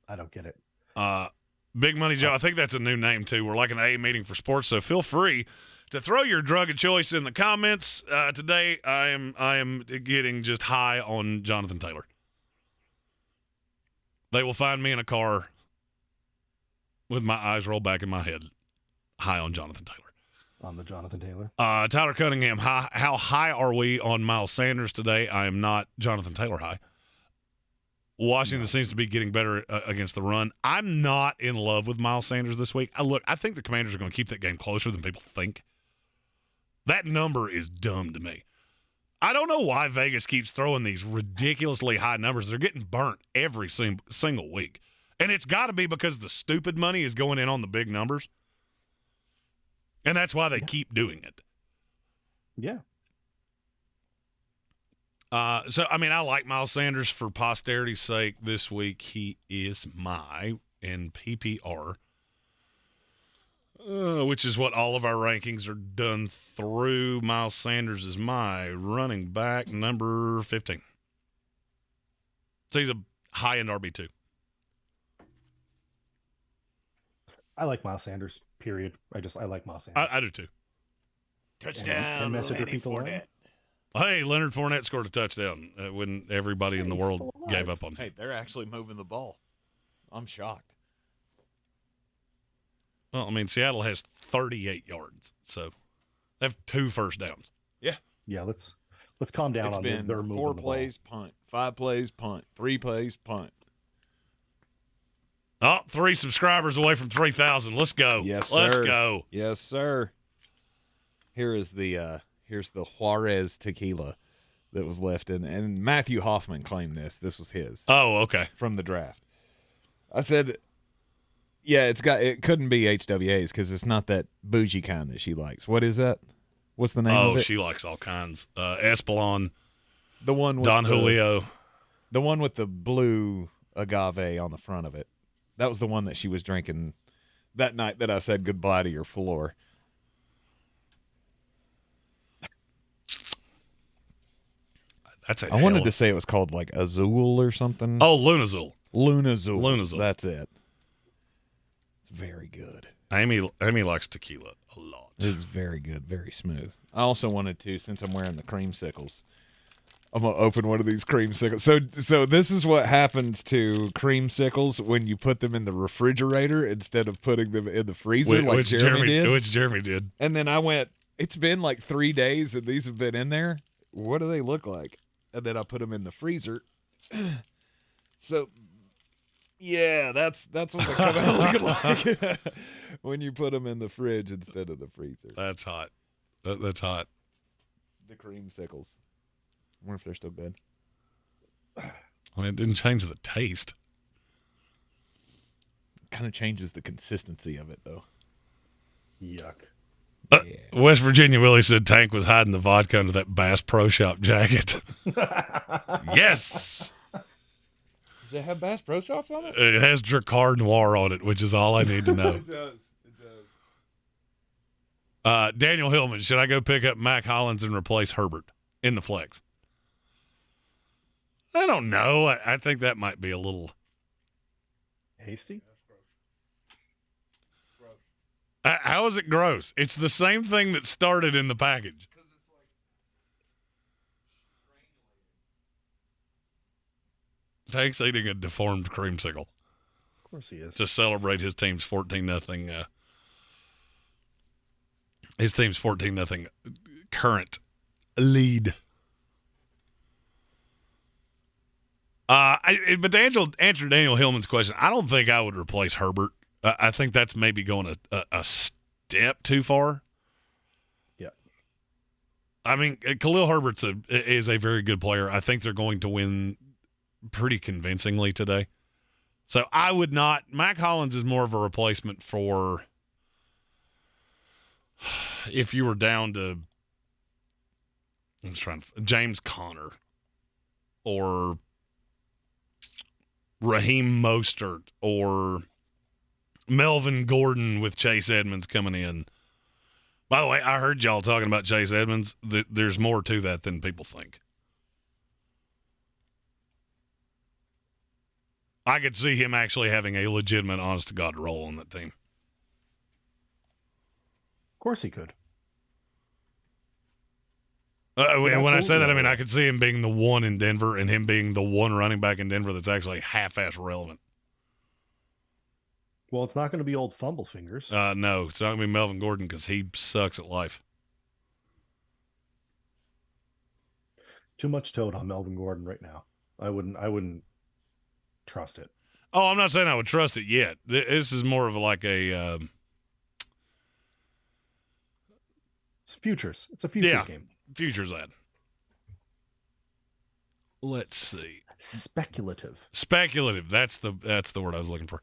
I don't get it. Big Money Joe, I think that's a new name too. We're like an A meeting for sports, so feel free to throw your drug of choice in the comments. Today, I am getting just high on Jonathan Taylor. They will find me in a car with my eyes rolled back in my head, high on Jonathan Taylor. On the Jonathan Taylor. Tyler Cunningham, how high are we on Miles Sanders today? I am not Jonathan Taylor high. Washington seems to be getting better against the run. I'm not in love with Miles Sanders this week. I think the Commanders are going to keep that game closer than people think. That number is dumb to me. I don't know why Vegas keeps throwing these ridiculously high numbers. They're getting burnt every single week. And it's got to be because the stupid money is going in on the big numbers. And that's why they keep doing it. Yeah. I like Miles Sanders for posterity's sake this week. He is my in PPR, which is what all of our rankings are done through. Miles Sanders is my running back number 15. So he's a high-end RB2. I like Miles Sanders, period. I like Miles Sanders. I do too. Touchdown, and message Lenny people Fournette. Hey, Leonard Fournette scored a touchdown when everybody in the world gave up on him. Hey, they're actually moving the ball. I'm shocked. Well, I mean, Seattle has 38 yards, so they have 2 first downs. Yeah, let's calm down It's on been their moving 4 the plays, punt. 5 plays, punt. 3 plays, punt. Oh, 3 subscribers away from 3,000. Let's go. Yes, Let's sir. go. Yes, sir. Here's the Juarez tequila that was left in, and Matthew Hoffman claimed this. This was his Oh, okay. from the draft. I said, yeah, it couldn't be HWA's because it's not that bougie kind that she likes. What is that? What's the name of it? She likes all kinds. Espelon, The one with Don Julio. The one with the blue agave on the front of it. That was the one that she was drinking that night that I said goodbye to your floor. That's a I wanted to say it was called like Azul or something. Oh, Lunazul. Lunazul. Lunazul. That's it. It's very good. Amy likes tequila a lot. It's very good, very smooth. I also wanted to, since I'm wearing the creamsicles, I'm gonna open one of these creamsicles. So this is what happens to creamsicles when you put them in the refrigerator instead of putting them in the freezer, like Jeremy did. Which Jeremy did. And then I went, it's been like 3 days and these have been in there. What do they look like? And then I put them in the freezer. So, yeah, that's what they come out looking like when you put them in the fridge instead of the freezer. That's hot. That's hot. The creamsicles. I wonder if they're still good. I mean, it didn't change the taste. Kind of changes the consistency of it, though. Yuck. West Virginia Willie said Tank was hiding the vodka under that Bass Pro Shop jacket. Yes. Does it have Bass Pro Shops on it? It has Dracar Noir on it, which is all I need to know. It does. It does. Daniel Hillman, should I go pick up Mac Hollins and replace Herbert in the flex? I don't know. I think that might be a little Hasty? how is it gross? It's the same thing that started in the package. Tank's eating a deformed creamsicle Of course he is. to celebrate his team's 14-0. His team's 14-0 current lead. But to answer Daniel Hillman's question, I don't think I would replace Herbert. I think that's maybe going a step too far. Yeah. I mean, Khalil Herbert is a very good player. I think they're going to win pretty convincingly today. So I would not. Mac Hollins is more of a replacement for if you were down to. I'm just trying to James Conner or Raheem Mostert or Melvin Gordon with Chase Edmonds coming in. By the way, I heard y'all talking about Chase Edmonds. There's more to that than people think. I could see him actually having a legitimate, honest-to-God role on that team. Of course he could. And when I say that, I mean I could see him being the one in Denver and him being the one running back in Denver that's actually half-ass relevant. Well, it's not going to be old fumble fingers. No, it's not going to be Melvin Gordon because he sucks at life. Too much toad on Melvin Gordon right now. I wouldn't trust it. Oh, I'm not saying I would trust it yet. This is more of like a... It's futures. It's a futures game. Futures ad. Let's see. Speculative. That's the word I was looking for.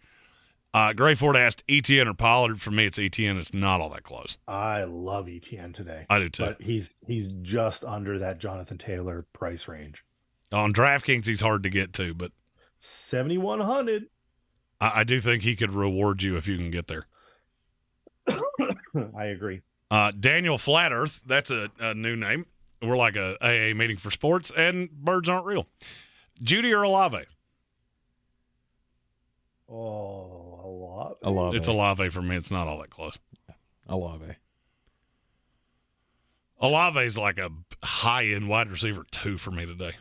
Gray Ford asked ETN or Pollard. For me, it's ETN. It's not all that close. I love ETN today. I do too. But he's just under that Jonathan Taylor price range. On DraftKings, he's hard to get to, but 7,100. I do think he could reward you if you can get there. I agree. Daniel Flat Earth, that's a new name. We're like a AA meeting for sports, and birds aren't real. Judy or Olave? Oh, Olave. It's Olave for me. It's not all that close. Olave. Olave's like a high-end wide receiver 2 for me today.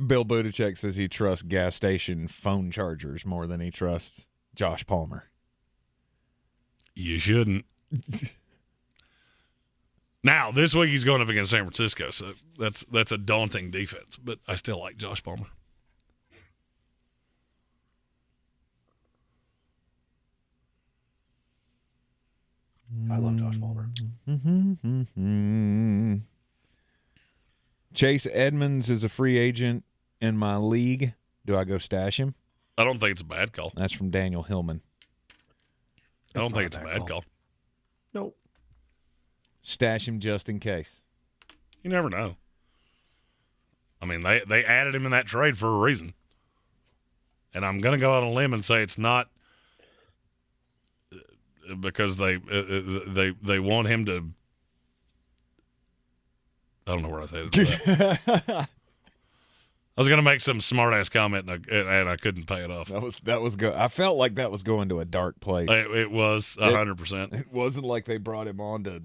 Bill Buttigieg says he trusts gas station phone chargers more than he trusts Josh Palmer. You shouldn't. Now, this week he's going up against San Francisco, so that's a daunting defense, but I still like Josh Palmer. I love Josh Palmer. Chase Edmonds is a free agent in my league. Do I go stash him? I don't think it's a bad call. That's from Daniel Hillman. I don't think it's a bad call. Nope. Stash him just in case. You never know. I mean, they added him in that trade for a reason. And I'm going to go out on a limb and say it's not because they want him to. I don't know where I said it. I was going to make some smart ass comment and I couldn't pay it off. That was good. I felt like that was going to a dark place. It was 100%. It wasn't like they brought him on to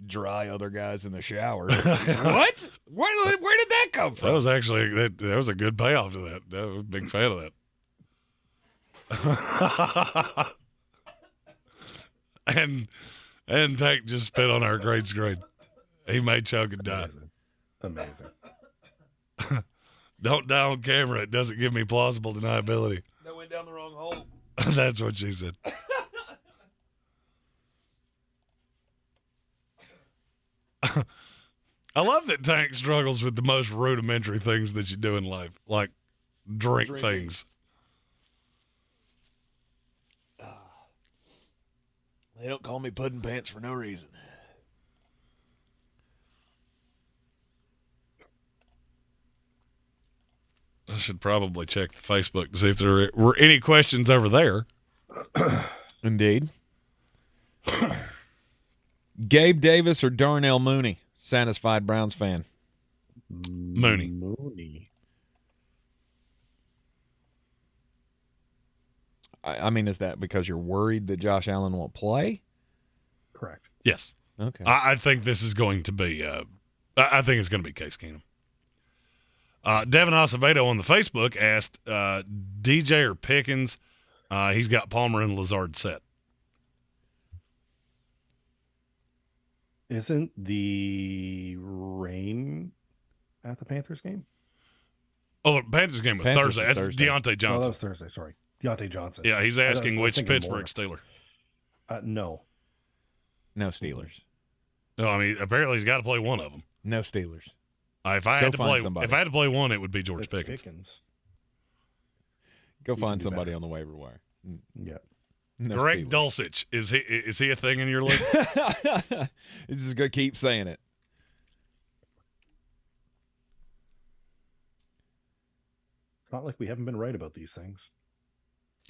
dry other guys in the shower. What? Where did that come from? That was actually that was a good payoff to that. I was a big fan of that. and Tank just spit on our grade screen. He made Choke and die. Amazing. Don't die on camera. It doesn't give me plausible deniability. That went down the wrong hole. That's what she said. I love that Tank struggles with the most rudimentary things that you do in life, like drink things. They don't call me Puddin' Pants for no reason. I should probably check the Facebook to see if there were any questions over there. Indeed. Gabe Davis or Darnell Mooney? Satisfied Browns fan. Mooney. I mean, is that because you're worried that Josh Allen won't play? Correct. Yes. Okay. I think this is going to be I think it's going to be Case Keenum. Devin Acevedo on the Facebook asked DJ or Pickens. He's got Palmer and Lazard set. Isn't the rain at the Panthers game? Oh, the Panthers game was Thursday. That's Thursday. Deontay Oh, Johnson. that was Thursday. Sorry. Deontay Johnson. Yeah, he's asking I was which thinking Pittsburgh Steeler. No. No Steelers. No, I mean apparently he's got to play one of them. No Steelers. If I Go had to find play, somebody. if I had to play one, it would be George It's Pickens. Go You find can do somebody better. on the waiver wire. Yeah. No Greg Steelers. Dulcich is he a thing in your league? He's just gonna keep saying it. It's not like we haven't been right about these things.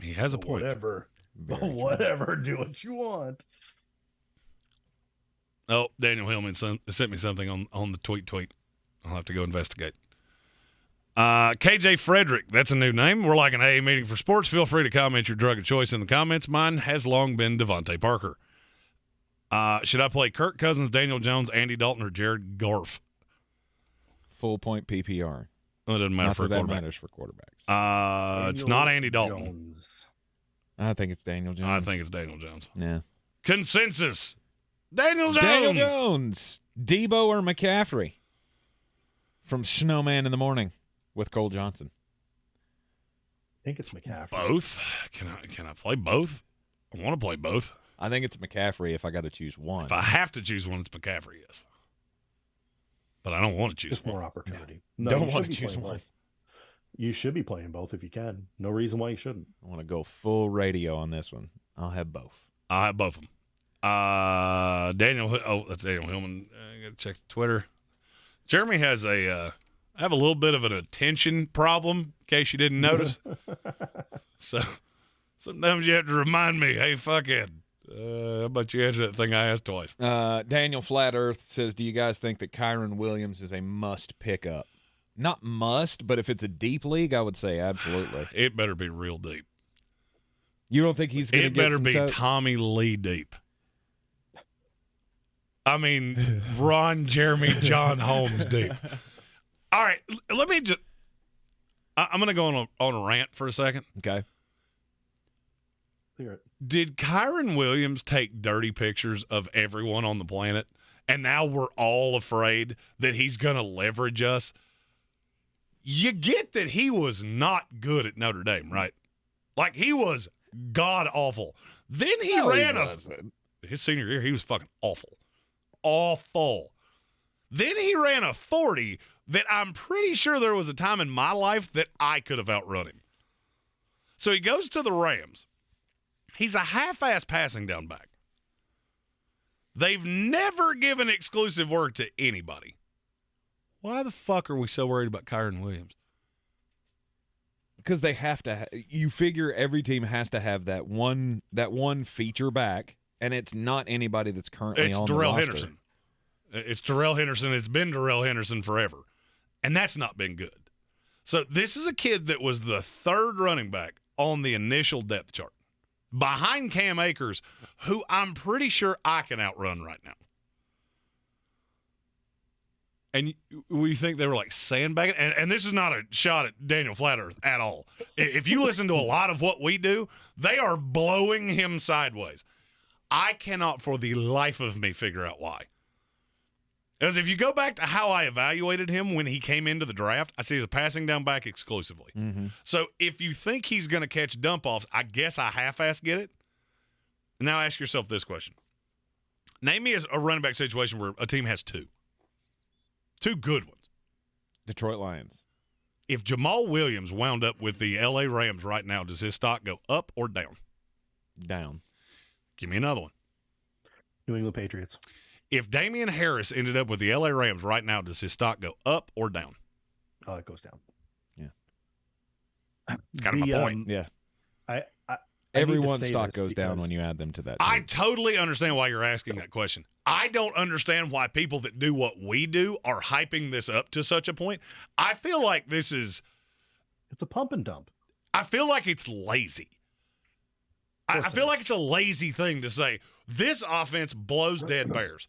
He has a point. Whatever. Very true. Whatever. Do what you want. Oh, Daniel Hillman sent me something on the tweet. I'll have to go investigate. KJ Frederick, that's a new name. We're like an AA meeting for sports. Feel free to comment your drug of choice in the comments. Mine has long been Devontae Parker. Should I play Kirk Cousins, Daniel Jones, Andy Dalton, or Jared Goff? Full point PPR. Well, it doesn't matter Not for a that quarterback. matters for quarterbacks. It's not Andy Dalton. Jones. I think it's Daniel Jones. I think it's Daniel Jones. Yeah. Consensus. Daniel Jones. Daniel Jones. Debo or McCaffrey from Snowman in the Morning with Cole Johnson. I think it's McCaffrey. Both? Can I play both? I want to play both. I think it's McCaffrey if I got to choose one. If I have to choose one, it's McCaffrey, yes. But I don't want to choose Just one. more opportunity. Don't you want should to be choose playing one. both. You should be playing both if you can. No reason why you shouldn't. I want to go full radio on this one. I'll have both. I'll have both of them. That's Daniel Hillman. I got to check Twitter. Jeremy has I have a little bit of an attention problem, in case you didn't notice. So sometimes you have to remind me, hey, fuckhead, how about you answer that thing I asked twice? Daniel Flat Earth says, do you guys think that Kyron Williams is a must pick up? Not must, but if it's a deep league, I would say absolutely. It better be real deep. You don't think he's going to It get better some be touch? Tommy Lee deep. I mean, Ron Jeremy John Holmes deep. All right, let me just – I'm going to go on a rant for a second. Okay. Clear it. Did Kyron Williams take dirty pictures of everyone on the planet, and now we're all afraid that he's going to leverage us? You get that he was not good at Notre Dame, right? Like, he was god-awful. Then he his senior year, he was fucking awful. Awful. Then he ran a 40 that I'm pretty sure there was a time in my life that I could have outrun him. So he goes to the Rams. He's a half-ass passing down back. They've never given exclusive work to anybody. Why the fuck are we so worried about Kyron Williams? Because they have to. You figure every team has to have that one feature back, and it's not anybody that's currently on the roster. Henderson. It's Darrell Henderson. It's been Darrell Henderson forever, and that's not been good. So this is a kid that was the third running back on the initial depth chart, behind Cam Akers, who I'm pretty sure I can outrun right now. And we think they were like sandbagging, and this is not a shot at Daniel Flat Earth at all. If you listen to a lot of what we do, they are blowing him sideways. I cannot for the life of me figure out why. Because if you go back to how I evaluated him when he came into the draft, I see he's a passing down back exclusively. Mm-hmm. So if you think he's going to catch dump-offs, I guess I half-ass get it. Now ask yourself this question. Name me a running back situation where a team has two good ones. Detroit Lions. If Jamal Williams wound up with the L.A. Rams right now, does his stock go up or down? Down. Give me another one. New England Patriots. If Damian Harris ended up with the L.A. Rams right now, does his stock go up or down? Oh, it goes down. Yeah. It's kind of my point. Yeah. I Everyone's stock goes down when you add them to that team. I totally understand why you're asking that question. I don't understand why people that do what we do are hyping this up to such a point. I feel like this is – It's a pump and dump. I feel like it's lazy. I feel like it's a lazy thing to say, this offense blows dead bears.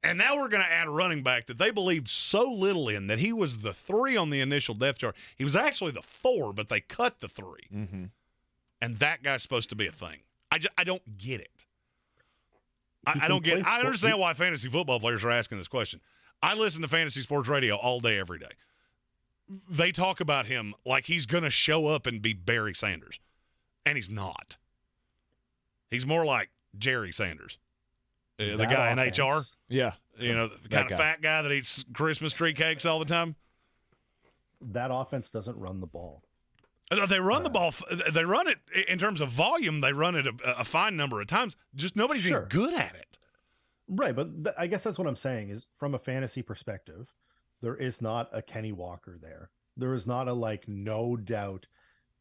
And now we're going to add a running back that they believed so little in that he was the 3 on the initial depth chart. He was actually the 4, but they cut the 3. Mm-hmm. And that guy's supposed to be a thing. I don't get it. I don't get it. I understand why fantasy football players are asking this question. I listen to fantasy sports radio all day, every day. They talk about him like he's going to show up and be Barry Sanders. And he's not. He's more like Jerry Sanders, the guy in HR. Yeah. You know, the kind of fat guy that eats Christmas tree cakes all the time. That offense doesn't run the ball. They run the ball. They run it in terms of volume. They run it a fine number of times. Just nobody's even good at it. Right, but I guess that's what I'm saying is from a fantasy perspective, there is not a Kenny Walker there. There is not a no doubt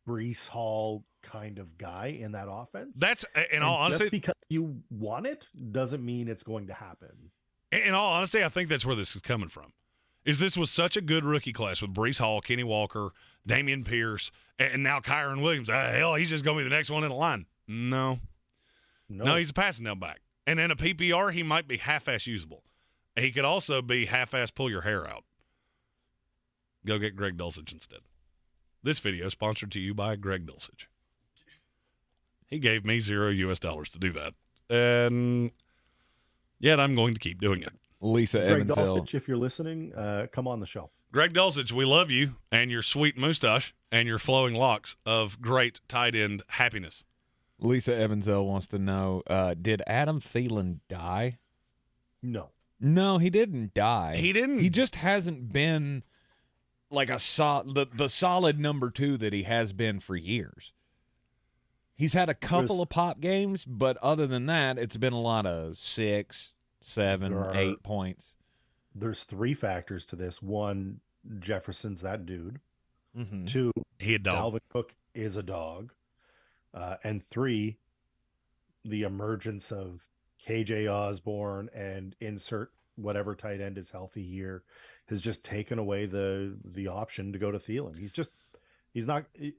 Breece Hall kind of guy in that offense. That's, in all honesty, just because you want it doesn't mean it's going to happen. In all honesty, I think that's where this is coming from. This was such a good rookie class with Breece Hall, Kenny Walker, Damian Pierce, and now Kyron Williams. Hell, he's just going to be the next one in the line. No, he's a passing down back. And in a PPR, he might be half-ass usable. He could also be half-ass pull your hair out. Go get Greg Dulcich instead. This video is sponsored to you by Greg Dulcich. He gave me $0 to do that. And yet I'm going to keep doing it. Lisa Greg Evansell. Dulcich, if you're listening, come on the show. Greg Dulcich, we love you and your sweet mustache and your flowing locks of great tight end happiness. Lisa Evansell wants to know, did Adam Thielen die? No. No, he didn't die. He didn't. He just hasn't been like the solid number 2 that he has been for years. He's had a couple of pop games, but other than that, it's been a lot of 6, 7, 8 points. There's 3 factors to this. 1, Jefferson's that dude. Mm-hmm. 2, He a dog. Dalvin Cook is a dog. And 3, the emergence of KJ Osborne and insert whatever tight end is healthy here has just taken away the option to go to Thielen.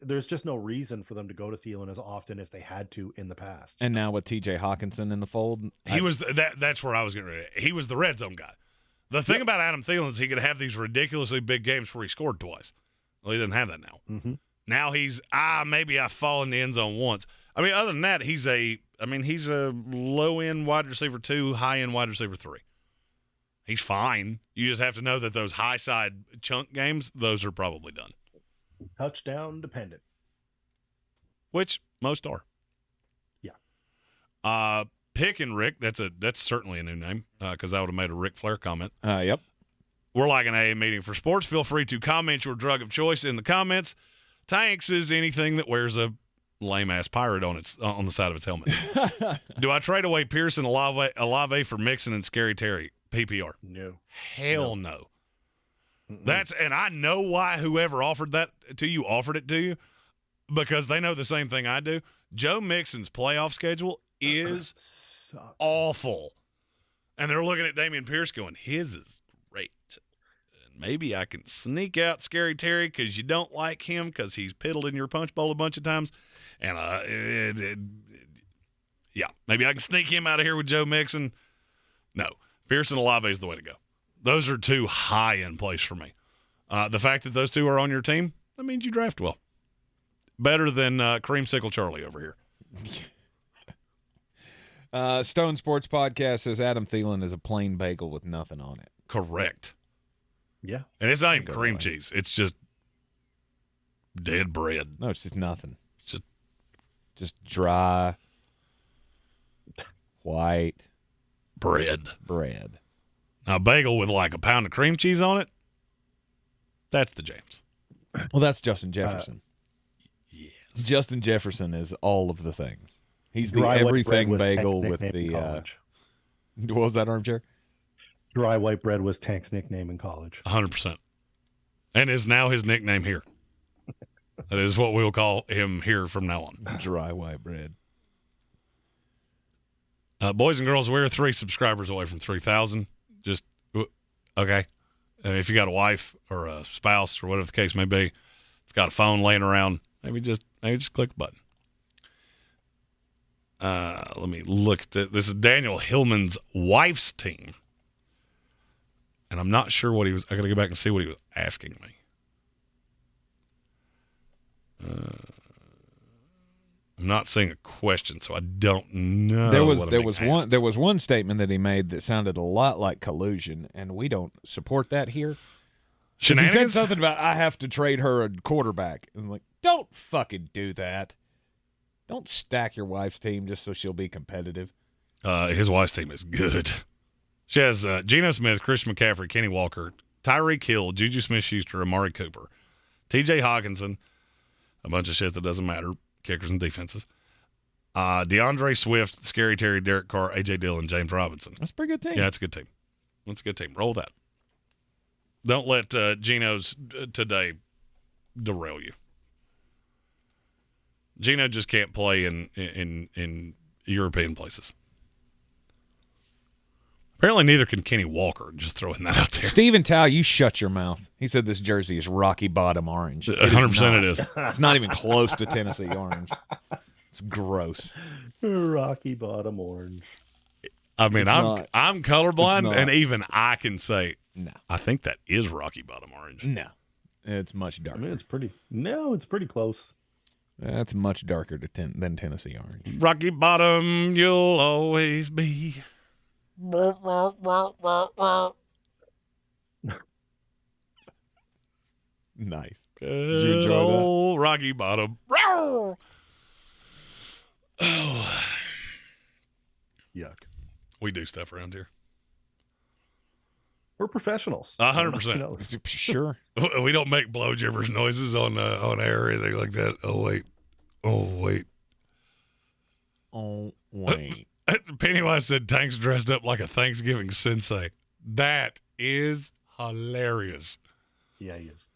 There's just no reason for them to go to Thielen as often as they had to in the past. And now with TJ Hawkinson in the fold, That's where I was getting ready. He was the red zone guy. The thing about Adam Thielen is he could have these ridiculously big games where he scored twice. Well, he doesn't have that now. Mm-hmm. Now he's maybe I fall in the end zone once. I mean, other than that, he's a low end wide receiver 2, high end wide receiver 3. He's fine. You just have to know that those high side chunk games, those are probably done. Touchdown dependent. Which most are. Yeah. Pick and Rick, that's certainly a new name because I would have made a Ric Flair comment. Yep. We're like an AA meeting for sports. Feel free to comment your drug of choice in the comments. Tanks is anything that wears a lame-ass pirate on the side of its helmet. Do I trade away Pearson Olave for Mixon and Scary Terry? PPR. No. Hell no. And I know why whoever offered that to you offered it to you, because they know the same thing I do. Joe Mixon's playoff schedule is awful. And they're looking at Damian Pierce going, his is great. And maybe I can sneak out Scary Terry because you don't like him because he's piddled in your punch bowl a bunch of times. And maybe I can sneak him out of here with Joe Mixon. No, Pierce and Olave is the way to go. Those are 2 high-end plays for me. The fact that those 2 are on your team, that means you draft well. Better than Creamsicle Charlie over here. Stone Sports Podcast says Adam Thielen is a plain bagel with nothing on it. Correct. Yeah. And it's not even cream cheese. It's just dead bread. No, it's just nothing. It's just dry, white bread. Now, bagel with like a pound of cream cheese on it, that's the jams. Well, that's Justin Jefferson. Yes. Justin Jefferson is all of the things. He's the Dry white everything bread was bagel Tank's with nickname the. in college. What was that, Armchair? Dry white bread was Tank's nickname in college. 100%. And is now his nickname here. That is what we'll call him here from now on. Dry white bread. Boys and girls, we're 3 subscribers away from 3,000. Just, okay. And if you got a wife or a spouse or whatever the case may be, it's got a phone laying around, maybe just click the button. Let me look at this is Daniel Hillman's wife's team. And I'm not sure what I got to go back and see what he was asking me. I'm not seeing a question, so I don't know. There was one statement that he made that sounded a lot like collusion, and we don't support that here. He said something about I have to trade her a quarterback. And I'm like, don't fucking do that. Don't stack your wife's team just so she'll be competitive. His wife's team is good. She has Geno Smith, Christian McCaffrey, Kenny Walker, Tyreek Hill, Juju Smith-Schuster, Amari Cooper, T.J. Hawkinson, a bunch of shit that doesn't matter, kickers and defenses, DeAndre Swift, Scary Terry, Derek Carr, A.J. Dillon, James Robinson. That's a pretty good team. Yeah, it's a good team. It's a good team. Roll that. Don't let Geno's today derail you. Geno just can't play in European places. Apparently, neither can Kenny Walker. Just throwing that out there. Stephen Tao, you shut your mouth. He said this jersey is Rocky Bottom orange. 100% it is. It's not even close to Tennessee orange. It's gross. Rocky Bottom orange. I mean, I'm colorblind, and even I can say, no, I think that is Rocky Bottom orange. No, it's much darker. I mean, it's pretty close. That's much darker than Tennessee orange. Rocky Bottom, you'll always be. Nice. Did you enjoy Oh, Rocky Bottom. Oh. Yuck. We do stuff around here. We're professionals. 100%. Sure. We don't make blow gibbers noises on air or anything like that. Oh, wait. Pennywise said Tank's dressed up like a Thanksgiving sensei. That is hilarious. Yeah, he is.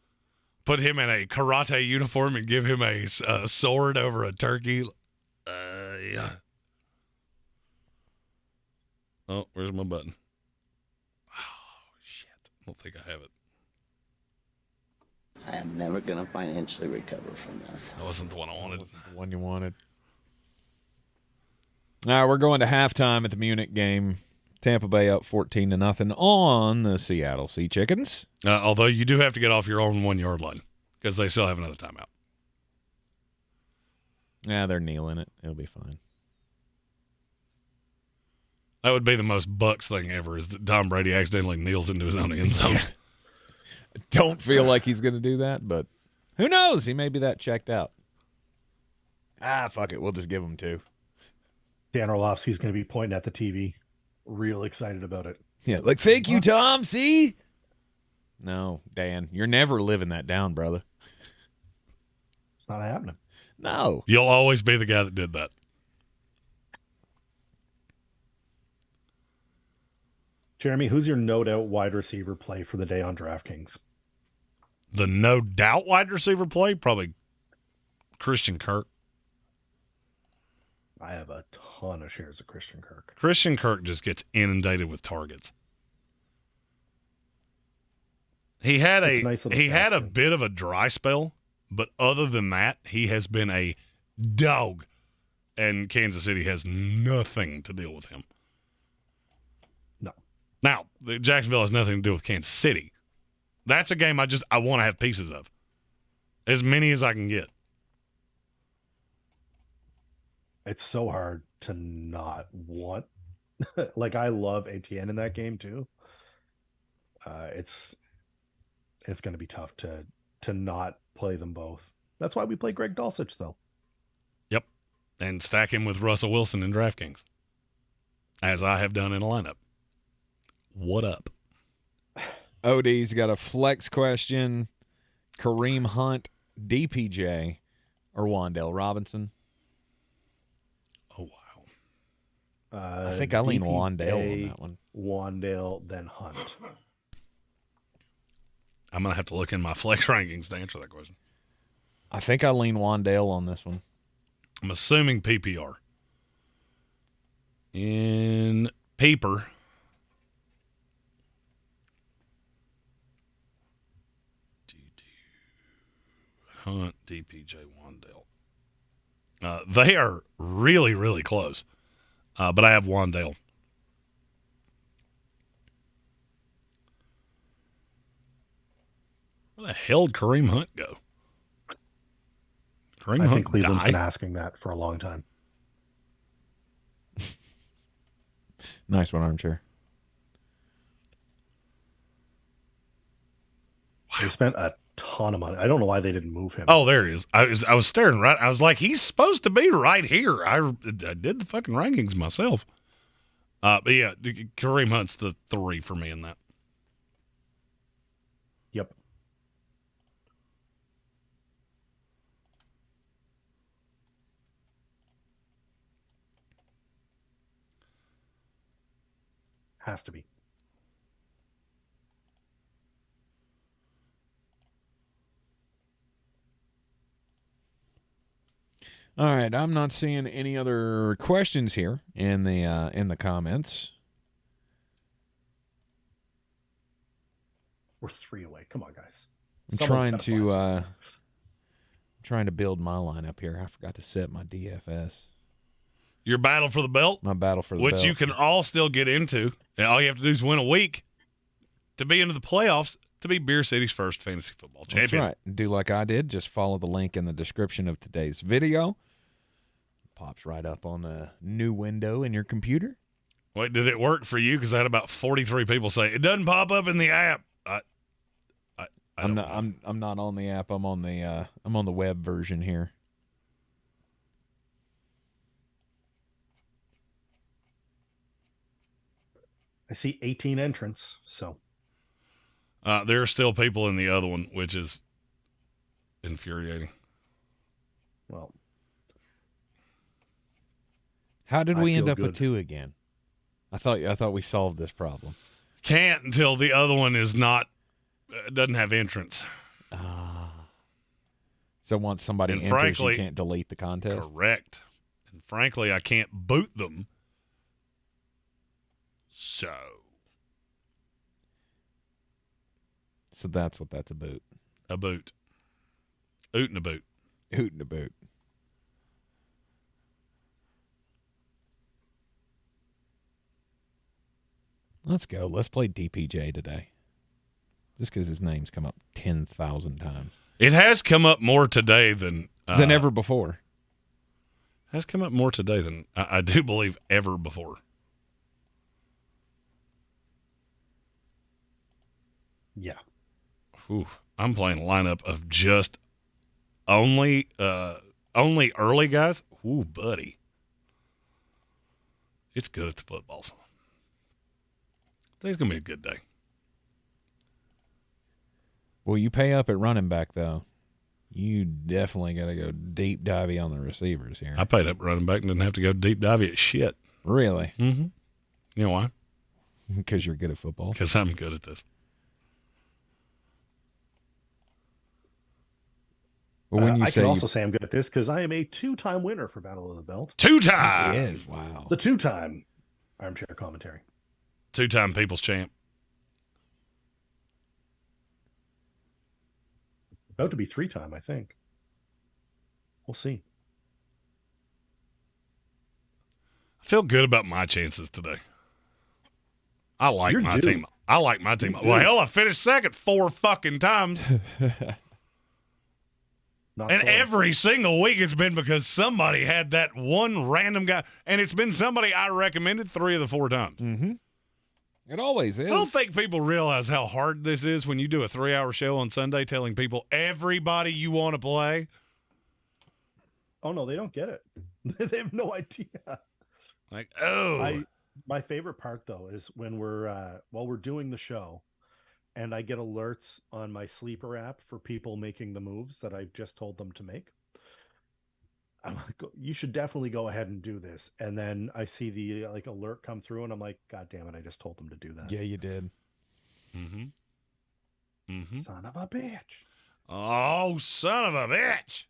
Put him in a karate uniform and give him a sword over a turkey. Yeah. Oh, where's my button? Oh, shit. I don't think I have it. I am never going to financially recover from this. That wasn't the one I wanted. The one you wanted. All right, we're going to halftime at the Munich game. Tampa Bay up 14-0 on the Seattle Sea Chickens. Although you do have to get off your own 1 yard line because they still have another timeout. Yeah, they're kneeling it. It'll be fine. That would be the most Bucs thing ever is that Tom Brady accidentally kneels into his own end zone. Don't feel like he's going to do that, but who knows? He may be that checked out. Fuck it. We'll just give him 2. Dan Orlovsky's going to be pointing at the TV. Real excited about it. Yeah, like, thank you, Tom. See? No, Dan, you're never living that down, brother. It's not happening. No. You'll always be the guy that did that. Jeremy, who's your no doubt wide receiver play for the day on DraftKings? The no doubt wide receiver play, probably Christian Kirk. I have a ton of shares of Christian Kirk. Christian Kirk just gets inundated with targets. He had a bit of a dry spell, but other than that, he has been a dog, and Kansas City has nothing to deal with him. No. Now, Jacksonville has nothing to do with Kansas City. That's a game I want to have pieces of. As many as I can get. It's so hard to not want. Like, I love ATN in that game too. It's going to be tough to not play them both. That's why we play Greg Dulcich, though. Yep, and stack him with Russell Wilson in DraftKings, as I have done in a lineup. What up? OD's got a flex question. Kareem Hunt, DPJ, or Wan'Dale Robinson? Oh, wow. I think I lean Wan'Dale on that one. Wan'Dale, then Hunt. I'm going to have to look in my flex rankings to answer that question. I think I lean Wan'Dale on this one. I'm assuming PPR. In paper, Hunt, DPJ, Wan'Dale. They are really, really close. But I have Wan'Dale. Where the hell did Kareem Hunt go? I think Cleveland's been asking that for a long time. Nice one, Armchair. They spent a ton of money. I don't know why they didn't move him. Oh, there he is. I was staring right. I was like, he's supposed to be right here. I did the fucking rankings myself. But yeah, Kareem Hunt's the 3 for me in that. Yep. Has to be. All right, I'm not seeing any other questions here in the comments. We're 3 away. Come on, guys. I'm trying to build my lineup here. I forgot to set my DFS. Your battle for the belt? My battle for the belt. Which you can all still get into. And all you have to do is win a week to be into the playoffs to be Beer City's first fantasy football champion. That's right. Do like I did. Just follow the link in the description of today's video. Pops right up on a new window in your computer. Wait, did it work for you? Because I had about 43 people say it doesn't pop up in the app. I'm not on the app. I'm on the web version here. I see 18 entrants, so. There are still people in the other one, which is infuriating. Well, how did we end up good. with 2 again? I thought we solved this problem. Can't until the other one is not doesn't have entrance. So once somebody And enters, frankly, you can't delete the contest? Correct. And frankly, I can't boot them. So that's what that's about. a boot. Oot and a boot. Oot and a boot. Let's go. Let's play DPJ today. Just because his name's come up 10,000 times. It has come up more today than ever before. Has come up more today than I do believe ever before. Yeah. Ooh, I'm playing a lineup of just only early guys. Ooh, buddy. It's good at the footballs. I think it's going to be a good day. Well, you pay up at running back, though. You definitely got to go deep divey on the receivers here. I paid up running back and didn't have to go deep dive at shit. Really? Mm-hmm. You know why? Because you're good at football. Because I'm good at this. Well, when you I say can also say I'm good at this because I am a 2-time winner for Battle of the Belt. 2-time. He is. Wow. The 2-time Armchair commentary. 2-time People's Champ. About to be 3-time, I think. We'll see. I feel good about my chances today. I like You're my due. team. I like my team. You're Well, due. hell, I finished second 4 fucking times. Not And so. every single week it's been because somebody had that one random guy. And it's been somebody I recommended 3 of the 4 times. Mm-hmm. It always is. I don't think people realize how hard this is when you do a 3-hour show on Sunday telling people everybody you want to play. Oh, no, they don't get it. They have no idea. Like, oh. My favorite part, though, is when while we're doing the show, and I get alerts on my sleeper app for people making the moves that I've just told them to make. I'm like, you should definitely go ahead and do this. And then I see the alert come through, and I'm like, God damn it, I just told them to do that. Yeah, you did. Mm-hmm. Mm-hmm. Son of a bitch. Oh, son of a bitch.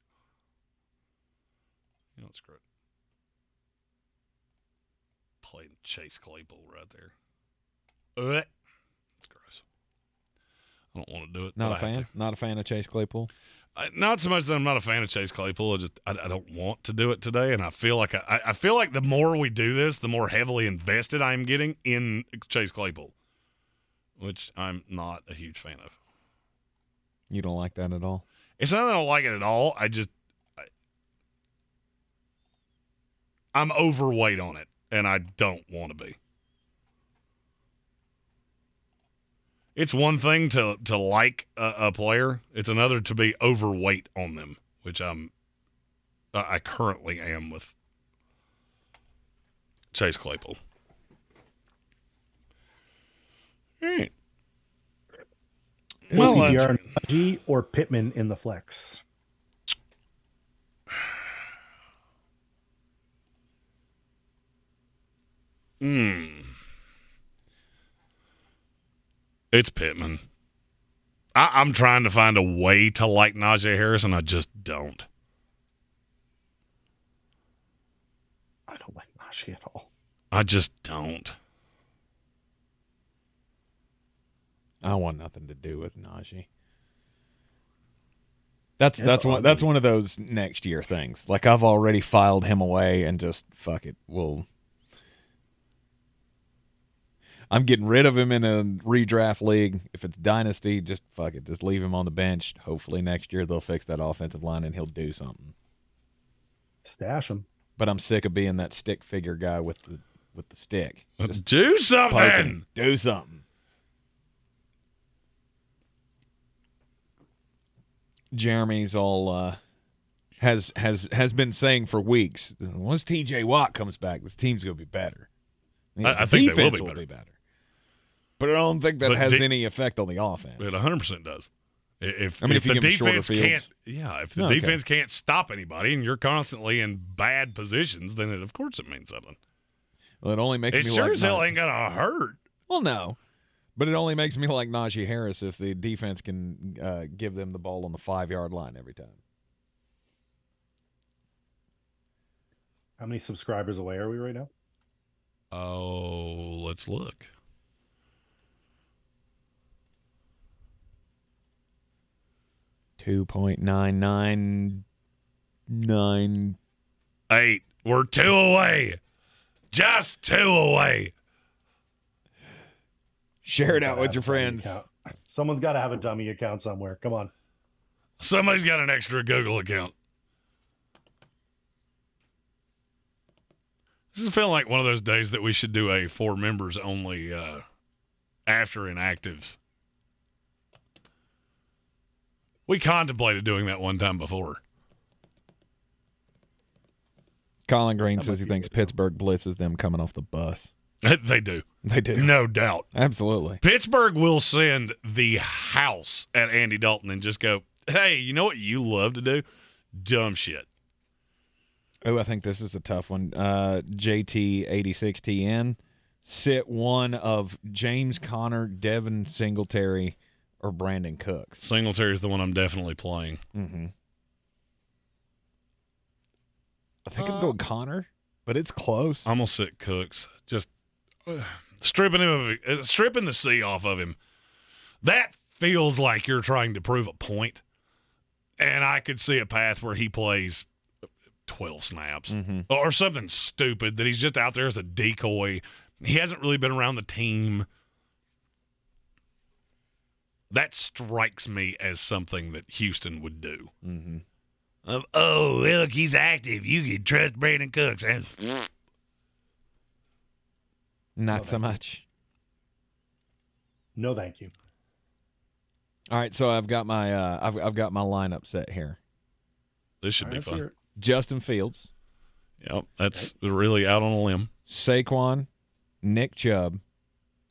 You know, it's great. Playing Chase Claypool right there. It's gross. I don't want to do it. Not but a I have fan? to. Not a fan of Chase Claypool? Not so much that I'm not a fan of Chase Claypool. I don't want to do it today, and I feel like I feel like the more we do this, the more heavily invested I'm getting in Chase Claypool, which I'm not a huge fan of. You don't like that at all? It's not that I don't like it at all. I'm overweight on it, and I don't want to be. It's one thing to like a player. It's another to be overweight on them, which I currently am with Chase Claypool. All right. Well, PPR Najee or Pittman in the flex? It's Pittman. I'm trying to find a way to like Najee Harris, and I just don't. Najee at all. I just don't. I want nothing to do with Najee. That's one of those next year things. Like, I've already filed him away and just fuck it. I'm getting rid of him in a redraft league. If it's Dynasty, just fuck it. Just leave him on the bench. Hopefully next year they'll fix that offensive line and he'll do something. Stash him. But I'm sick of being that stick figure guy with the stick. Just do something. Poking. Do something. Jeremy's all has been saying for weeks, once TJ Watt comes back, this team's going to be better. I think they will be better. But I don't think that has any effect on the offense. It 100% does. If the defense can't stop anybody and you're constantly in bad positions, then of course it means something. Well, it only makes me sure like as hell ain't gonna hurt. Well, no. But it only makes me like Najee Harris if the defense can give them the ball on the 5-yard line every time. How many subscribers away are we right now? Oh, let's look. $2.999. We're 2 away. Just 2 away. Share it out with your friends. Someone's got to have a dummy account somewhere. Come on. Somebody's got an extra Google account. This is feeling like one of those days that we should do a 4 members only after inactives. We contemplated doing that one time before. Colin Greene says he thinks Pittsburgh blitzes them coming off the bus. They do. They do. No doubt. Absolutely. Pittsburgh will send the house at Andy Dalton and just go, hey, you know what you love to do? Dumb shit. Oh, I think this is a tough one. JT86TN. Sit one of James Conner, Devin Singletary, or Brandon Cooks. Singletary's the one I'm definitely playing. Mm-hmm. I think I'm going Conner, but it's close. I'm going to sit Cooks. Just stripping the C off of him. That feels like you're trying to prove a point. And I could see a path where he plays 12 snaps or something stupid that he's just out there as a decoy. He hasn't really been around the team. That strikes me as something that Houston would do. Mm-hmm. Oh, look, he's active. You can trust Brandon Cooks. And not so much. No, thank you. All right, so I've got my I've got my lineup set here. This should be fun. Justin Fields. Yep, that's really out on a limb. Saquon, Nick Chubb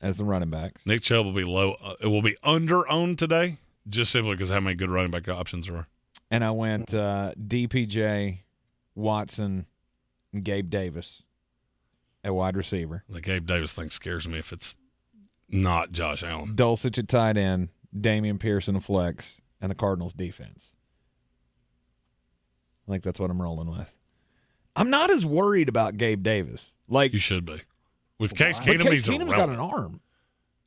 as the running backs. Nick Chubb will be low. It will be under-owned today, just simply because how many good running back options there are. And I went DPJ, Watson, and Gabe Davis at wide receiver. The Gabe Davis thing scares me if it's not Josh Allen. Dulcich at tight end, Damian Pearson a flex, and the Cardinals defense. I think that's what I'm rolling with. I'm not as worried about Gabe Davis. Like, you should be. With Case Keenum, Case Keenum's got an arm.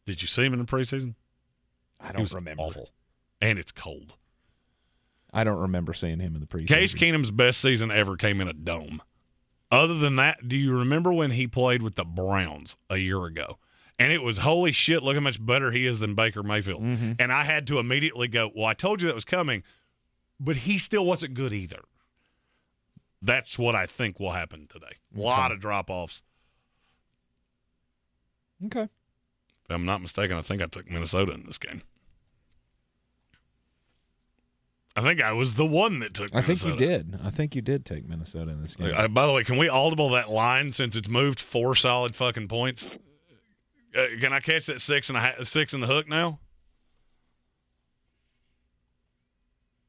Did you see him in the preseason? I don't remember. Awful. And it's cold. I don't remember seeing him in the preseason. Case Keenum's best season ever came in a dome. Other than that, do you remember when he played with the Browns a year ago? And it was, holy shit, look how much better he is than Baker Mayfield. Mm-hmm. And I had to immediately go, well, I told you that was coming, but he still wasn't good either. That's what I think will happen today. A lot of drop-offs. Okay. If I'm not mistaken, I think I took Minnesota in this game. I think I was the one that took Minnesota. I think you did. I think you did take Minnesota in this game. By the way, can we audible that line since it's moved 4 solid fucking points? Can I catch that 6 in the hook now?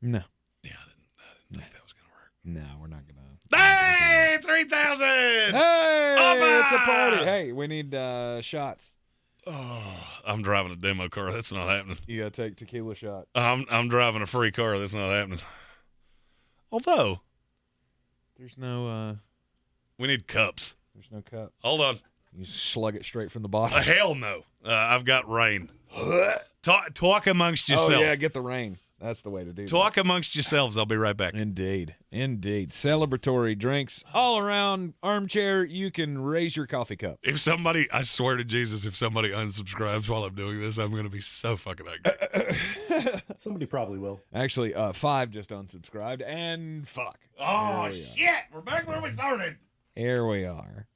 No. Yeah, I didn't think that was going to work. No, we're not going to. Hey, 3,000! Hey, it's a party. Hey, we need shots. Oh, I'm driving a demo car. That's not happening. You got to take tequila shot. I'm driving a free car. That's not happening. Although, there's no. We need cups. There's no cup. Hold on. You slug it straight from the bottom. Hell no. I've got rain. Talk amongst yourselves. Oh, yeah, get the rain. That's the way to do Talk amongst yourselves. I'll be right back. Indeed. Celebratory drinks all around. Armchair, you can raise your coffee cup. If somebody, I swear to Jesus, if somebody unsubscribes while I'm doing this, I'm going to be so fucking angry. Somebody probably will. Actually, 5 just unsubscribed, and fuck. Oh, shit. We're back where we started. Here we are.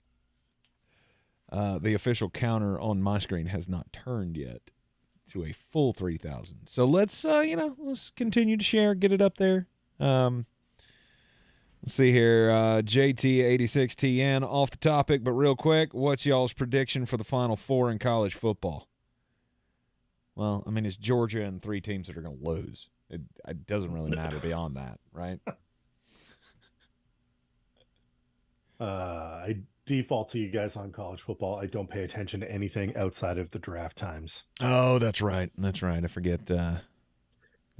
The official counter on my screen has not turned yet to a full 3,000. So let's continue to share, get it up there. Let's see here. JT86TN off the topic, but real quick, what's y'all's prediction for the Final Four in college football? Well, I mean, it's Georgia and 3 teams that are going to lose. It doesn't really matter beyond that, right? I default to you guys on college football. I don't pay attention to anything outside of the draft times. Oh, that's right. I forget the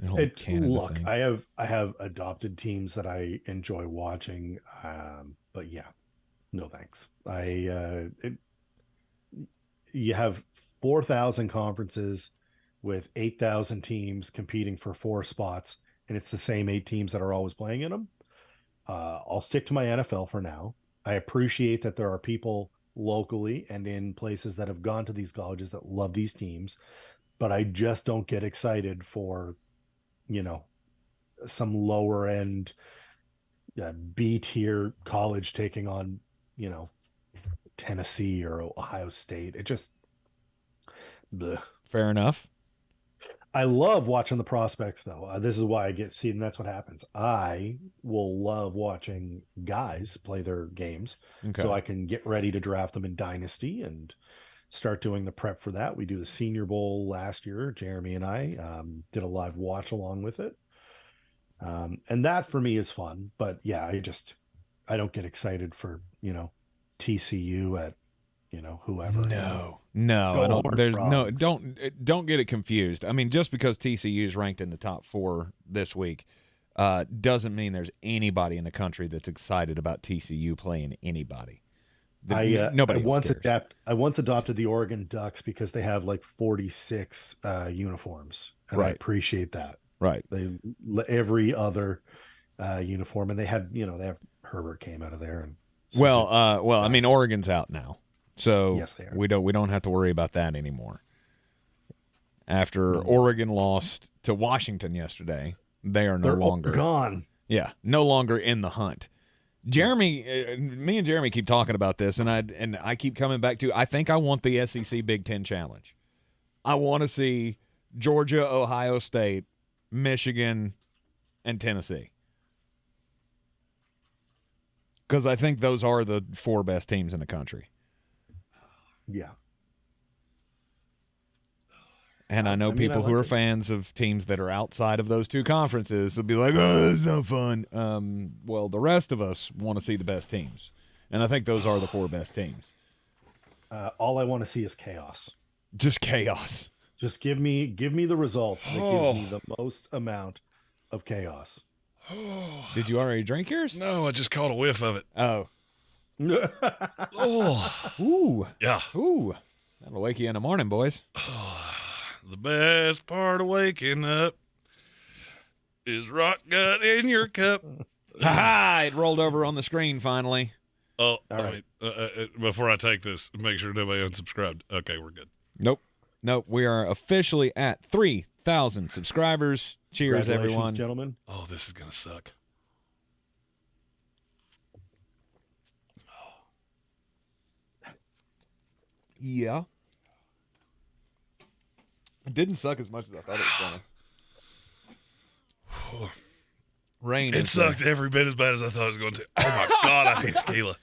whole Canada thing. I have adopted teams that I enjoy watching, but yeah, no thanks. You have 4,000 conferences with 8,000 teams competing for 4 spots, and it's the same 8 teams that are always playing in them. I'll stick to my NFL for now. I appreciate that there are people locally and in places that have gone to these colleges that love these teams, but I just don't get excited for, some lower end B tier college taking on, Tennessee or Ohio State. It just, bleh. Fair enough. I love watching the prospects, though. This is why I get seed, and that's what happens. I will love watching guys play their games, so I can get ready to draft them in Dynasty and start doing the prep for that. We do the Senior Bowl last year. Jeremy and I did a live watch along with it, and that for me is fun. But yeah, I don't get excited for TCU at whoever. No, I don't. There's no. Don't get it confused. I mean, just because TCU is ranked in the top 4 this week, doesn't mean there's anybody in the country that's excited about TCU playing anybody. Nobody. I once adopted the Oregon Ducks because they have like 46 uniforms, and I appreciate that. Right. They every other uniform, and they have Herbert came out of there, and I mean, Oregon's out now. So yes, they are. we don't have to worry about that anymore. After Oregon lost to Washington yesterday, they're no longer gone. Yeah, no longer in the hunt. Jeremy, me and Jeremy keep talking about this, and I keep coming back to. I think I want the SEC Big Ten Challenge. I want to see Georgia, Ohio State, Michigan, and Tennessee. Because I think those are the 4 best teams in the country. Yeah. And I know people who are fans of teams that are outside of those 2 conferences will be like, oh, it's no fun. Well, the rest of us want to see the best teams. And I think those are the 4 best teams. All I want to see is chaos. Just chaos. Just give me the result that gives me the most amount of chaos. Did you already drink yours? No, I just caught a whiff of it. Oh. Oh. Ooh. Yeah. Ooh. That'll wake you in the morning, boys. The best part of waking up is rock gut in your cup. Ha-ha! It rolled over on the screen finally. Oh, all right. Before I take this, make sure nobody unsubscribed. Okay, we're good. Nope. We are officially at 3,000 subscribers. Cheers, everyone. Gentlemen. Oh, this is going to suck. Yeah. It didn't suck as much as I thought it was going to. Rain. It sucked every bit as bad as I thought it was going to. Oh, my God, I hate tequila.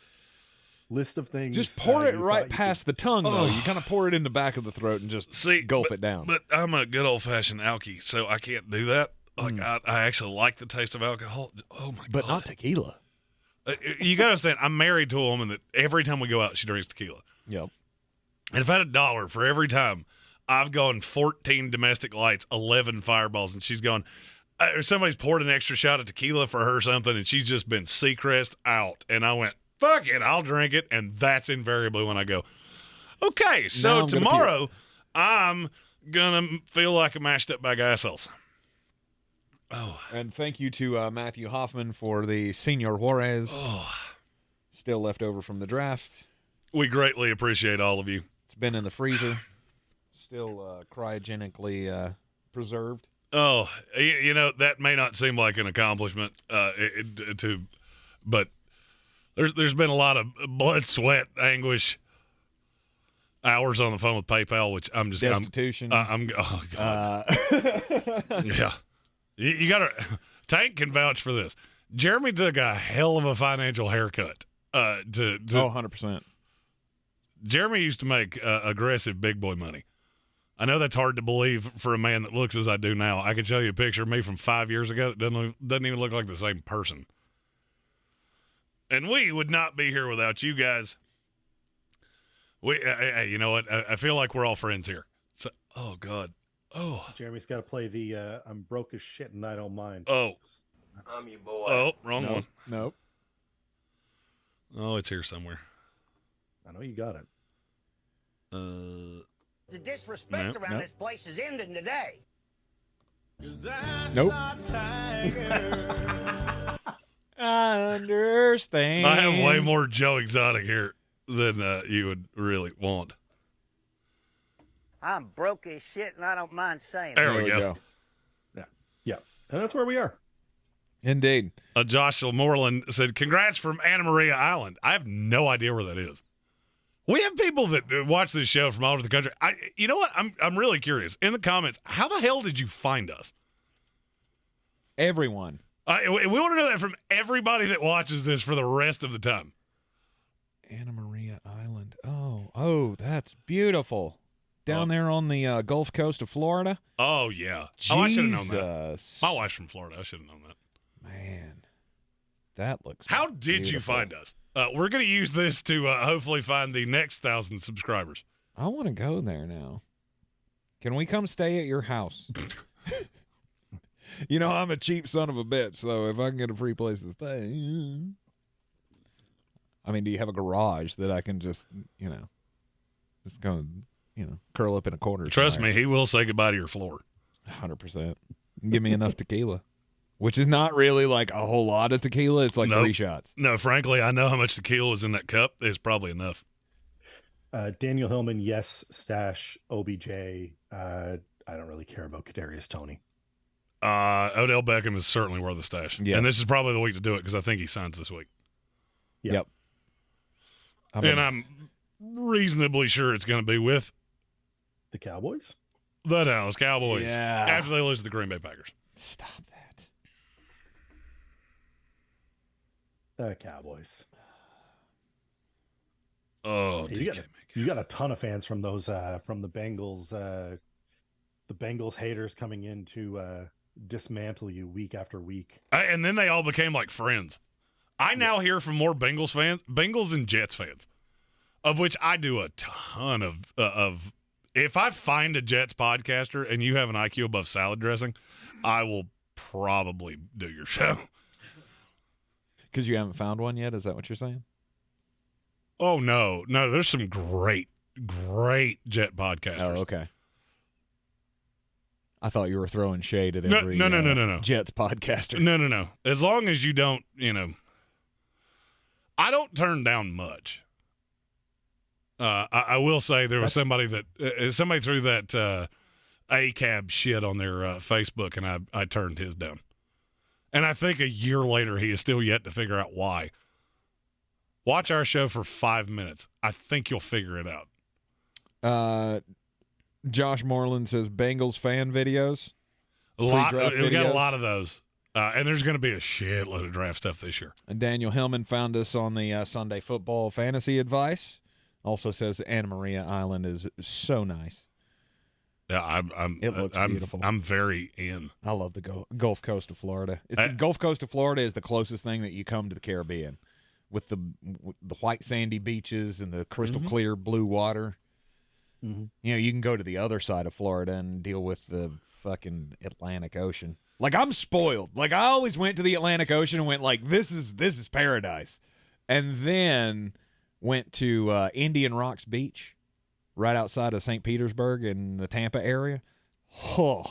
List of things. Just pour it right past the tongue, though. You kind of pour it in the back of the throat and just gulp it down. But I'm a good old-fashioned alky, so I can't do that. Like, I actually like the taste of alcohol. Oh, my God. But not tequila. You got to understand, I'm married to a woman that every time we go out, she drinks tequila. Yep. And if I had $1 for every time I've gone 14 domestic lights, 11 fireballs, and she's gone, somebody's poured an extra shot of tequila for her or something, and she's just been Seacrest out. And I went, fuck it, I'll drink it. And that's invariably when I go, okay, Now so I'm gonna tomorrow I'm going to feel like a mashed up bag of assholes. Oh. And thank you to Matthew Hoffman for the Senor Juarez. Still left over from the draft. We greatly appreciate all of you. It's been in the freezer. Still cryogenically preserved. Oh, that may not seem like an accomplishment but there's been a lot of blood, sweat, anguish, hours on the phone with PayPal, which I'm just destitution. Oh God. Yeah. You got to Tank can vouch for this. Jeremy took a hell of a financial haircut. 100%. Jeremy used to make aggressive big boy money. I know that's hard to believe for a man that looks as I do now. I could show you a picture of me from 5 years ago that doesn't even look like the same person. And we would not be here without you guys. Hey, you know what? I feel like we're all friends here. So, oh God. Oh. Jeremy's got to play the I'm broke as shit and I don't mind. Oh. I'm your boy. Oh, wrong one. Nope. Oh, it's here somewhere. I know you got it. The disrespect around this place is ending today. Nope. I understand. I have way more Joe Exotic here than you would really want. I'm broke as shit, and I don't mind saying it. There we go. Yeah. And that's where we are. Indeed. Joshua Moreland said, congrats from Anna Maria Island. I have no idea where that is. We have people that watch this show from all over the country. You know what? I'm really curious. In the comments, how the hell did you find us? Everyone. We want to know that from everybody that watches this for the rest of the time. Anna Maria Island. Oh, that's beautiful. Down there on the Gulf Coast of Florida. Oh, yeah. Jesus. Oh, I should have known that. My wife's from Florida. I should have known that. Man, that looks How did beautiful. you find us? We're going to use this to hopefully find the next 1,000 subscribers. I want to go there now. Can we come stay at your house? You know, I'm a cheap son of a bitch, so if I can get a free place to stay. I mean, do you have a garage that I can just kind of, curl up in a corner? Trust me, he will say goodbye to your floor. 100%. Give me enough tequila, which is not really like a whole lot of tequila. It's like 3 shots. No, frankly, I know how much tequila is in that cup. It's probably enough. Daniel Hillman, yes, stash, OBJ. I don't really care about Kadarius Toney. Odell Beckham is certainly worth the stash. Yes. And this is probably the week to do it because I think he signs this week. Yep. I'm reasonably sure it's going to be with The Cowboys? the Dallas Cowboys Yeah. after they lose to the Green Bay Packers. Stop that. The Cowboys. Oh, Hey, you got a ton of fans from those from the Bengals haters coming in to dismantle you week after week. And then they all became like friends. I now hear from more Bengals and Jets fans, of which I do a ton of. If I find a Jets podcaster and you have an IQ above salad dressing, I will probably do your show. Because you haven't found one yet? Is that what you're saying? Oh, no. There's some great Jet podcasters. Oh, okay. I thought you were throwing shade at No, every no. Jets podcaster. No. As long as you don't, I don't turn down much. I will say there was somebody threw that ACAB shit on their Facebook, and I turned his down. And I think a year later, he is still yet to figure out why. Watch our show for 5 minutes. I think you'll figure it out. Josh Moreland says Bengals fan videos. We got videos. a lot of those. And there's going to be a shitload of draft stuff this year. And Daniel Hillman found us on the Sunday Football Fantasy Advice. Also says Anna Maria Island is so nice. Yeah, It looks beautiful. I'm very in. I love the Gulf Coast of Florida. The Gulf Coast of Florida is the closest thing that you come to the Caribbean, with the white sandy beaches and the crystal clear blue water. Mm-hmm. You can go to the other side of Florida and deal with the fucking Atlantic Ocean. Like, I'm spoiled. Like, I always went to the Atlantic Ocean and went like, this is paradise. and then went to Indian Rocks Beach, right outside of St. Petersburg in the Tampa area. Oh,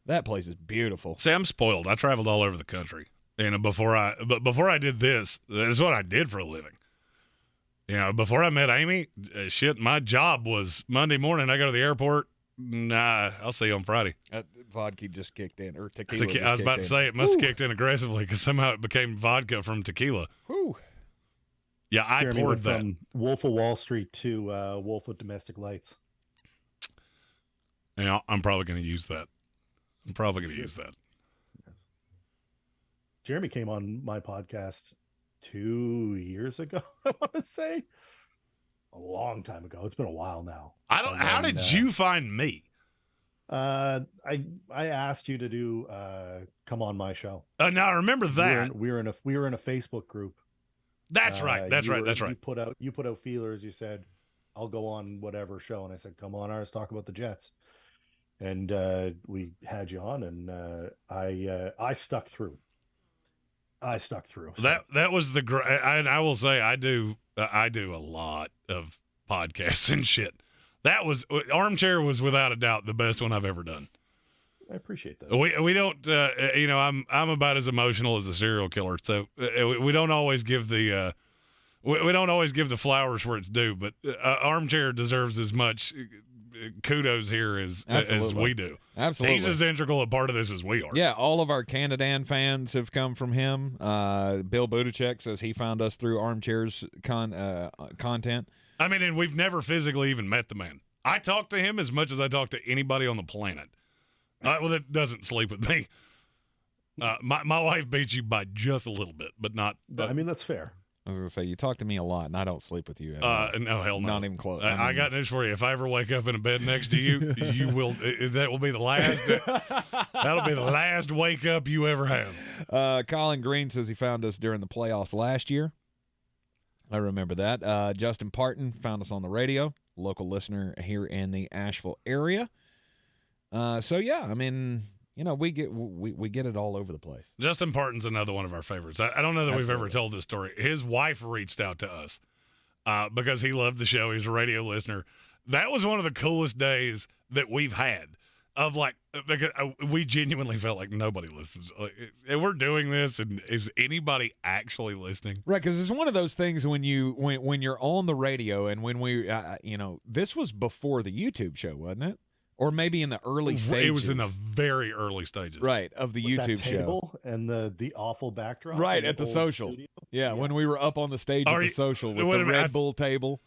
that place is beautiful. See, I'm spoiled. I traveled all over the country, before I did this is what I did for a living. Before I met Amy, my job was Monday morning. I go to the airport. Nah, I'll see you on Friday. Vodka just kicked in, or tequila. I was about to say it must have kicked in aggressively because somehow it became vodka from tequila. Whew. Yeah, I Jeremy poured went that. from Wolf of Wall Street to Wolf of Domestic Lights. I'm probably going to use that. Yes. Jeremy came on my podcast 2 years ago, I want to say. A long time ago. It's been a while now. How did you find me? I asked you to do come on my show. Now I remember that. We were in a Facebook group. That's right. You put out feelers. You said, I'll go on whatever show. And I said, come on, let's talk about the Jets. And we had you on, and I stuck through. So. That was the great. I will say I do a lot of podcasts and shit. That was Armchair was without a doubt the best one I've ever done. I appreciate that. We don't I'm about as emotional as a serial killer, so we don't always give the we don't always give the flowers where it's due. But Armchair deserves as much kudos here as we do. Absolutely. He's as integral a part of this as we are. Yeah, all of our Canadan fans have come from him. Bill Buttigieg says he found us through Armchair's content. I mean, and we've never physically even met the man. I talk to him as much as I talk to anybody on the planet. Well, that doesn't sleep with me. My wife beats you by just a little bit, but not. I mean, that's fair. I was going to say, you talk to me a lot, and I don't sleep with you. No, hell no. Not even close. I got news for you. If I ever wake up in a bed next to you, you will. That will be the last. That'll be the last wake up you ever have. Colin Greene says he found us during the playoffs last year. I remember that. Justin Parton found us on the radio, local listener here in the Asheville area. So yeah, I mean, we get it all over the place. Justin Parton's another one of our favorites. I don't know that we've ever told this story. His wife reached out to us because he loved the show. He's a radio listener. That was one of the coolest days that we've had. Because we genuinely felt like nobody listens. And we're doing this, and is anybody actually listening? Right, because it's one of those things when you're on the radio, and when we, this was before the YouTube show, wasn't it? Or maybe in the early stages. It was in the very early stages, right, of the With YouTube that table show, and the awful backdrop, right at the social. Yeah, when we were up on the stage at the social with the Red Bull table.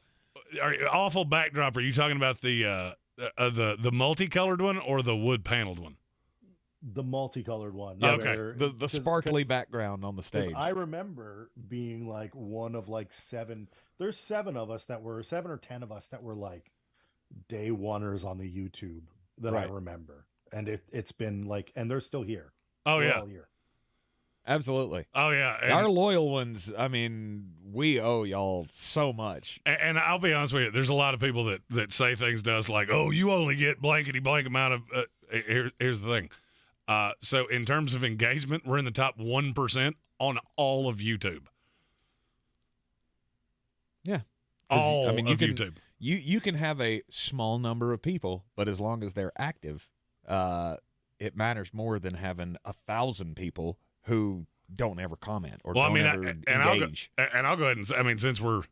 Awful backdrop. Are you talking about the multicolored one or the wood paneled one? The multicolored one. Yeah, okay. The sparkly background on the stage. I remember being like one of like seven. There's 7 or 10 of us that were like day oneers on the YouTube that I remember. And it's been like, and they're still here. Oh, They're yeah. all here. Absolutely. Oh, yeah. And our loyal ones, I mean, we owe y'all so much. And I'll be honest with you, there's a lot of people that say things to us like, oh, you only get blankety blank amount of here's the thing. So in terms of engagement, we're in the top 1% on all of YouTube. Yeah. All of YouTube. You can have a small number of people, but as long as they're active, it matters more than having 1,000 people who don't ever comment or don't ever engage. I'll go ahead and say, I mean, since we're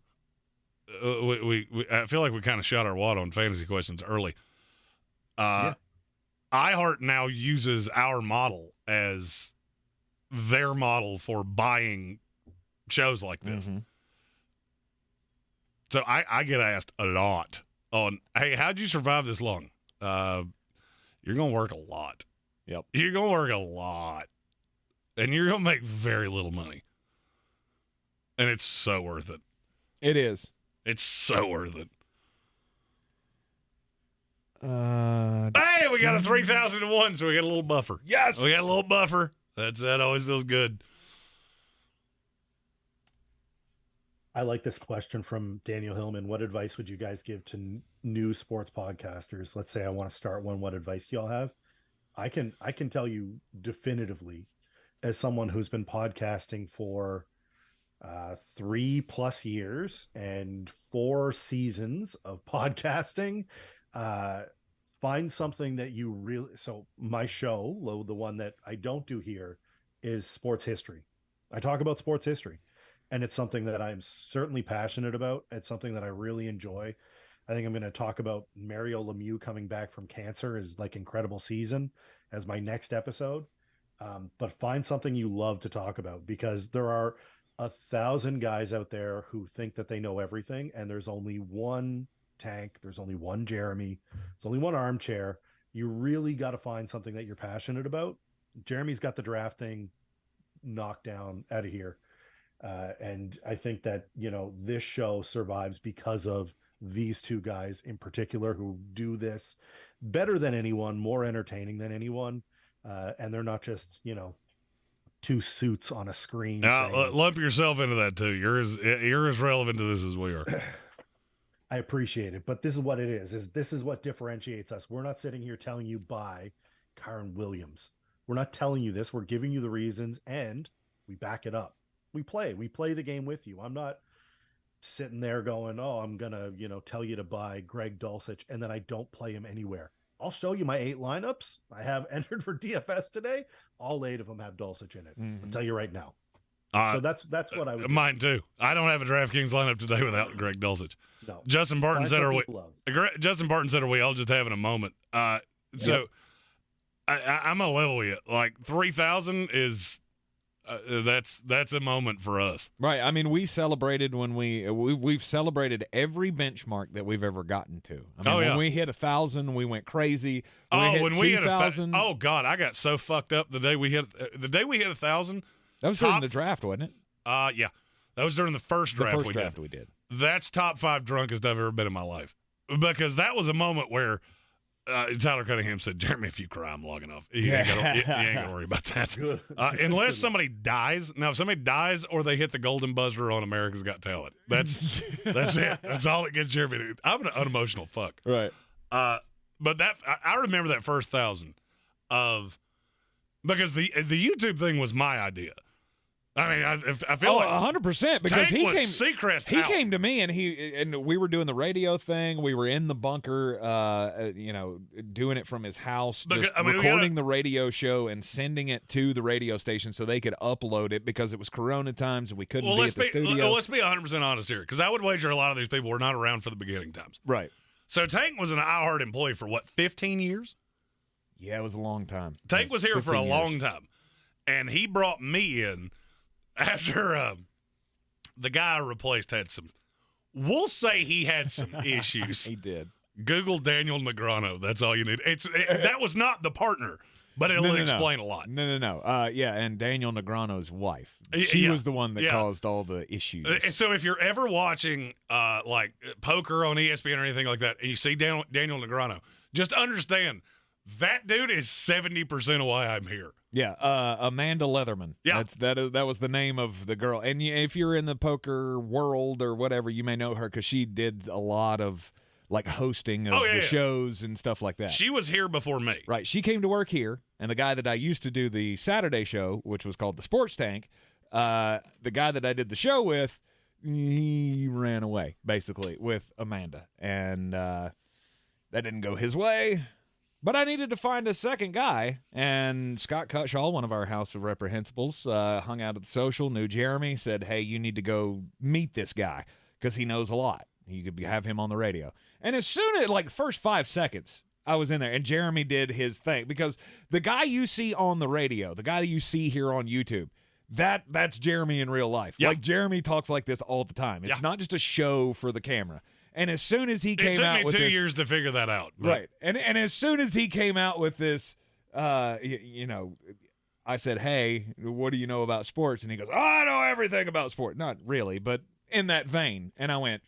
I feel like we kind of shot our wad on fantasy questions early. iHeart now uses our model as their model for buying shows like this. Mm-hmm. So I get asked a lot on, hey, how'd you survive this long? You're going to work a lot. Yep. You're going to work a lot. And you're going to make very little money. And it's so worth it. It is. It's so worth it. Hey, we got a 3,000 to 1, so we got a little buffer. Yes. We got a little buffer. That always feels good. I like this question from Daniel Hillman. What advice would you guys give to new sports podcasters? Let's say I want to start one. What advice do y'all have? I can tell you definitively, as someone who's been podcasting for 3+ years and 4 seasons of podcasting. Find something that you really, so my show, the one that I don't do here, is sports history. I talk about sports history, and it's something that I'm certainly passionate about. It's something that I really enjoy. I think I'm going to talk about Mario Lemieux coming back from cancer, his like incredible season, as my next episode. But find something you love to talk about, because there are 1,000 guys out there who think that they know everything, and there's only one Tank, there's only one Jeremy, there's only one Armchair. You really got to find something that you're passionate about. Jeremy's got the draft thing knocked down out of here, and I think that, you know, this show survives because of these two guys in particular, who do this better than anyone, more entertaining than anyone, and they're not just, you know, two suits on a screen. Lump yourself into that too. You're as relevant to this as we are. I appreciate it, but this is what it is this is what differentiates us. We're not sitting here telling you buy Kyron Williams. We're not telling you this. We're giving you the reasons, and we back it up. We play the game with you. I'm not sitting there going, oh, I'm going to, you know, tell you to buy Greg Dulcich, and then I don't play him anywhere. I'll show you my 8 lineups I have entered for DFS today. All 8 of them have Dulcich in it. I'll tell you right now. So that's what I would do. Mine too. I don't have a DraftKings lineup today without Greg Dulcich. No. Justin Barton said, "Are we all just having a moment?" So I'm gonna level with you. Like 3,000 is that's a moment for us, right? I mean, we celebrated when we've celebrated every benchmark that we've ever gotten to. I mean, when we hit 1,000, we went crazy. When we hit 1,000, oh God, I got so fucked up the day we hit 1,000. That was during the draft, wasn't it? Yeah. That was during the first draft we did. That's top 5 drunkest I've ever been in my life. Because that was a moment where Tyler Cunningham said, Jeremy, if you cry, I'm logging off. You ain't got to worry about that. Unless somebody dies. Now, if somebody dies or they hit the golden buzzer on America's Got Talent, that's it. That's all it gets Jeremy. I'm an unemotional fuck. Right. But that I remember that first 1,000 because the YouTube thing was my idea. I mean, I feel like 100% because he came. Seacrest he came to me and we were doing the radio thing. We were in the bunker, doing it from his house, recording the radio show and sending it to the radio station so they could upload it because it was Corona times and we couldn't be at the studio. Let's be 100% honest here, because I would wager a lot of these people were not around for the beginning times. Right. So Tank was an iHeart employee for 15 years? Yeah, it was a long time. Tank was here for a long time, and he brought me in. After the guy I replaced had some, we'll say he had some issues. He did. Google Daniel Negreanu. That's all you need. That was not the partner, but it'll explain a lot. No. Yeah, and Daniel Negreanu's wife. She was the one that caused all the issues. And so if you're ever watching like poker on ESPN or anything like that, and you see Daniel Negreanu, just understand that dude is 70% of why I'm here. Yeah, Amanda Leatherman. Yeah, that was the name of the girl. And if you're in the poker world or whatever, you may know her because she did a lot of like hosting of the shows and stuff like that. She was here before me. Right. She came to work here, and the guy that I used to do the Saturday show, which was called the Sports Tank, the guy that I did the show with, he ran away basically with Amanda, and that didn't go his way. But I needed to find a second guy, and Scott Cutshaw, one of our House of Reprehensibles, hung out at the social, knew Jeremy, said, hey, you need to go meet this guy because he knows a lot. You could have him on the radio. And as soon as, like, the first 5 seconds, I was in there, and Jeremy did his thing because the guy you see on the radio, the guy that you see here on YouTube, that's Jeremy in real life. Yep. Like, Jeremy talks like this all the time. It's not just a show for the camera. And as soon as he came out with this... It took me 2 years to figure that out. But. Right. And as soon as he came out with this, I said, hey, what do you know about sports? And he goes, oh, I know everything about sport. Not really, but in that vein. And I went,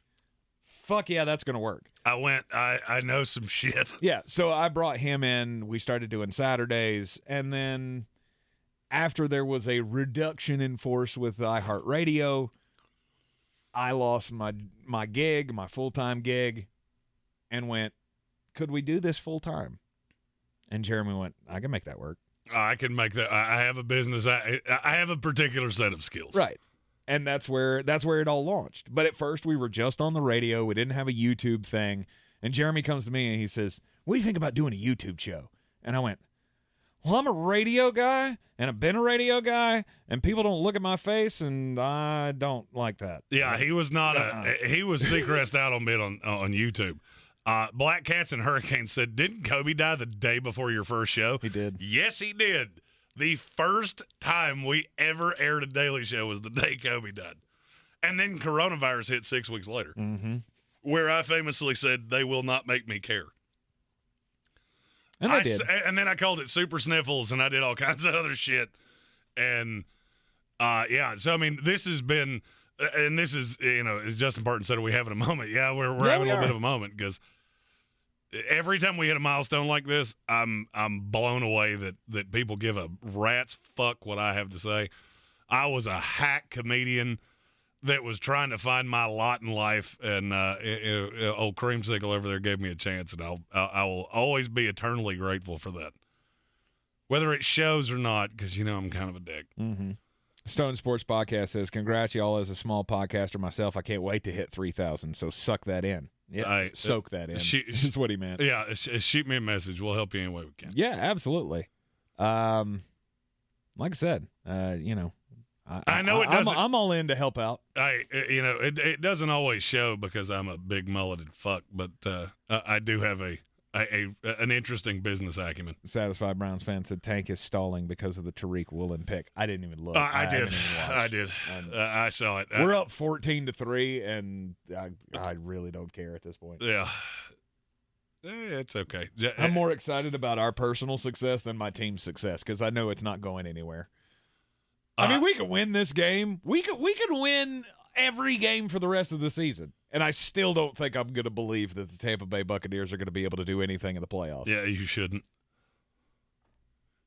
fuck yeah, that's going to work. I know some shit. Yeah. So I brought him in. We started doing Saturdays. And then after there was a reduction in force with iHeartRadio, I lost my gig, my full-time gig, and went, could we do this full-time? And Jeremy went, I can make that work. I can make that. I have a business. I have a particular set of skills. Right. And that's where it all launched. But at first, we were just on the radio. We didn't have a YouTube thing. And Jeremy comes to me and he says, "What do you think about doing a YouTube show?" And I went, "Well, I'm a radio guy, and I've been a radio guy, and people don't look at my face, and I don't like that." Yeah, he was not he was Seacrest out on YouTube. Black Cats and Hurricanes said, "Didn't Kobe die the day before your first show?" He did. Yes, he did. The first time we ever aired a daily show was the day Kobe died. And then coronavirus hit 6 weeks later, where I famously said, "They will not make me care." And they did. And then I called it Super Sniffles, and I did all kinds of other shit. And, yeah, so, I mean, this has been – and this is, as Justin Parton said, are we having a moment? Yeah, we're having a little bit of a moment because – every time we hit a milestone like this, I'm blown away that people give a rat's fuck what I have to say. I was a hack comedian that was trying to find my lot in life, and old Creamsicle over there gave me a chance, and I will always be eternally grateful for that, whether it shows or not, because I'm kind of a dick. Stone Sports Podcast says, "Congrats, y'all. As a small podcaster myself, I can't wait to hit 3,000. So suck that in." Yeah, soak that in. Is what he meant. Yeah, shoot me a message. We'll help you any way we can. Yeah, absolutely. Like I said, I know it doesn't. I'm all in to help out. It doesn't always show because I'm a big mulleted fuck, but I do have an interesting business acumen. Satisfied Browns fan said Tank is stalling because of the Tariq Woolen pick. I didn't even look. I did. I saw it. We're up 14-3, and I really don't care at this point. Yeah. It's okay. I'm more excited about our personal success than my team's success because I know it's not going anywhere. I mean, we could win this game. We could win every game for the rest of the season. And I still don't think I'm going to believe that the Tampa Bay Buccaneers are going to be able to do anything in the playoffs. Yeah, you shouldn't.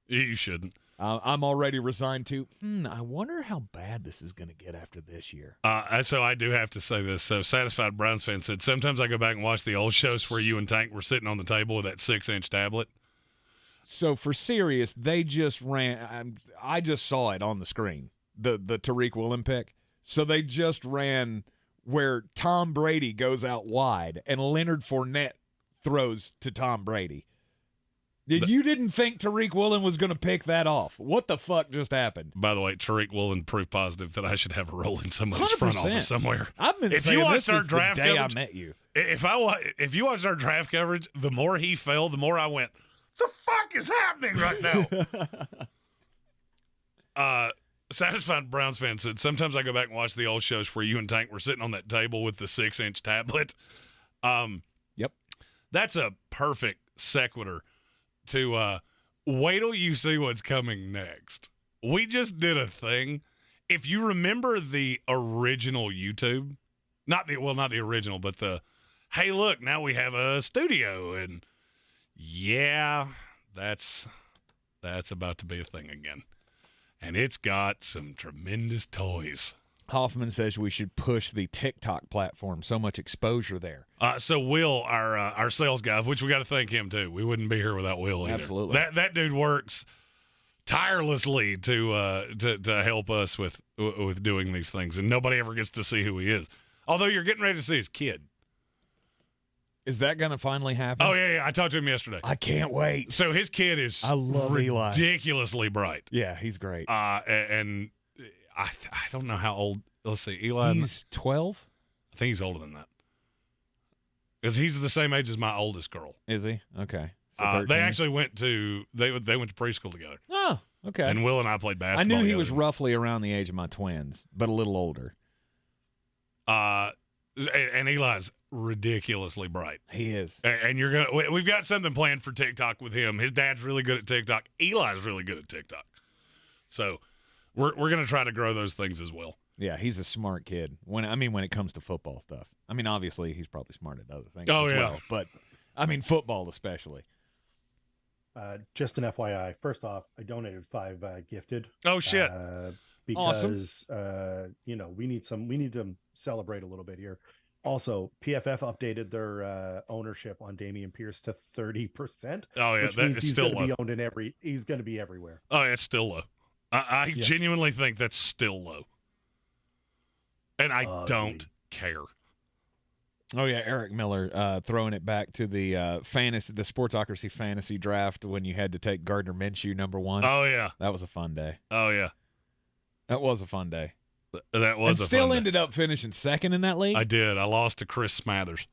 You shouldn't. I'm already resigned to, I wonder how bad this is going to get after this year. So I do have to say this. So Satisfied Browns fan said, sometimes I go back and watch the old shows where you and Tank were sitting on the table with that 6-inch tablet. So for serious, they just ran – I just saw it on the screen, the Tariq Woolen pick. So they just ran – where Tom Brady goes out wide and Leonard Fournette throws to Tom Brady. You didn't think Tariq Woolen was going to pick that off. What the fuck just happened? By the way, Tariq Woolen proof positive that I should have a role in somebody's 100%. Front office somewhere. I've been saying this is the day I met you. If you watched our draft coverage, the more he fell, the more I went, the fuck is happening right now? Satisfied Browns fan said, sometimes I go back and watch the old shows where you and Tank were sitting on that table with the 6-inch tablet. Yep. That's a perfect sequitur to wait till you see what's coming next. We just did a thing. If you remember the original YouTube, not the original, but hey, look, now we have a studio. And yeah, that's about to be a thing again. And it's got some tremendous toys. Hoffman says we should push the TikTok platform. So much exposure there. So Will, our sales guy, which we got to thank him too. We wouldn't be here without Will either. Absolutely. That dude works tirelessly to help us with doing these things, and nobody ever gets to see who he is. Although you're getting ready to see his kid. Is that going to finally happen? Oh, yeah. I talked to him yesterday. I can't wait. So his kid is ridiculously bright. Yeah, he's great. And I don't know how old. Let's see. Eli. He's 12? I think he's older than that. Because he's the same age as my oldest girl. Is he? Okay. So they actually went to preschool together. Oh, okay. And Will and I played basketball I knew he together. was roughly around the age of my twins, but a little older. And Eli's ridiculously bright. He is. And we've got something planned for TikTok with him. His dad's really good at TikTok. Eli's really good at TikTok. So we're going to try to grow those things as well. Yeah, he's a smart kid. When it comes to football stuff. I mean, obviously he's probably smart at other things as well. But I mean, football especially. Just an FYI. First off, I donated 5 gifted. Oh shit! Because we need to celebrate a little bit here. Also, PFF updated their ownership on Dameon Pierce to 30%. Oh yeah, which means it's still low. He's going to be everywhere. Oh, it's still low. I genuinely think that's still low. And I don't care. Oh yeah, Eric Miller throwing it back to the the Sportsocracy fantasy draft when you had to take Gardner Minshew number 1. Oh yeah, that was a fun day. Oh yeah, that was a fun day. That was. And still ended up finishing second in that league. I did. I lost to Chris Smathers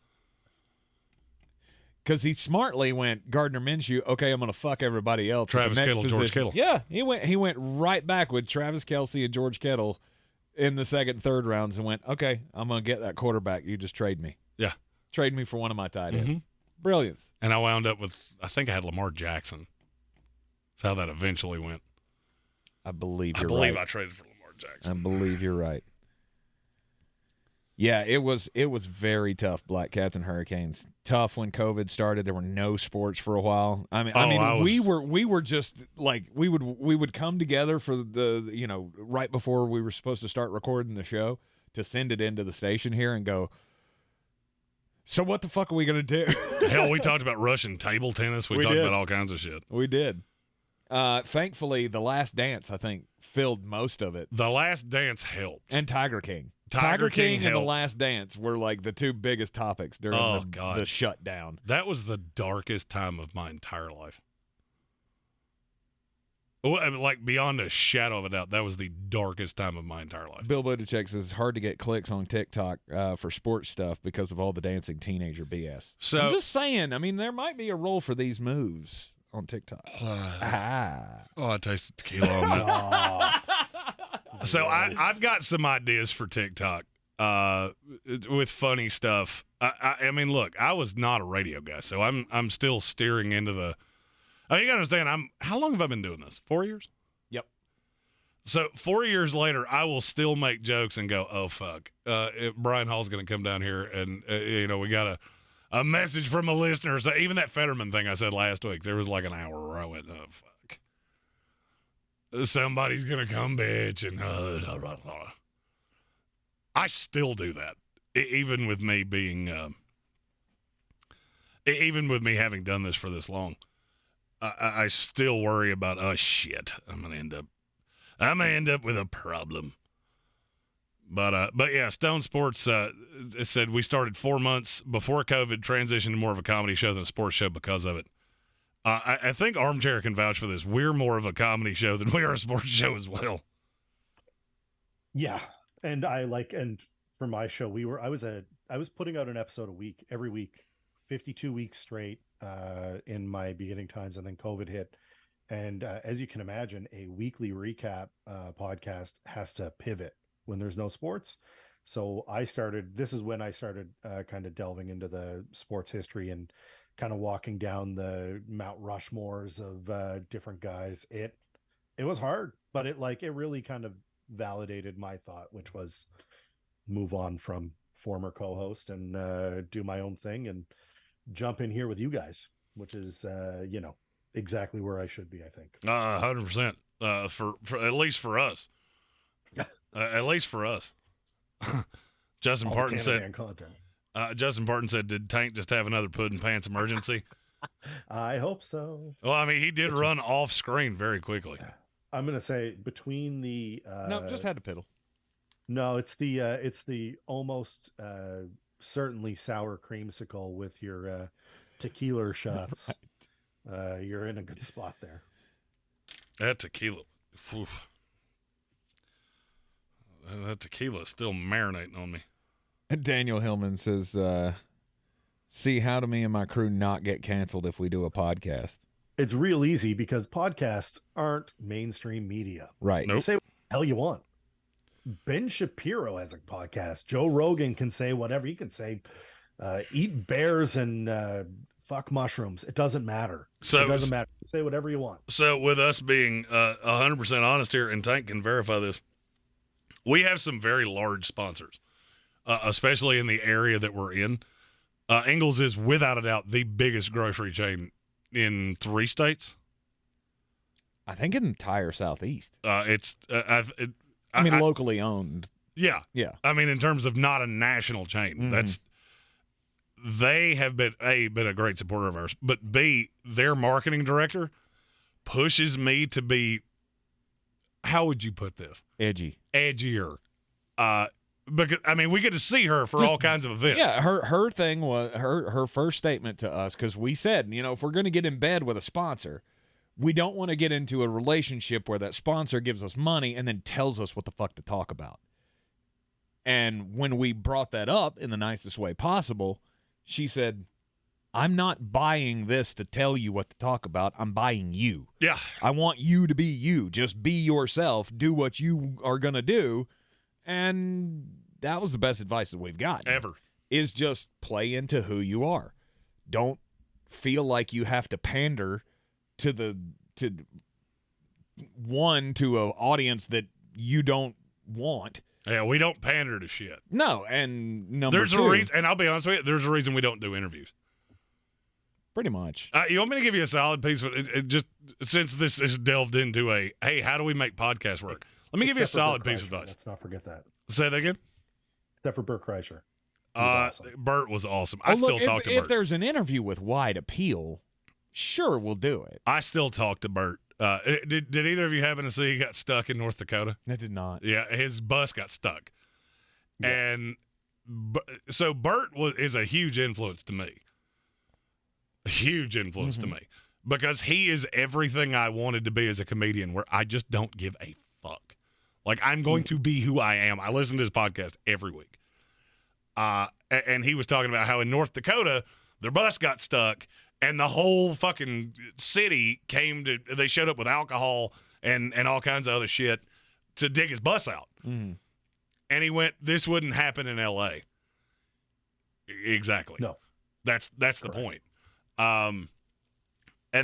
because he smartly went Gardner Minshew. Okay, I'm going to fuck everybody else. Travis Kittle, George Kittle. Yeah, he went right back with Travis Kelce and George Kittle in the second and third rounds and went, okay, I'm going to get that quarterback. You just trade me. Yeah. Trade me for one of my tight ends. Brilliance. And I wound up with, I think I had Lamar Jackson. That's how that eventually went. I believe you're right. I believe I traded for Lamar Jackson. I believe you're right. Yeah, it was very tough, Black Cats and Hurricanes. Tough when COVID started. There were no sports for a while. We were just like we would come together for the right before we were supposed to start recording the show to send it into the station here and go, so what the fuck are we going to do? Hell, we talked about Russian table tennis. We talked about all kinds of shit. We did. Thankfully, The Last Dance, I think, filled most of it. The Last Dance helped. And Tiger King. Tiger King and The Last Dance were like the two biggest topics during the shutdown. That was the darkest time of my entire life. Like, beyond a shadow of a doubt, that was the darkest time of my entire life. Bill Buttigieg says it's hard to get clicks on TikTok for sports stuff because of all the dancing teenager BS. So I'm just saying, I mean, there might be a role for these moves on TikTok. Oh, I tasted tequila on that. So I've got some ideas for TikTok with funny stuff. I mean, look, I was not a radio guy, so I'm still steering into the. I mean, you got to understand. How long have I been doing this? 4 years. Yep. So 4 years later, I will still make jokes and go, "Oh fuck, Brian Hall's going to come down here, and we got a message from a listener." So even that Fetterman thing I said last week, there was like an hour where I went, "Oh fuck." Somebody's going to come, bitch, and I still do that, even with me being, even with me having done this for this long. I still worry about, oh shit, I'm gonna end up with a problem. But yeah, Stone Sports it said we started 4 months before COVID, transitioned to more of a comedy show than a sports show because of it. I think Armchair can vouch for this. We're more of a comedy show than we are a sports show as well. Yeah, and for my show, I was putting out an episode a week, every week, 52 weeks straight in my beginning times, and then COVID hit. And as you can imagine, a weekly recap podcast has to pivot when there's no sports. So this is when I started kind of delving into the sports history and kind of walking down the Mount Rushmores of different guys. It was hard, but it really kind of validated my thought, which was move on from former co-host and do my own thing and jump in here with you guys, which is exactly where I should be, I think. 100%. For at least for us. At least for us. Justin Parton said, did Tank just have another pudding pants emergency? I hope so. Well, I mean, he did run off screen very quickly. I'm going to say between the no, just had to piddle. No, it's the almost certainly sour creamsicle with your tequila shots. Right. You're in a good spot there. That tequila. Oof. That tequila is still marinating on me. Daniel Hillman says, see, how do me and my crew not get canceled if we do a podcast? It's real easy because podcasts aren't mainstream media. Right. You say what the hell you want. Ben Shapiro has a podcast. Joe Rogan can say whatever. He can say, eat bears and fuck mushrooms. It doesn't matter. It doesn't matter. Say whatever you want. So with us being 100% honest here, and Tank can verify this, we have some very large sponsors. Especially in the area that we're in. Ingles is, without a doubt, the biggest grocery chain in 3 states. I think in the entire Southeast. It's locally owned. Yeah. Yeah. I mean, in terms of not a national chain. Mm-hmm. They have been, A, been a great supporter of ours, but B, their marketing director pushes me to be, how would you put this? Edgier. because I mean, we get to see her for all kinds of events. Yeah, her thing was her first statement to us, because we said, if we're going to get in bed with a sponsor, we don't want to get into a relationship where that sponsor gives us money and then tells us what the fuck to talk about. And when we brought that up in the nicest way possible, she said, I'm not buying this to tell you what to talk about. I'm buying you. Yeah. I want you to be you. Just be yourself. Do what you are going to do. And that was the best advice that we've got. Ever. Is just play into who you are. Don't feel like you have to pander to an audience that you don't want. Yeah, we don't pander to shit. No, and number there's two. a reason, and I'll be honest with you, there's a reason we don't do interviews. Pretty much. You want me to give you a solid piece of it? Just since this is delved into hey, how do we make podcasts work? Let me give you a solid piece of advice. Let's not forget that. Say that again. Except for Bert Kreischer. Awesome. Bert was awesome. I still talk to Bert. If there's an interview with wide appeal, sure, we'll do it. I still talk to Bert. Did either of you happen to see he got stuck in North Dakota? I did not. Yeah, his bus got stuck. Yeah. And so Bert is a huge influence to me. A huge influence to me. Because he is everything I wanted to be as a comedian, where I just don't give a fuck. Like, I'm going to be who I am. I listen to his podcast every week. And he was talking about how in North Dakota, their bus got stuck, and the whole fucking city they showed up with alcohol and all kinds of other shit to dig his bus out. Mm-hmm. And he went, this wouldn't happen in L.A. Exactly. No. That's the point. And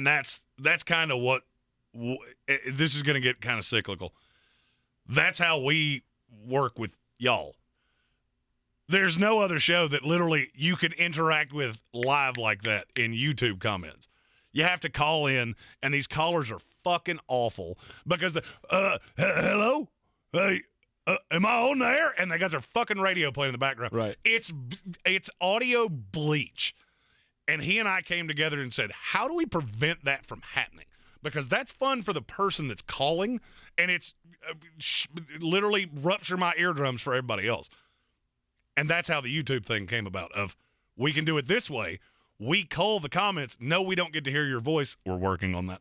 that's kind of what this is going to get kind of cyclical. That's how we work with y'all. There's no other show that literally you can interact with live like that in YouTube comments. You have to call in, and these callers are fucking awful because hello? Hey, am I on there? And they got their fucking radio playing in the background. Right. It's audio bleach. And he and I came together and said, how do we prevent that from happening? Because that's fun for the person that's calling, and it's literally rupture my eardrums for everybody else. And that's how the YouTube thing came about, of we can do it this way. We cull the comments. No, we don't get to hear your voice. We're working on that.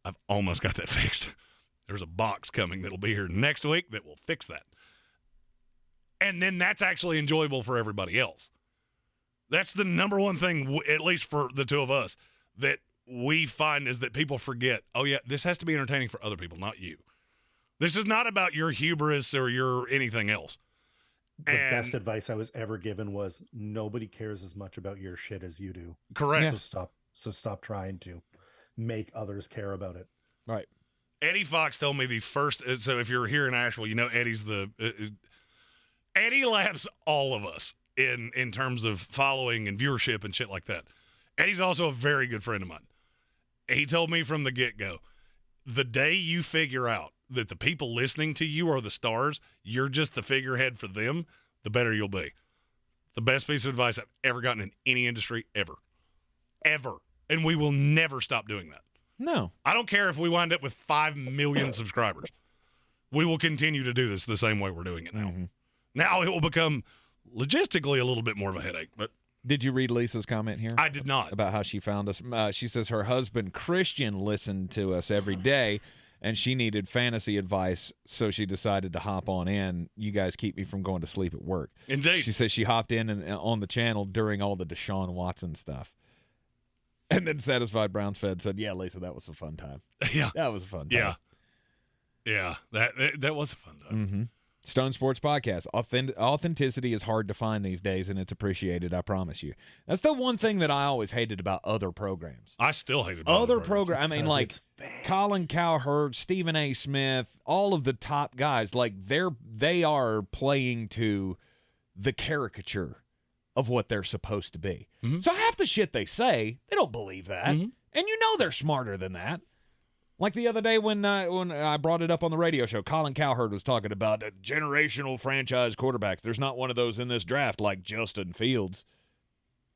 I've almost got that fixed. There's a box coming that'll be here next week that will fix that. And then that's actually enjoyable for everybody else. That's the number one thing, at least for the two of us, that we find is that people forget, oh, yeah, this has to be entertaining for other people, not you. This is not about your hubris or your anything else. The best advice I was ever given was nobody cares as much about your shit as you do. Correct. So stop trying to make others care about it. Right. Eddie Fox told me the first, so if you're here in Asheville, Eddie's Eddie laps all of us in terms of following and viewership and shit like that. Eddie's also a very good friend of mine. He told me from the get-go, the day you figure out that the people listening to you are the stars, you're just the figurehead for them, the better you'll be. The best piece of advice I've ever gotten in any industry, ever. Ever. And we will never stop doing that. No. I don't care if we wind up with 5 million subscribers. We will continue to do this the same way we're doing it now. Mm-hmm. Now it will become logistically a little bit more of a headache, but Did you read Lisa's comment here? I did not. About how she found us. She says her husband, Christian, listened to us every day, and she needed fantasy advice, so she decided to hop on in. You guys keep me from going to sleep at work. Indeed. She says she hopped in and on the channel during all the Deshaun Watson stuff. And then Satisfied Browns Fed said, yeah, Lisa, that was a fun time. Yeah. That was a fun time. Yeah. Yeah. That was a fun time. Mm-hmm. Stone Sports Podcast. Authenticity is hard to find these days, and it's appreciated, I promise you. That's the one thing that I always hated about other programs. I still hate it. Other programs. I mean, like Colin Cowherd, Stephen A. Smith, all of the top guys, like they are playing to the caricature of what they're supposed to be. Mm-hmm. So half the shit they say, they don't believe that. Mm-hmm. And you know they're smarter than that. Like the other day when I brought it up on the radio show, Colin Cowherd was talking about generational franchise quarterbacks. There's not one of those in this draft like Justin Fields.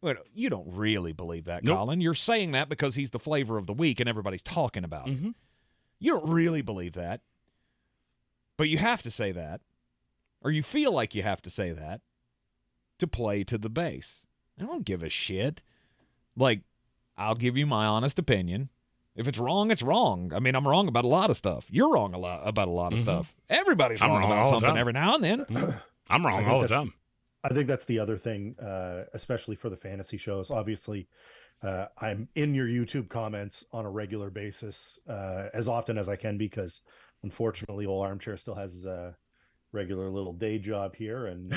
Well, you don't really believe that, nope. Colin. You're saying that because he's the flavor of the week and everybody's talking about it. You don't really believe that. But you have to say that or you feel like you have to say that to play to the base. I don't give a shit. Like, I'll give you my honest opinion. If it's wrong, it's wrong. I mean, I'm wrong about a lot of stuff. You're wrong about a lot of stuff. Everybody's wrong about something every now and then. I'm wrong all the time. I think that's the other thing, especially for the fantasy shows. Obviously, I'm in your YouTube comments on a regular basis, as often as I can, because unfortunately, old Armchair still has a regular little day job here, and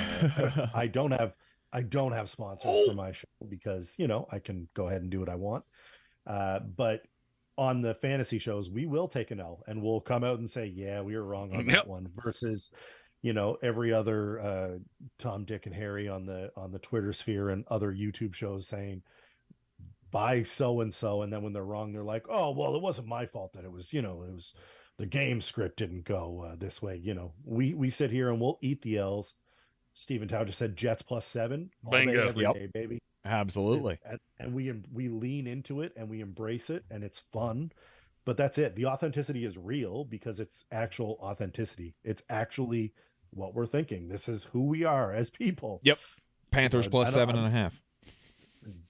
I don't have sponsors for my show because, you know, I can go ahead and do what I want. But on the fantasy shows, we will take an L and we'll come out and say, yeah, we were wrong on that one, versus, you know, every other Tom, Dick, and Harry on the Twitter sphere and other YouTube shows saying, buy so-and-so. And then when they're wrong, they're like, oh, well, it wasn't my fault that it was, you know, it was the game script didn't go this way. You know, we sit here and we'll eat the L's. Stephen Tao just said Jets +7. Bingo. Every day, baby. Absolutely. And we lean into it and we embrace it and it's fun. But that's it. The authenticity is real because it's actual authenticity. It's actually what we're thinking. This is who we are as people. Yep. Panthers +7.5.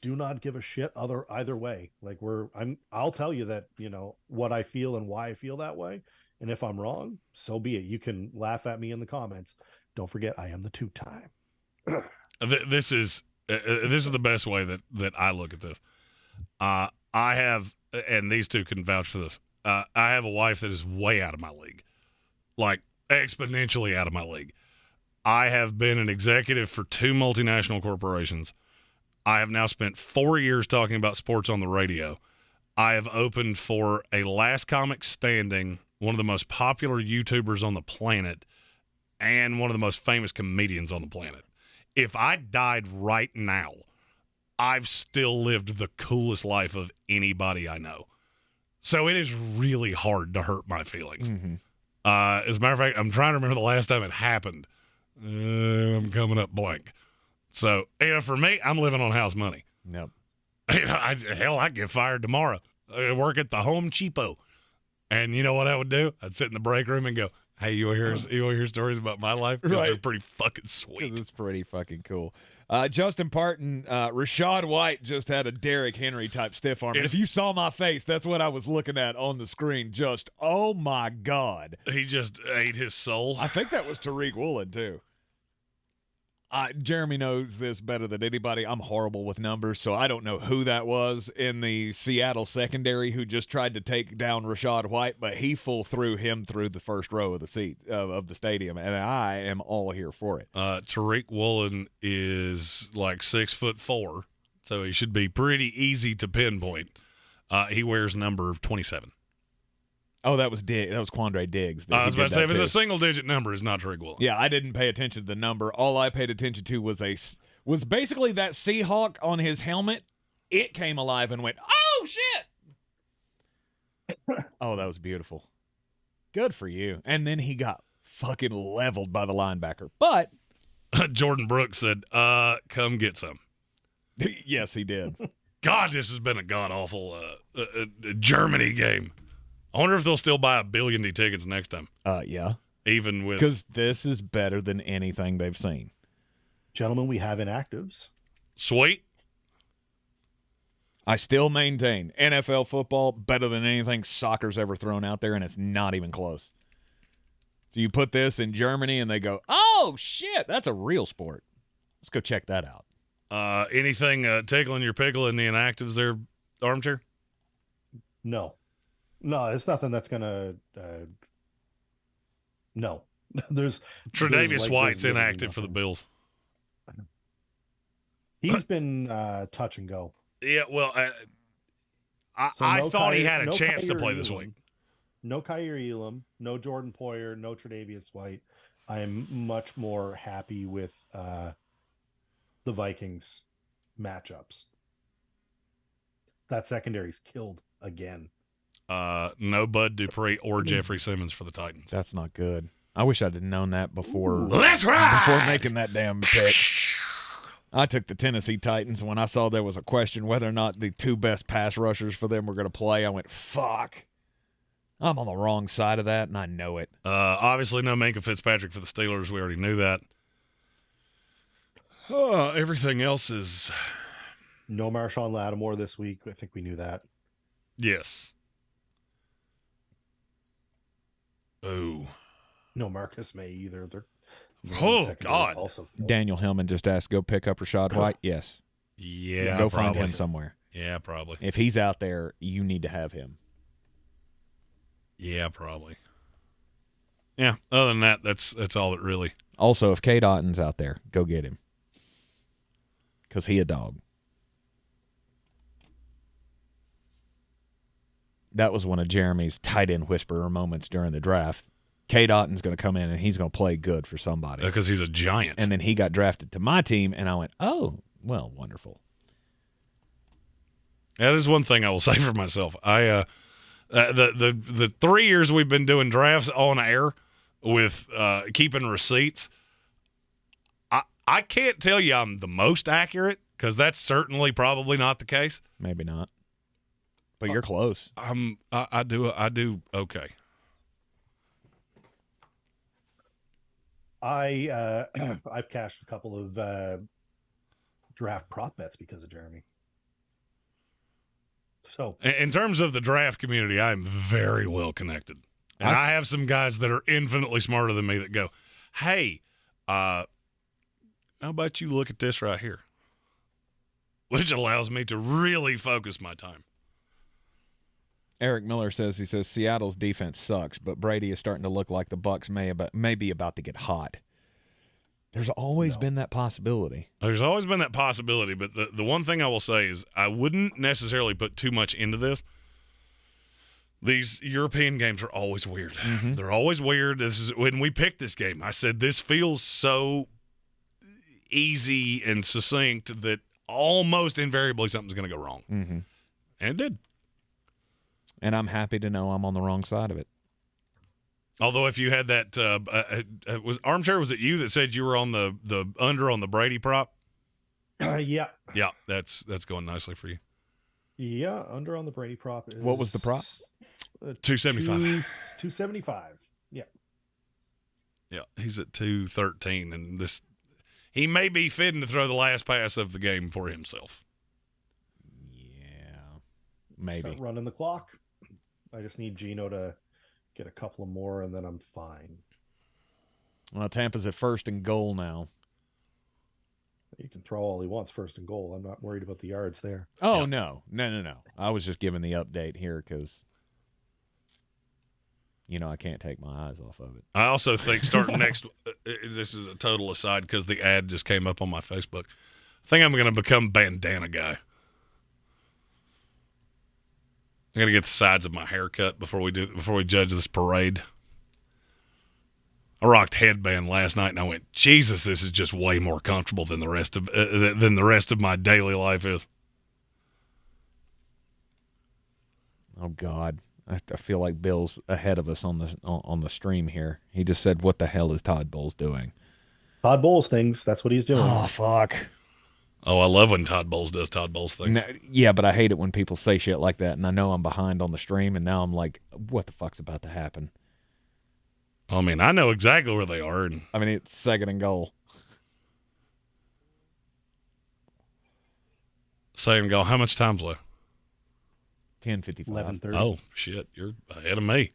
Do not give a shit either way. Like I'll tell you that, you know, what I feel and why I feel that way. And if I'm wrong, so be it. You can laugh at me in the comments. Don't forget, I am the 2-time. This is the best way that I look at this. I have, and these two can vouch for this. I have a wife that is way out of my league, like exponentially out of my league. I have been an executive for 2 multinational corporations. I have now spent 4 years talking about sports on the radio. I have opened for a last comic standing, one of the most popular YouTubers on the planet, and one of the most famous comedians on the planet. If I died right now, I've still lived the coolest life of anybody I know. So it is really hard to hurt my feelings. Mm-hmm. As a matter of fact, I'm trying to remember the last time it happened. I'm coming up blank. So, you know, for me, I'm living on house money. Yep. You know, I get fired tomorrow. I work at the Home Cheapo. And you know what I would do? I'd sit in the break room and go, hey, you want to hear stories about my life? Because they're pretty fucking sweet. It's pretty fucking cool. Justin Parton, Rachaad White just had a Derrick Henry type stiff arm. And if you saw my face, that's what I was looking at on the screen. Just, oh my God. He just ate his soul. I think that was Tariq Woolen, too. Jeremy knows this better than anybody. I'm horrible with numbers, so I don't know who that was in the Seattle secondary who just tried to take down Rachaad White, but he threw him through the first row of the seat of the stadium, and I am all here for it. Tariq Woolen is like 6'4", so he should be pretty easy to pinpoint. He wears number 27. Oh, that was Quandre Diggs. I was about to say, if it's a single-digit number, it's not Tariq Woolen. Yeah, I didn't pay attention to the number. All I paid attention to was basically that Seahawk on his helmet. It came alive and went, oh, shit! Oh, that was beautiful. Good for you. And then he got fucking leveled by the linebacker. But Jordan Brooks said, come get some. Yes, he did. God, this has been a god-awful Germany game. I wonder if they'll still buy 1 billion tickets next time. Yeah. Even with... Because this is better than anything they've seen. Gentlemen, we have inactives. Sweet. I still maintain NFL football better than anything soccer's ever thrown out there, and it's not even close. So you put this in Germany, and they go, oh, shit, that's a real sport. Let's go check that out. Anything tickling your pickle in the inactives there, Armchair? No, it's nothing that's gonna. No, there's Tre'Davious White's inactive for the Bills. He's been touch and go. Yeah, well, I thought he had a chance to play this week. No Kyer Elam, no Jordan Poyer, no Tre'Davious White. I am much more happy with the Vikings matchups. That secondary's killed again. No Bud Dupree or Jeffrey Simmons for the Titans. That's not good. I wish I'd have known that before. Let's ride! Before making that damn pick. I took the Tennessee Titans. When I saw there was a question whether or not the 2 best pass rushers for them were going to play, I went, fuck. I'm on the wrong side of that, and I know it. Obviously, no Minkah Fitzpatrick for the Steelers. We already knew that. Everything else is... No Marshawn Lattimore this week. I think we knew that. Yes. Oh. No Marcus May either. They're Oh, God. Also. Daniel Hillman just asked, go pick up Rashad White? Yes. Yeah, go probably. find him somewhere. Yeah, probably. If he's out there, you need to have him. Yeah, probably. Yeah, other than that, that's all that really... Also, if K. Otton's out there, go get him. Because he a dog. That was one of Jeremy's tight end whisperer moments during the draft. K. Otton's going to come in, and he's going to play good for somebody. Because he's a giant. And then he got drafted to my team, and I went, oh, well, wonderful. That is one thing I will say for myself. The 3 years we've been doing drafts on air with keeping receipts, I can't tell you I'm the most accurate because that's certainly probably not the case. Maybe not, but you're close. I do okay. I've cashed a couple of draft prop bets because of Jeremy. So, In terms of the draft community, I'm very well connected. And I have some guys that are infinitely smarter than me that go, hey, how about you look at this right here? Which allows me to really focus my time. Eric Miller says, Seattle's defense sucks, but Brady is starting to look like the Bucs may be about to get hot. There's always been that possibility. There's always been that possibility, but the one thing I will say is I wouldn't necessarily put too much into this. These European games are always weird. Mm-hmm. They're always weird. This is when we picked this game, I said this feels so easy and succinct that almost invariably something's going to go wrong. Mm-hmm. And it did. And I'm happy to know I'm on the wrong side of it. Although if you had that was Armchair, was it you that said you were on the under on the Brady prop? Yeah. Yeah, that's going nicely for you. Yeah, under on the Brady prop. What was the prop? 275. 275. Yeah. Yeah, he's at 213, and he may be fitting to throw the last pass of the game for himself. Yeah, maybe. Start running the clock. I just need Gino to get a couple of more, and then I'm fine. Well, Tampa's at 1st and goal now. He can throw all he wants 1st and goal. I'm not worried about the yards there. Oh, yeah. No. I was just giving the update here because, I can't take my eyes off of it. I also think starting next this is a total aside because the ad just came up on my Facebook. I think I'm going to become bandana guy. I got to get the sides of my hair cut before we judge this parade. I rocked headband last night, and I went, Jesus, this is just way more comfortable than the rest of my daily life is. Oh God, I feel like Bill's ahead of us on the stream here. He just said, "What the hell is Todd Bowles doing?" Todd Bowles things. That's what he's doing. Oh fuck. Oh, I love when Todd Bowles does Todd Bowles things. Yeah, but I hate it when people say shit like that, and I know I'm behind on the stream, and now I'm like, what the fuck's about to happen? I mean, I know exactly where they are. And it's 2nd and goal. 2nd and goal. How much time's left? 10:55. 11:30. Oh, shit. You're ahead of me.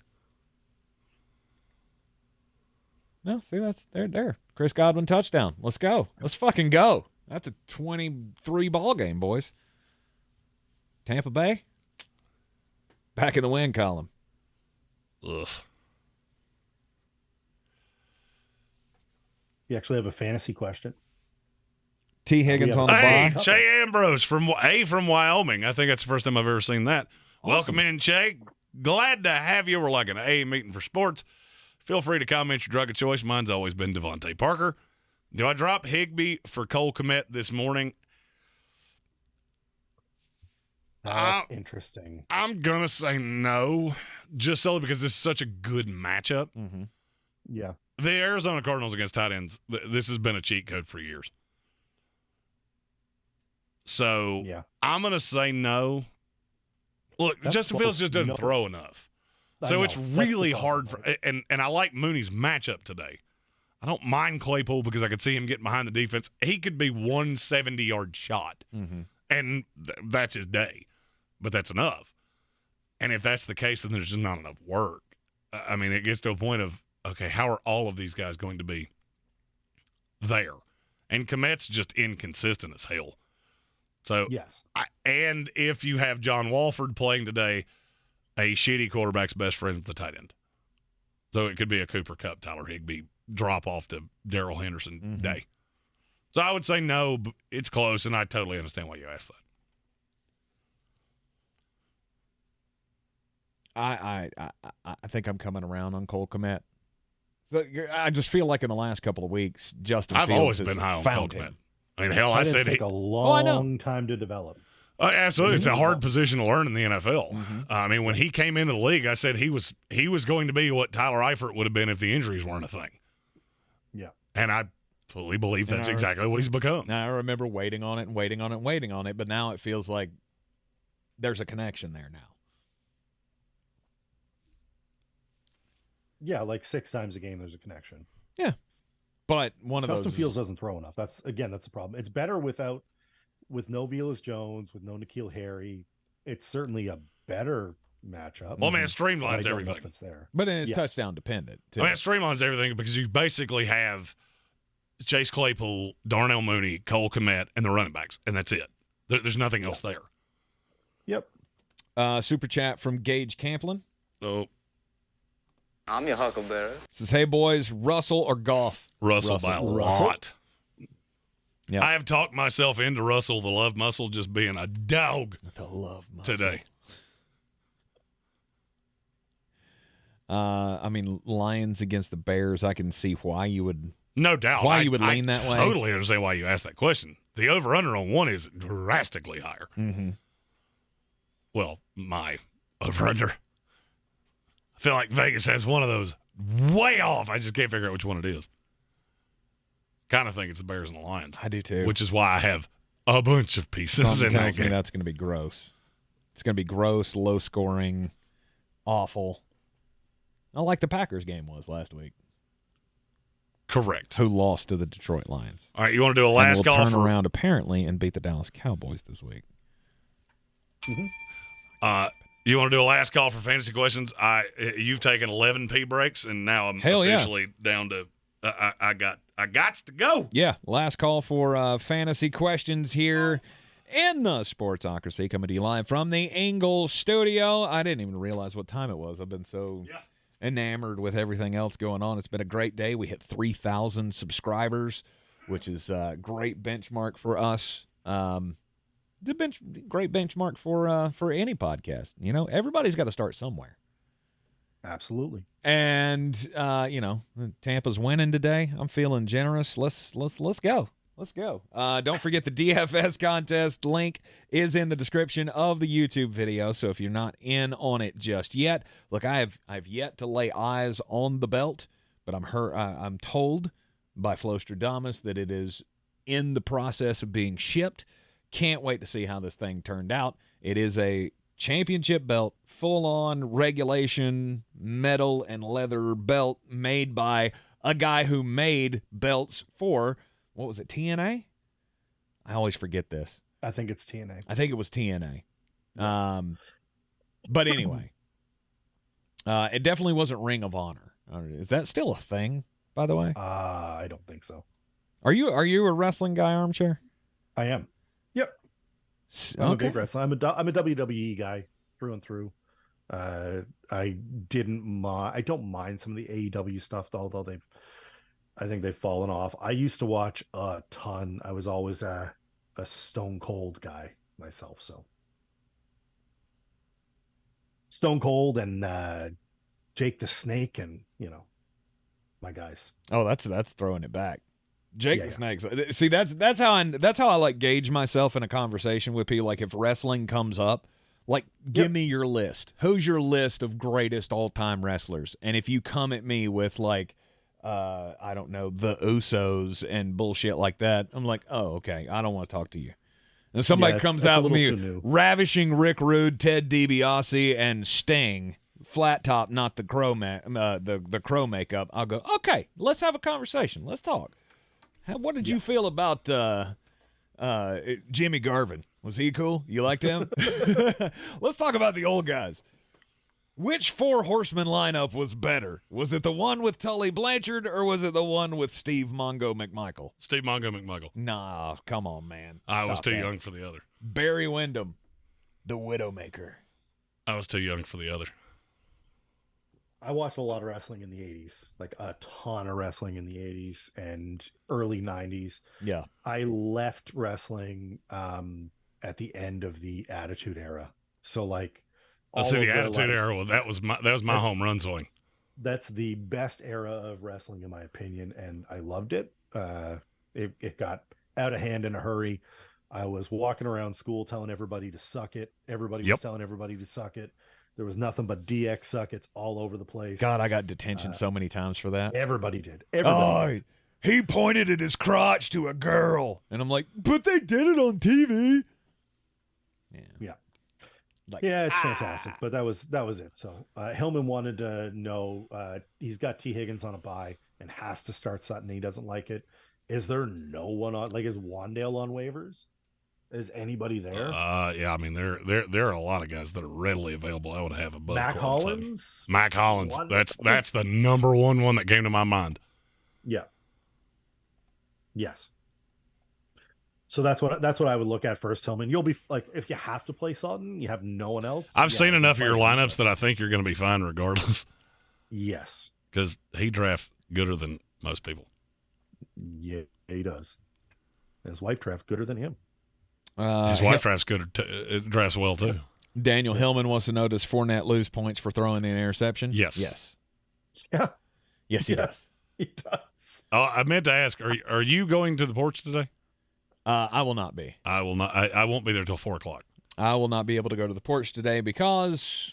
No, see, that's there. Chris Godwin touchdown. Let's go. Let's fucking go. That's a 23 ball game, boys. Tampa Bay, back in the win column. Ugh. You actually have a fantasy question. T. Higgins on the Hey, bye. Che Ambrose from Wyoming. I think that's the first time I've ever seen that. Awesome. Welcome in, Che. Glad to have you. We're like an AA meeting for sports. Feel free to comment your drug of choice. Mine's always been Devontae Parker. Do I drop Higbee for Cole Kmet this morning? That's interesting. I'm going to say no, just solely because this is such a good matchup. Mm-hmm. Yeah. The Arizona Cardinals against tight ends, this has been a cheat code for years. So Yeah. I'm going to say no. Look, That's Justin Fields just doesn't no. throw enough. So it's That's really the problem, hard for right? and I like Mooney's matchup today. I don't mind Claypool because I could see him getting behind the defense. He could be 170-yard shot, and that's his day. But that's enough. And if that's the case, then there's just not enough work. I mean, it gets to a point of, okay, how are all of these guys going to be there? And Kmet's just inconsistent as hell. So, Yes. and if you have John Walford playing today, a shitty quarterback's best friend is the tight end. So it could be a Cooper Kupp, Tyler Higbee drop off to Darrell Henderson day. So I would say no, but it's close, and I totally understand why you asked that. I think I'm coming around on Cole Kmet. So I just feel like in the last couple of weeks, Justin I've Fields always has been high on Cole found Kmet. him. I mean, hell, I said take he. a I know. long time to develop. Absolutely, it's a hard position to learn in the NFL. I mean, when he came into the league, I said he was going to be what Tyler Eifert would have been if the injuries weren't a thing. Yeah. And I fully believe that's And exactly what he's become. Now, I remember waiting on it, but now it feels like there's a connection there now. Yeah, like 6 times a game, there's a connection. Yeah. But one of Justin those Fields doesn't throw enough. That's the problem. It's better with no Velus Jones, with no N'Keal Harry. It's certainly a better matchup. Well, man, it but I streamlines don't know everything. if it's there. But it's Yeah. touchdown dependent, too. I mean, it streamlines everything because you basically have Chase Claypool, Darnell Mooney, Cole Kmet, and the running backs, and that's it. There's nothing else there. Yep. Super chat from Gage Camplin. So I'm your huckleberry. Says, hey, boys, Russell or Goff? Russell by a Russell. lot. Yeah. I have talked myself into Russell, the love muscle, just being a dog The love muscle. today. I mean, Lions against the Bears, I can see why you would. No doubt. Why you would lean that way? I totally understand why you asked that question. The over-under on one is drastically higher. Mm-hmm. Well, my over-under. I feel like Vegas has one of those way off. I just can't figure out which one it is. Kind of think it's the Bears and the Lions. I do too. Which is why I have a bunch of pieces Something in that tells me game. that's going to be gross. It's going to be gross, low scoring, awful. Not like the Packers game was last week. Correct. Who lost to the Detroit Lions. All right, you want to do a And last will call turn for around apparently and beat the Dallas Cowboys this week. you want to do a last call for fantasy questions? You've taken 11 pee breaks, and now I'm Hell yeah. officially down to I got to go. Yeah, last call for fantasy questions here in the Sportsocracy, coming to you live from the Ingles Studio. I didn't even realize what time it was. I've been so enamored with everything else going on. It's been a great day. We hit 3,000 subscribers, which is a great benchmark for us. Great benchmark for any podcast. You know, everybody's got to start somewhere. Absolutely. And Tampa's winning today. I'm feeling generous. Let's go. Let's go. Don't forget the DFS contest link is in the description of the YouTube video. So if you're not in on it just yet, look, I've yet to lay eyes on the belt, but I'm told by Flostradamus that it is in the process of being shipped. Can't wait to see how this thing turned out. It is a championship belt, full-on regulation metal and leather belt made by a guy who made belts for, what was it, TNA? I always forget this. I think it's TNA. I think it was TNA. But anyway, it definitely wasn't Ring of Honor. Is that still a thing, by the way? I don't think so. Are you a wrestling guy, Armchair? I am. Yep. I'm a big wrestler. I'm a WWE guy through and through. I don't mind some of the AEW stuff, although I think they've fallen off. I used to watch a ton. I was always a Stone Cold guy myself. So Stone Cold and Jake the Snake, and my guys. Oh, that's throwing it back. Jake Yeah, the Snakes. See, that's how I like gauge myself in a conversation with people. Like if wrestling comes up, like give me your list. Who's your list of greatest all-time wrestlers? And if you come at me with like, I don't know, the Usos and bullshit like that, I'm like, oh, okay, I don't want to talk to you. And somebody comes out with me ravishing Rick Rude, Ted DiBiase, and Sting flat top, not the crow the crow makeup, I'll go, okay, let's have a conversation. Let's talk. What did you feel about Jimmy Garvin? Was he cool? You liked him? Let's talk about the old guys. Which Four Horsemen lineup was better? Was it the one with Tully Blanchard or was it the one with Steve Mongo McMichael? Steve Mongo McMichael. Nah, come on, man. I was Stop too that. young for the other. Barry Windham, the Widowmaker. I was too young for the other. I watched a lot of wrestling in the 80s, like a ton of wrestling in the 80s and early 90s. Yeah. I left wrestling at the end of the Attitude Era. So like The Attitude Era, well, that was my home run swing. That's the best era of wrestling in my opinion, and I loved it. It got out of hand in a hurry. I was walking around school telling everybody to suck it. Everybody was telling everybody to suck it. There was nothing but DX suck it's all over the place. God, I got detention so many times for that. Everybody did. Everybody did. He pointed at his crotch to a girl. And I'm like, but they did it on TV. Yeah. Like, Yeah, it's fantastic. But that was it. So Hillman wanted to know, he's got T. Higgins on a bye and has to start Sutton. He doesn't like it. Is there no one on, like, is Wandale on waivers? Is anybody there? Yeah, I mean there are a lot of guys that are readily available. I would have above Mac Cortland Sutton. Hollins? Mac Hollins. That's the number one that came to my mind. Yeah. Yes. So that's what I would look at first, Tillman. You'll be like, if you have to play Sutton, you have no one else. I've seen enough of your lineups that I think you're going to be fine regardless. Yes. Because he drafts gooder than most people. Yeah, he does. His wife drafts gooder than him. His wife drafts drafts well too. Daniel Hillman wants to know, does Fournette lose points for throwing an interception? Yes. Yeah. Yes, he does. He does. Oh, I meant to ask, are you going to the porch today? I will not be. I will not. I won't be there till 4:00. I will not be able to go to the porch today because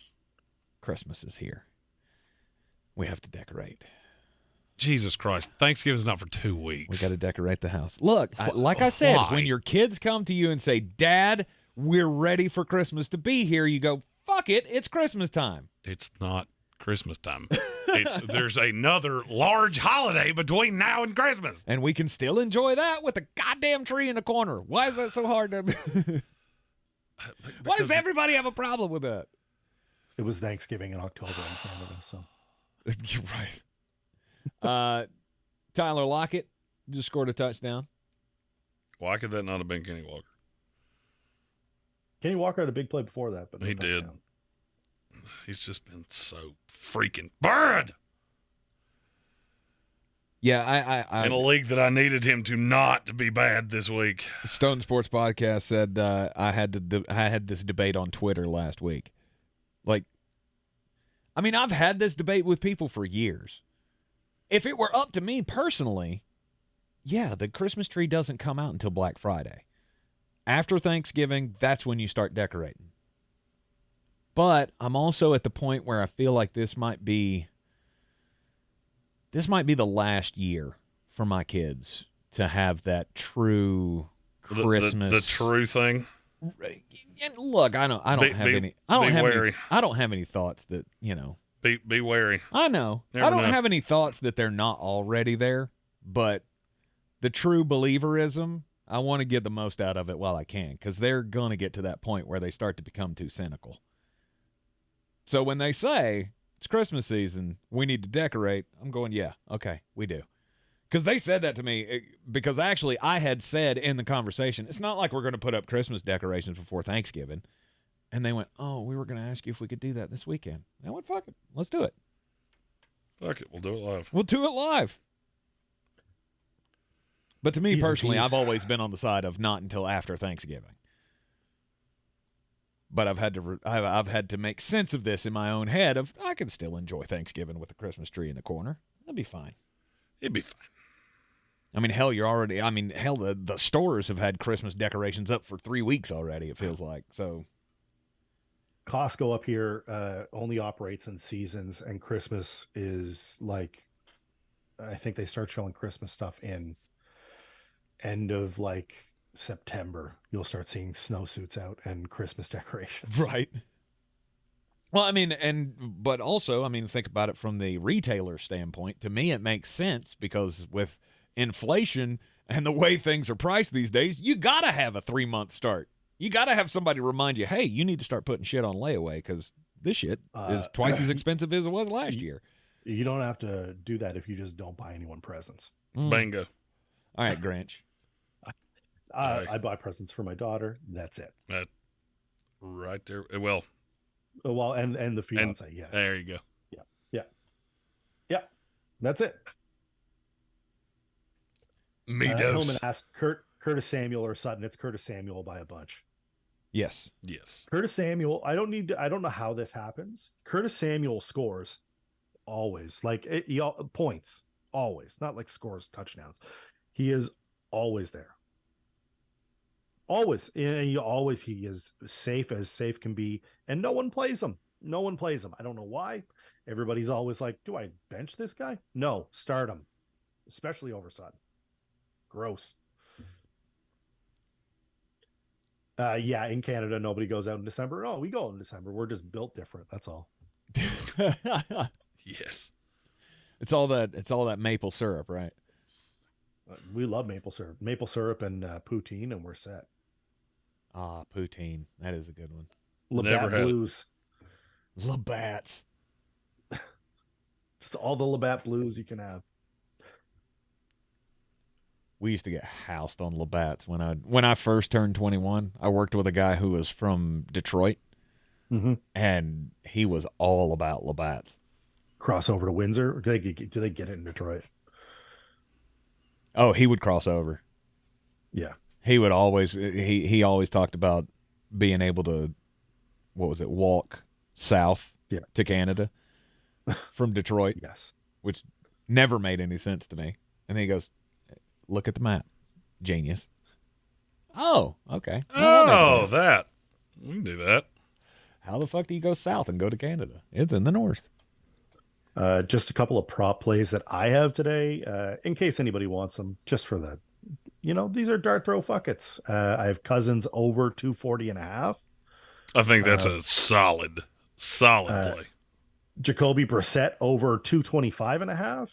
Christmas is here. We have to decorate. Jesus Christ. Thanksgiving's not for 2 weeks. We got to decorate the house. Look, like I said, Why? when your kids come to you and say, Dad, we're ready for Christmas to be here, you go, fuck it, it's Christmas time. It's not Christmas time. There's another large holiday between now and Christmas. And we can still enjoy that with a goddamn tree in the corner. Why is that so hard to... Why does everybody have a problem with that? It was Thanksgiving in October in Canada, so. You're right. Tyler Lockett just scored a touchdown. Why could that not have been Kenny Walker? Kenny Walker had a big play before that, but no He did. touchdown. He's just been so freaking bad. Yeah, I in a league that I needed him to not be bad this week. Stone Sports Podcast said I had this debate on Twitter last week. Like, I mean, I've had this debate with people for years. If it were up to me personally, yeah, the Christmas tree doesn't come out until Black Friday. After Thanksgiving, that's when you start decorating. But I'm also at the point where I feel like this might be the last year for my kids to have that true Christmas. The true thing. And look, I don't have any thoughts that, you know. Be wary. I know. I don't have any thoughts that they're not already there, but the true believerism, I want to get the most out of it while I can, because they're going to get to that point where they start to become too cynical. So when they say, it's Christmas season, we need to decorate, I'm going, yeah, okay, we do. Because they said that to me, because actually I had said in the conversation, it's not like we're going to put up Christmas decorations before Thanksgiving. And they went, oh, we were going to ask you if we could do that this weekend. I went, fuck it, let's do it. Fuck it, we'll do it live. We'll do it live. But to me personally, I've always been on the side of not until after Thanksgiving. But I've had to make sense of this in my own head of I can still enjoy Thanksgiving with the Christmas tree in the corner. It'll be fine. It'd be fine. I mean, hell, the stores have had Christmas decorations up for 3 weeks already, it feels like. So Costco up here only operates in seasons, and Christmas is like, I think they start showing Christmas stuff in end of like September. You'll start seeing snowsuits out and Christmas decorations. Right. Well, I mean, but also, I mean, think about it from the retailer standpoint. To me, it makes sense because with inflation and the way things are priced these days, you got to have a 3-month start. You got to have somebody remind you, hey, you need to start putting shit on layaway because this shit is twice as expensive as it was last year. You don't have to do that if you just don't buy anyone presents. Bingo. All right, Grinch. I buy presents for my daughter. That's it. Right there. Well, and the fiance. Yes. There you go. Yeah. That's it. Hillman asked Curtis Samuel or Sutton. It's Curtis Samuel by a bunch. Yes. Curtis Samuel. I don't know how this happens. Curtis Samuel scores always, like points always, not like scores touchdowns. He is always there. Always. And he is safe as safe can be. And no one plays him. I don't know why. Everybody's always like, do I bench this guy? No, start him. Especially over Sutton. Gross. In Canada, nobody goes out in December. No, we go in December. We're just built different. That's all. Yes. It's all that maple syrup, right? We love maple syrup and poutine, and we're set. Ah, poutine. That is a good one. Labatt Blues. Labatt's. Just all the Labatt Blues you can have. We used to get housed on Labatt's when I first turned 21. I worked with a guy who was from Detroit, and he was all about Labatt's. Cross over to Windsor? Or do they get it in Detroit? Oh, he would cross over. Yeah. He would always he always talked about being able to walk south to Canada from Detroit. Yes. Which never made any sense to me. And then he goes, look at the map. Genius. Oh, okay. Well, that. We can do that. How the fuck do you go south and go to Canada? It's in the north. Just a couple of prop plays that I have today, in case anybody wants them, just for the, these are dart throw fuckets. I have Cousins over 240.5. I think that's a solid play. Jacoby Brissett over 225.5.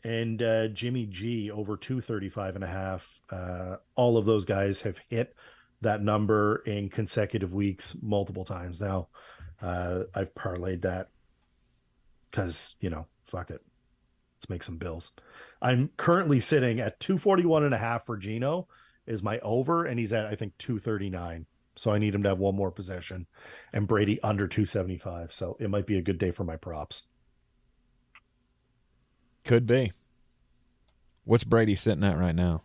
And Jimmy G over 235.5. All of those guys have hit that number in consecutive weeks multiple times now. I've parlayed that because, fuck it. Let's make some bills. I'm currently sitting at 241.5 for Gino is my over, and he's at, I think, 239. So I need him to have one more possession, and Brady under 275. So it might be a good day for my props. Could be. What's Brady sitting at right now?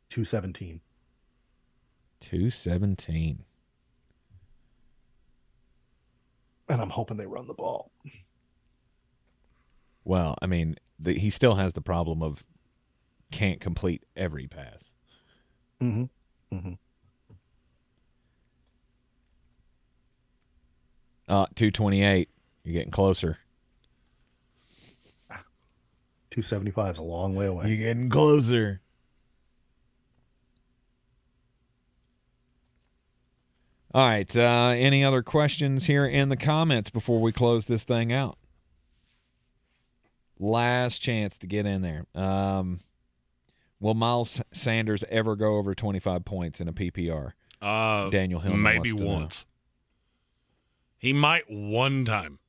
217. 217. And I'm hoping they run the ball. Well, I mean, he still has the problem of can't complete every pass. 228. You're getting closer. 275 is a long way away. You're getting closer. All right. Any other questions here in the comments before we close this thing out? Last chance to get in there. Will Miles Sanders ever go over 25 points in a PPR? Daniel Hillman maybe once. He might one time.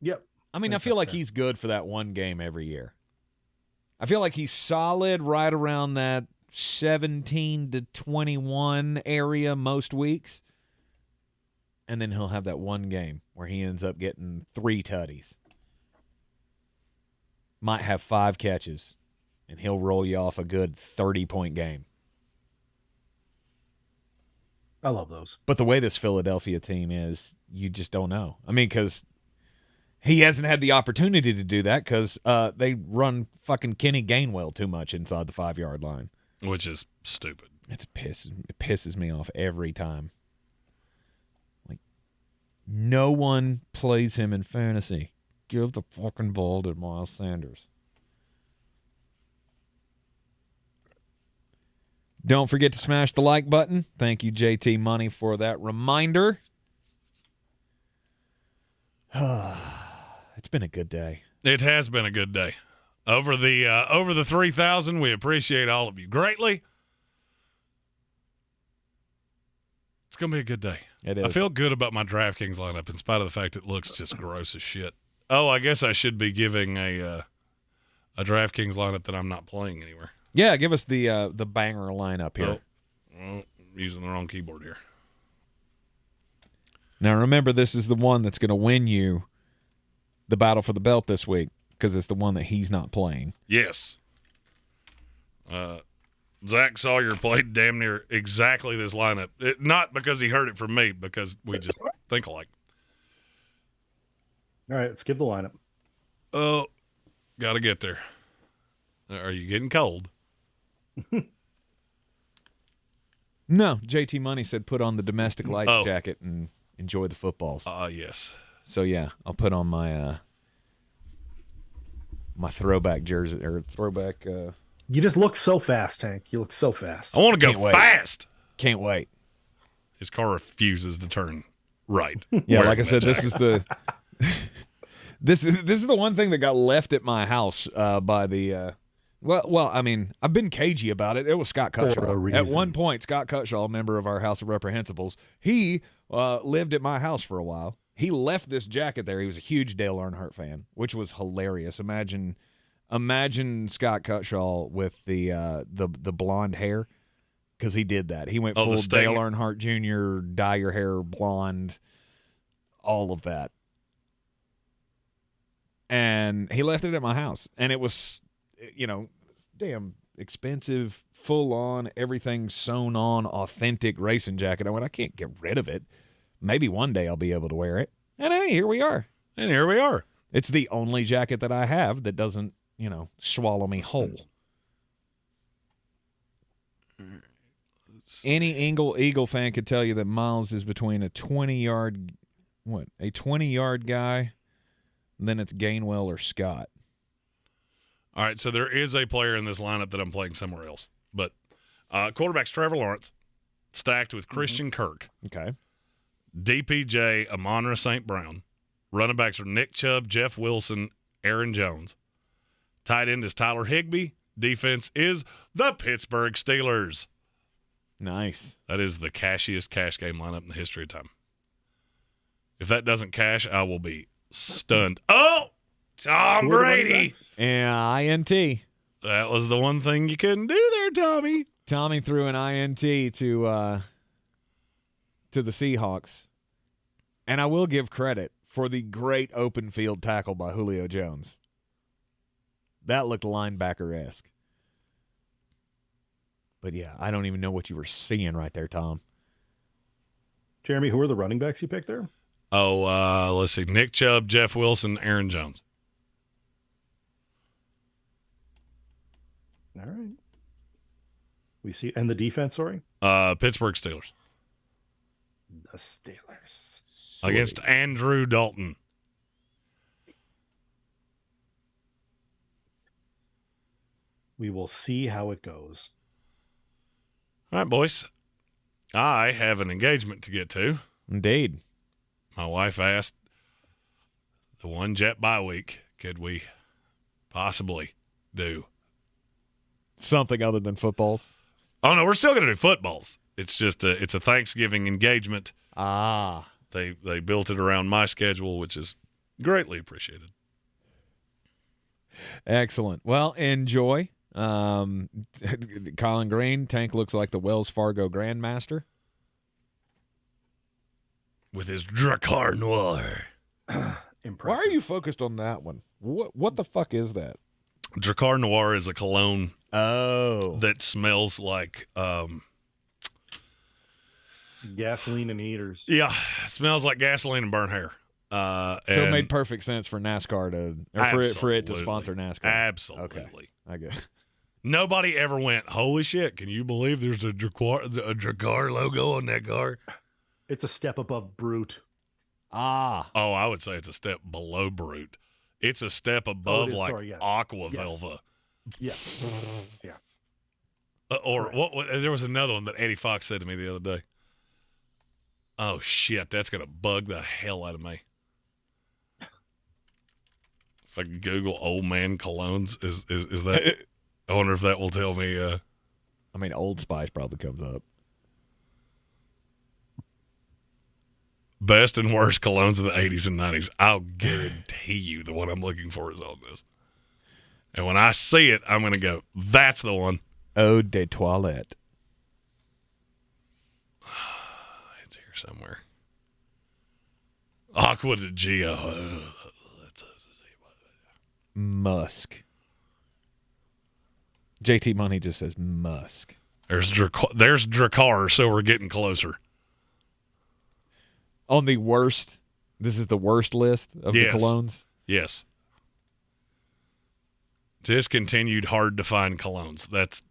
Yep. I mean, I feel like he's good for that one game every year. I feel like he's solid right around that 17 to 21 area most weeks. And then he'll have that one game where he ends up getting 3 tutties. Might have 5 catches, and he'll roll you off a good 30-point game. I love those. But the way this Philadelphia team is, you just don't know. I mean, because he hasn't had the opportunity to do that because they run fucking Kenny Gainwell too much inside the 5-yard line. Which is stupid. It pisses me off every time. Like, no one plays him in fantasy. Give the fucking ball to Miles Sanders. Don't forget to smash the like button. Thank you, JT Money, for that reminder. It's been a good day. It has been a good day. Over the 3,000, we appreciate all of you greatly. It's going to be a good day. It is. I feel good about my DraftKings lineup in spite of the fact it looks just gross as shit. Oh, I guess I should be giving a DraftKings lineup that I'm not playing anywhere. Yeah, give us the banger lineup here. I'm using the wrong keyboard here. Now, remember, this is the one that's going to win you the battle for the belt this week because it's the one that he's not playing. Yes. Zach Sawyer played damn near exactly this lineup. Not because he heard it from me, because we just think alike. All right, let's give the lineup. Oh, got to get there. Are you getting cold? No, JT Money said put on the domestic lights jacket and enjoy the footballs. Yes. So, yeah, I'll put on my my throwback jersey or throwback. You just look so fast, Tank. You look so fast. I want to go Can't wait. fast. Can't wait. His car refuses to turn right. Yeah, Wearing like I said, that this jacket. is the this is the one thing that got left at my house by the well, I mean, I've been cagey about it. It was Scott For a Cutshaw. reason. At one point, Scott Cutshaw, a member of our House of Reprehensibles, he lived at my house for a while. He left this jacket there. He was a huge Dale Earnhardt fan, which was hilarious. Imagine Scott Cutshaw with the blonde hair, because he did that. He went Oh, full the Sting. Dale Earnhardt Jr., dye your hair blonde, all of that. And he left it at my house. And it was, damn expensive, full on, everything sewn on, authentic racing jacket. I went, I can't get rid of it. Maybe one day I'll be able to wear it. And hey, here we are. And here we are. It's the only jacket that I have that doesn't, swallow me whole. Any Eagle fan could tell you that Miles is between a 20-yard guy, then it's Gainwell or Scott. All right, so there is a player in this lineup that I'm playing somewhere else. But quarterback's Trevor Lawrence, stacked with Christian Kirk. Okay. DPJ, Amon-Ra St. Brown. Running backs are Nick Chubb, Jeff Wilson, Aaron Jones. Tight end is Tyler Higbee. Defense is the Pittsburgh Steelers. Nice. That is the cashiest cash game lineup in the history of time. If that doesn't cash, I will be stunned. Oh, Tom Who are the running Brady. backs? And INT. That was the one thing you couldn't do there, Tommy. Tommy threw an INT to the Seahawks. And I will give credit for the great open field tackle by Julio Jones. That looked linebacker-esque. But, yeah, I don't even know what you were seeing right there, Tom. Jeremy, who are the running backs you picked there? Oh, let's see. Nick Chubb, Jeff Wilson, Aaron Jones. All right. We see, and the defense, sorry? Pittsburgh Steelers. The Steelers. Against Andrew Dalton. We will see how it goes. All right, boys. I have an engagement to get to. Indeed. My wife asked the one jet bye week, could we possibly do? Something other than footballs. Oh, no, we're still going to do footballs. It's just it's a Thanksgiving engagement. Ah. They built it around my schedule, which is greatly appreciated. Excellent. Well, enjoy. Colin Greene, Tank looks like the Wells Fargo Grandmaster. With his Dracar Noir. Impressive. Why are you focused on that one? What the fuck is that? Dracar Noir is a cologne that smells like gasoline and heaters? yeah, it smells like gasoline and burnt hair. So it made perfect sense for NASCAR for it to sponsor NASCAR. Absolutely. Okay. I guess. Nobody ever went, holy shit, can you believe there's a Dracar logo on that car? It's a step above Brute. Ah. Oh, I would say it's a step below Brute. It's a step above yes. Aqua Yes. Velva. Yeah. Yeah. Or what? There was another one that Eddie Fox said to me the other day. Oh, shit, that's going to bug the hell out of me. If I can Google old man colognes, is that? I wonder if that will tell me. I mean, Old Spice probably comes up. Best and worst colognes of the 80s and 90s. I'll guarantee you the one I'm looking for is on this. And when I see it, I'm going to go, that's the one. Eau de toilette. It's here somewhere. Aqua de Gio. Musk. JT Money just says Musk. There's Drakkar, so we're getting closer. On the worst, this is the worst list of the colognes? Yes. Discontinued, hard to find colognes. That's.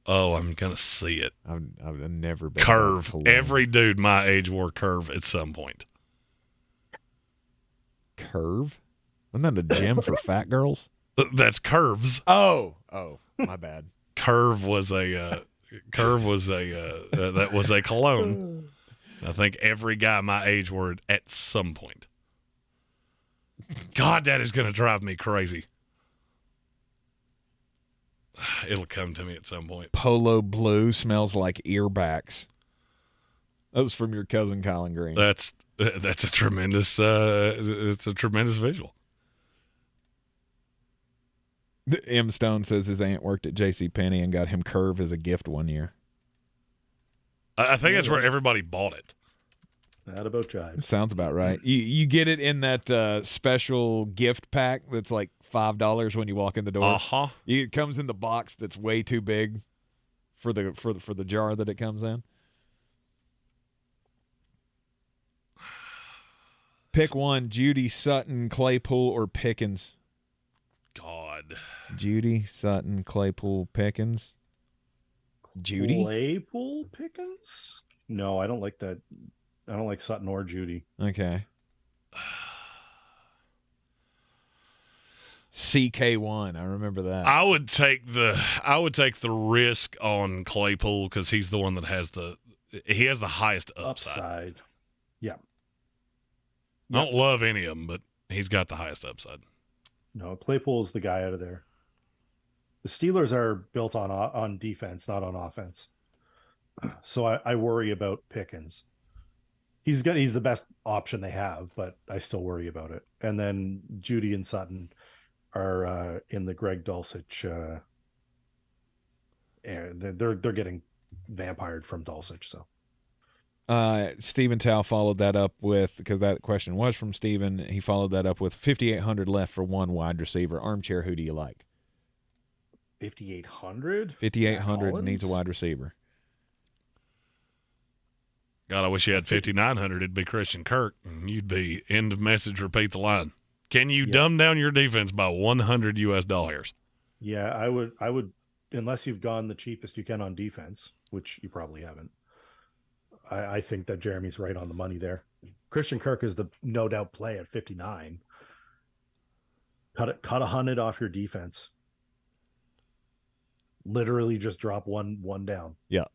Oh, I'm going to see it. I've never been. Curve. Every dude my age wore Curve at some point. Curve? Wasn't that a gym for fat girls? That's Curves. Oh, my bad. Curve was a that was a cologne. I think every guy my age wore it at some point. God, that is going to drive me crazy. It'll come to me at some point. Polo Blue smells like earbacks. That was from your cousin Colin Greene. That's a tremendous it's a tremendous visual. M. Stone says his aunt worked at JCPenney and got him Curve as a gift one year. I think that's where everybody bought it. That about jives. Sounds about right. You get it in that special gift pack that's like $5 when you walk in the door. Uh-huh. It comes in the box that's way too big for the jar that it comes in. Pick one: Judy, Sutton, Claypool, or Pickens. God. Judy, Sutton, Claypool, Pickens. Judy? Claypool Pickens? No, I don't like that. I don't like Sutton or Judy. Okay. CK1, I remember that. I would take the risk on Claypool because he's the one that has the highest upside. Yeah. I don't love any of them, but he's got the highest upside. No, Claypool's the guy out of there. The Steelers are built on defense, not on offense. So I worry about Pickens. He's the best option they have, but I still worry about it. And then Judy and Sutton are in the Greg Dulcich. They're getting vampired from Dulcich. So Stephen Tao followed that up with, because that question was from Stephen, he followed that up with 5,800 left for one wide receiver. Armchair, who do you like? 5,800? 5,800 needs a wide receiver. God, I wish you had 5,900. It'd be Christian Kirk, and you'd be end of message, repeat the line. Can you dumb down your defense by $100? Yeah, I would, unless you've gone the cheapest you can on defense, which you probably haven't. I think that Jeremy's right on the money there. Christian Kirk is the no doubt play at 59. Cut 100 off your defense. Literally just drop one down. Yeah.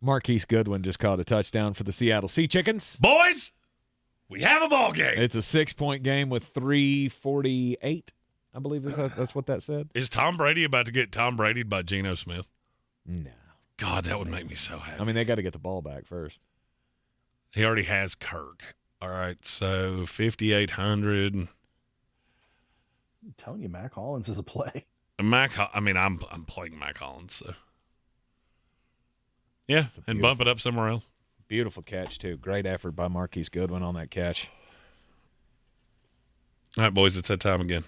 Marquise Goodwin just caught a touchdown for the Seattle Sea Chickens. Boys, we have a ball game. It's a 6-point game with 3:48. I believe that's what that said. Is Tom Brady about to get Tom Brady'd by Geno Smith? No. God, that would make me so happy. I mean, they got to get the ball back first. He already has Kirk. All right, so 5,800. I'm telling you, Mac Hollins is a play. I'm playing Mac Hollins, so. Yeah, and bump it up somewhere else. Beautiful catch, too. Great effort by Marquise Goodwin on that catch. All right, boys, it's that time again.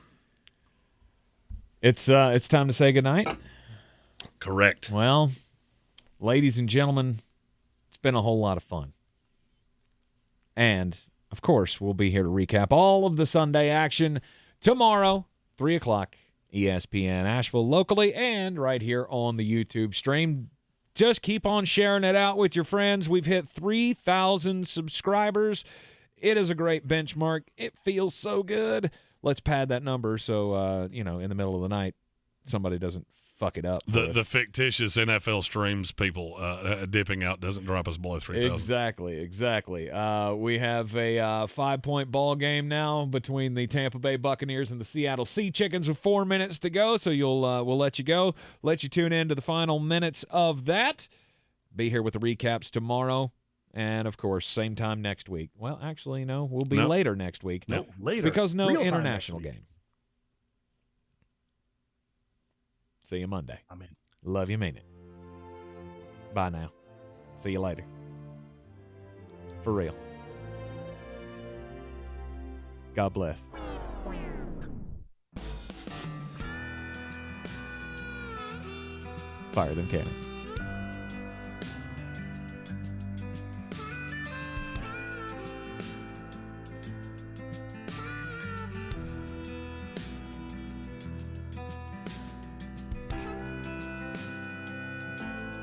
It's time to say goodnight. Correct. Well, ladies and gentlemen, it's been a whole lot of fun. And, of course, we'll be here to recap all of the Sunday action tomorrow, 3 o'clock, ESPN Asheville locally and right here on the YouTube stream. Just keep on sharing it out with your friends. We've hit 3,000 subscribers. It is a great benchmark. It feels so good. Let's pad that number so, in the middle of the night, somebody doesn't fuck it up. The fictitious NFL streams people dipping out doesn't drop us below 3,000. Exactly. We have a 5-point ball game now between the Tampa Bay Buccaneers and the Seattle Sea Chickens with 4 minutes to go. So we'll let you go. Let you tune in to the final minutes of that. Be here with the recaps tomorrow. And, of course, same time next week. Well, actually, no. We'll be later next week. No, later. Because no Real time international next week. game. See you Monday. I'm in. Love you, mean it. Bye now. See you later. For real. God bless. Fire them cannons.